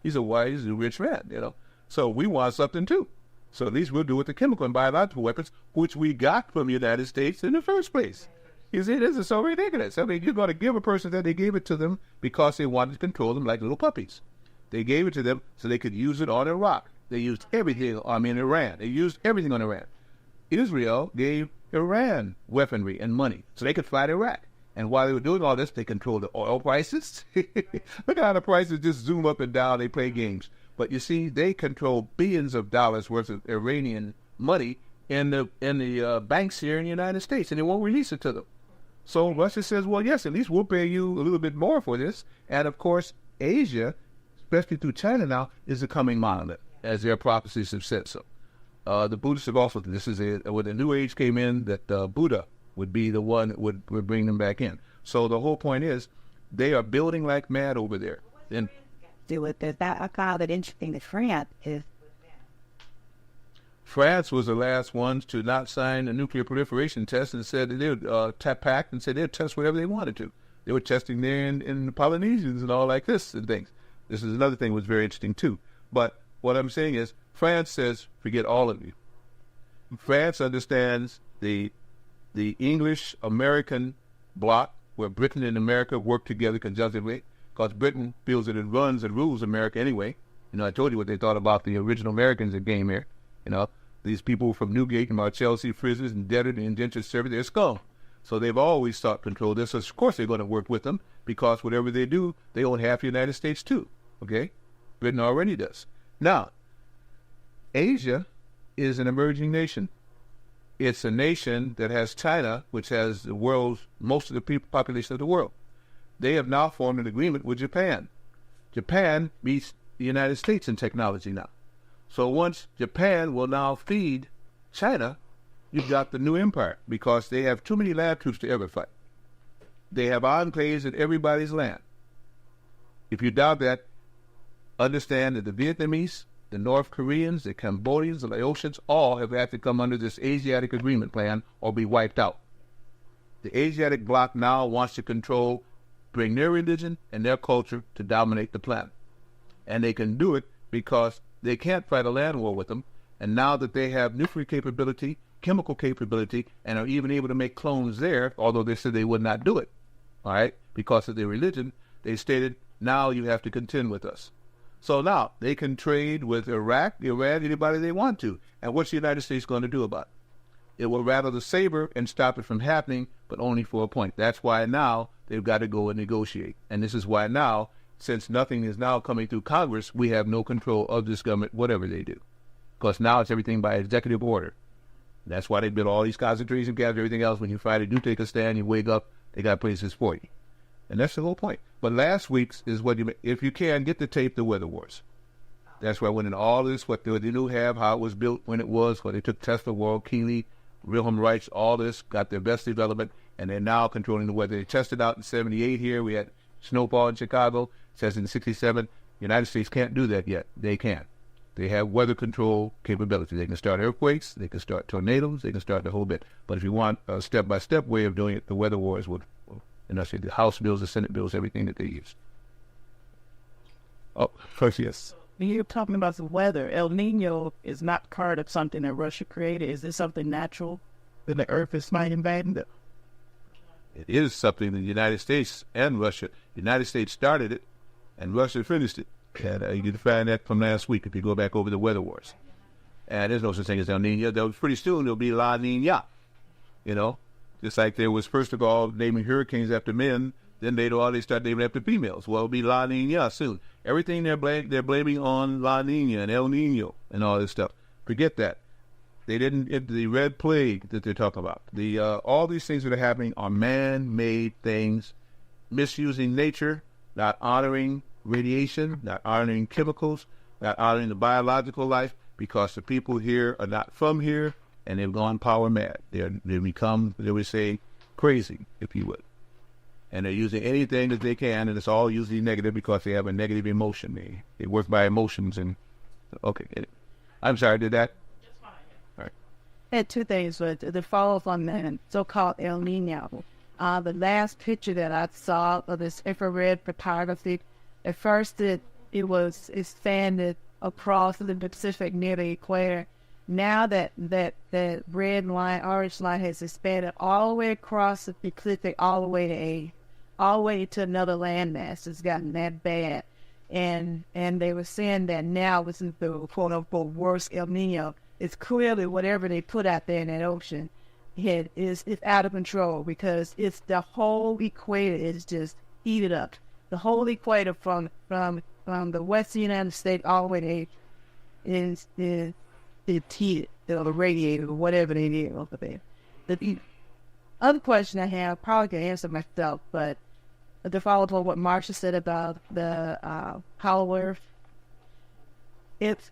he's a wise and rich man, So we want something too. So at least we'll do with the chemical and biological weapons, which we got from the United States in the first place. You see, this is so ridiculous. I mean, you're going to give a person that they gave it to them because they wanted to control them like little puppies. They gave it to them so they could use it on Iraq. They used everything, Iran. They used everything on Iran. Israel gave Iran weaponry and money so they could fight Iraq. And while they were doing all this, they controlled the oil prices. Look how the prices just zoom up and down. They play games. But you see, they control billions of dollars worth of Iranian money in the banks here in the United States, and they won't release it to them. So Russia says, well, yes, at least we'll pay you a little bit more for this. And, of course, Asia, especially through China now, is a coming monolith, as their prophecies have said so. The Buddhists have also, when the New Age came in, that Buddha would be the one that would bring them back in. So the whole point is, they are building like mad over there. And do with this. I found it interesting that France was the last ones to not sign a nuclear proliferation test and said that they would pact and said they'd test whatever they wanted to. They were testing there in the Polynesians and all like this and things. This is another thing that was very interesting too. But what I'm saying is, France says, forget all of you. France understands the English-American bloc, where Britain and America work together conjunctively, because Britain feels that it runs and rules America anyway. I told you what they thought about the original Americans that came here. These people from Newgate and Chelsea, Frizzes, and debtor and indentured servants, they're scum. So they've always sought control of this. So of course they're going to work with them, because whatever they do, they own half the United States too. Okay? Britain already does. Now, Asia is an emerging nation. It's a nation that has China, which has the world's, most of the population of the world. They have now formed an agreement with Japan. Japan beats the United States in technology now. So once Japan will now feed China, you've got the new empire, because they have too many lab troops to ever fight. They have enclaves in everybody's land. If you doubt that, understand that the Vietnamese, the North Koreans, the Cambodians, the Laotians, all have had to come under this Asiatic agreement plan or be wiped out. The Asiatic bloc now wants to bring their religion and their culture to dominate the planet. And they can do it because they can't fight a land war with them. And now that they have nuclear capability, chemical capability, and are even able to make clones there, although they said they would not do it, all right, because of their religion, they stated, now you have to contend with us. So now they can trade with Iraq, Iran, anybody they want to. And what's the United States going to do about it? It will rattle the saber and stop it from happening, but only for a point. That's why now they've got to go and negotiate. And this is why now, since nothing is now coming through Congress, we have no control of this government, whatever they do. Because now it's everything by executive order. That's why they built all these concentration camps, everything else. When you finally do take a stand, you wake up, they got places for you. And that's the whole point. But last week's is what if you can, get the tape, the Weather Wars. That's why I went in all this, what they do have, how it was built, when it was, what they took Tesla, World, Keeley, Wilhelm Reich, all this, got their best development, and they're now controlling the weather. They tested out in 78 here. We had snowfall in Chicago. It says in 67. United States can't do that yet. They can. They have weather control capability. They can start earthquakes. They can start tornadoes. They can start the whole bit. But if you want a step-by-step way of doing it, the Weather Wars would, and I say the House bills, the Senate bills, everything that they use. Oh, first, yes. When you're talking about the weather, El Nino is not part of something that Russia created. Is this something natural that the Earth is not invading? It is something that the United States and Russia, the United States started it, and Russia finished it. And you can find that from last week if you go back over the Weather Wars. And there's no such thing as El Nino. Pretty soon there'll be La Nina, Just like there was, first of all, naming hurricanes after men, then they start naming after females. Well, it'll be La Nina soon. Everything they're blaming on La Nina and El Nino and all this stuff. Forget that. They didn't, the red plague that they're talking about. All these things that are happening are man-made things, misusing nature, not honoring radiation, not honoring chemicals, not honoring the biological life, because the people here are not from here, and they've gone power mad. They become, they would say, crazy, if you would. And they're using anything that they can, and it's all usually negative because they have a negative emotion. They work by emotions. And okay, I'm sorry, did that? I had two things, but the follow-up on the so-called El Nino. The last picture that I saw of this infrared photography, at first it expanded across the Pacific near the equator. Now that red line, orange line has expanded all the way across the Pacific, all the way to another landmass. It's gotten that bad. And they were saying that now was the quote unquote worst El Nino. It's clearly whatever they put out there in that ocean is out of control, because it's the whole equator is just heated up. The whole equator from the western United States all the way to Asia is heated, the radiator or whatever they did over there. The other question I have, probably can answer myself, but to follow up on what Marsha said about the hollow Earth, if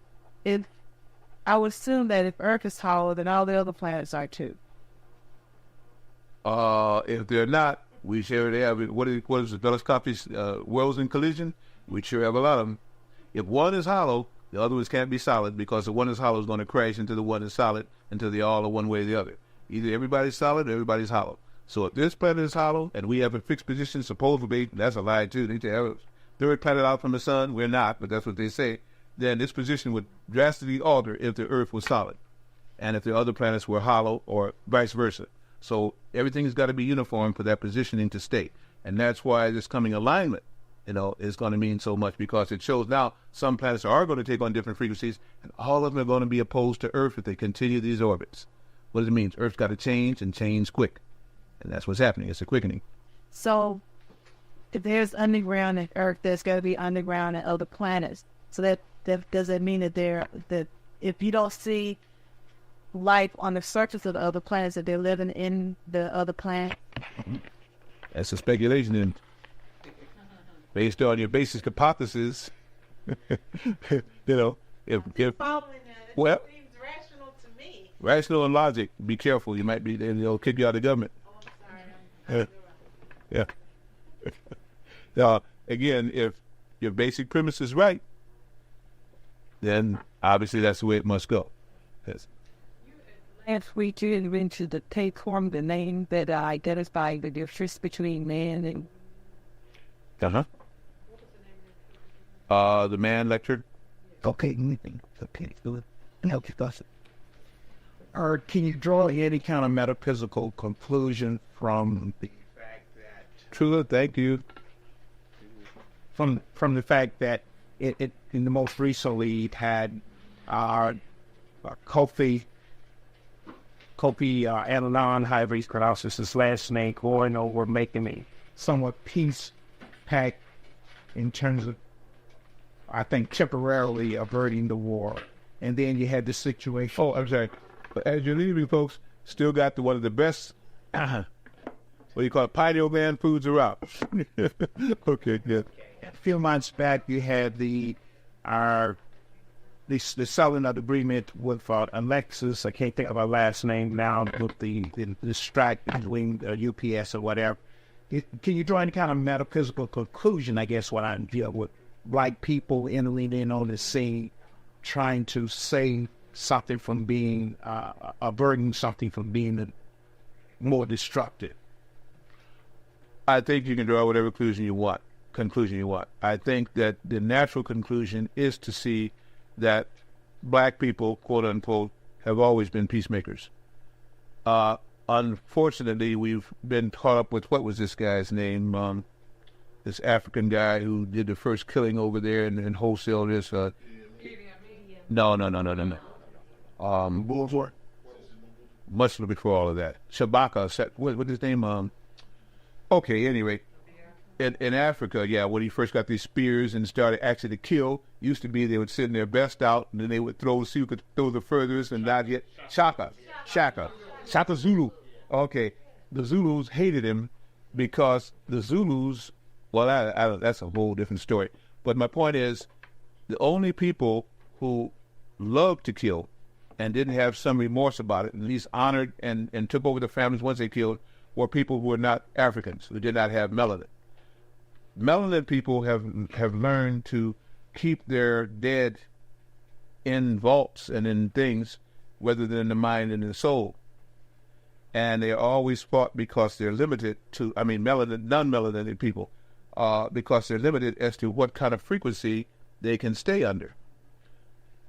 I would assume that if Earth is hollow, then all the other planets are too. If they're not, we sure have. What is the telescopic worlds in collision? We sure have a lot of them. If one is hollow, the other ones can't be solid, because the one that's hollow is going to crash into the one that's solid until they all are one way or the other. Either everybody's solid or everybody's hollow. So if this planet is hollow and we have a fixed position, supposedly, that's a lie too. They have a third planet out from the sun. We're not, but that's what they say. Then this position would drastically alter if the Earth was solid, and if the other planets were hollow, or vice versa. So everything has got to be uniform for that positioning to stay. And that's why this coming alignment, is going to mean so much, because it shows now some planets are going to take on different frequencies, and all of them are going to be opposed to Earth if they continue these orbits. What does it mean? Earth's got to change, and change quick. And that's what's happening. It's a quickening. So if there's underground in Earth, there's got to be underground in other planets. So that does that mean that if you don't see life on the surface of the other planets, that they're living in the other planet? That's a speculation, and based on your basic hypothesis, if Following that, well, seems rational to me. Rational and logic. Be careful. You might be. They'll kick you out of the government. Oh, Yeah. Now, again, if your basic premise is right, then obviously that's the way it must go. Yes. Last week you invented the take form the name that identified the difference between man and... The man lectured. Okay, anything. Okay, help you thoughts. Or can you draw any kind of metaphysical conclusion from the fact that... True, thank you. From the fact that it in the most recently it had Kofi Annan, however he's pronounced his last name, going over making a somewhat peace pact in terms of, I think, temporarily averting the war. And then you had the situation. Oh, I'm sorry. But as you're leaving, folks, still got one of the best, what do you call it, pineal gland foods around. Okay, yeah. A few months back, you had the selling of the agreement with Alexis. I can't think of her last name now, with the strike between UPS or whatever. Can you draw any kind of metaphysical conclusion, I guess, what I'm dealing with? Black people entering in on the scene, trying to save something from being, averting something from being more destructive. I think you can draw whatever conclusion you want. I think that the natural conclusion is to see that black people, quote unquote, have always been peacemakers. Unfortunately, we've been caught up with, what was this guy's name? This African guy who did the first killing over there and wholesale this. No. Bullsworth. Much before all of that. Shabaka, what's his name? Okay, anyway. In Africa, yeah, when he first got these spears and started actually to kill, used to be they would send their best out, and then they would see who could throw the furthest and not get Shaka Zulu. Okay, the Zulus hated him because the Zulus, well, I that's a whole different story. But my point is, the only people who loved to kill and didn't have some remorse about it, at least honored and took over the families once they killed, were people who were not Africans, who did not have melanin. Melanin people have learned to keep their dead in vaults and in things, rather than in the mind and in the soul. and they're always fought because they're limited to, non-melanated people, because they're limited as to what kind of frequency they can stay under.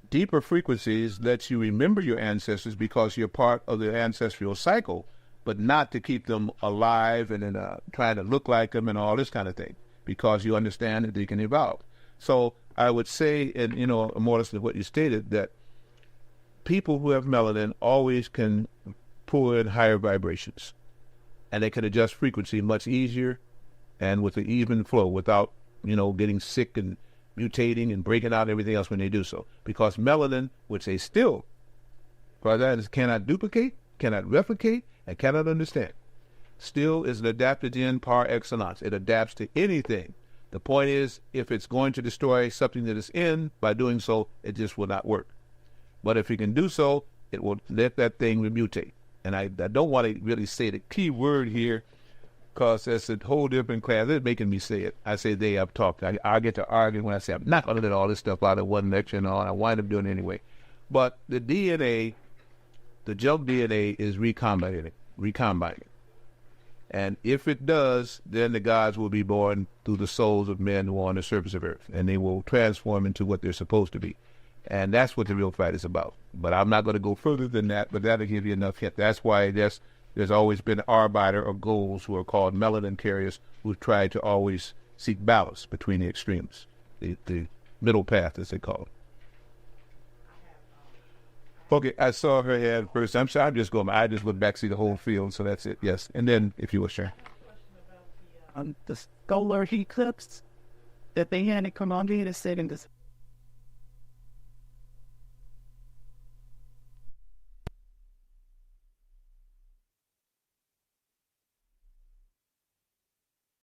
Deeper frequencies let you remember your ancestors because you're part of the ancestral cycle, but not to keep them alive and trying to look like them and all this kind of thing, because you understand that they can evolve. So I would say, and more or less than what you stated, that people who have melanin always can pull in higher vibrations, and they can adjust frequency much easier and with an even flow without, getting sick and mutating and breaking out and everything else when they do so. Because melanin, which they still, for that, cannot duplicate, cannot replicate, and cannot understand, still is an adaptogen par excellence. It adapts to anything. The point is, if it's going to destroy something that is in, by doing so, it just will not work. But if it can do so, it will let that thing mutate. And I don't want to really say the key word here, because that's a whole different class. It's making me say it. I say they, I've talked. I get to argue when I say I'm not going to let all this stuff out of one lecture and all, and I wind up doing it anyway. But the DNA, the junk DNA is recombining. And if it does, then the gods will be born through the souls of men who are on the surface of Earth, and they will transform into what they're supposed to be. And that's what the real fight is about. But I'm not going to go further than that, but that'll give you enough hint. That's why there's always been arbiter or goals who are called melanin carriers, who try to always seek balance between the extremes, the middle path, as they call it. Okay, I saw her head first. I'm sorry, I just look back, see the whole field, so that's it, yes. And then, if you will, share. The solar eclipse that they had in Colombia, they said in this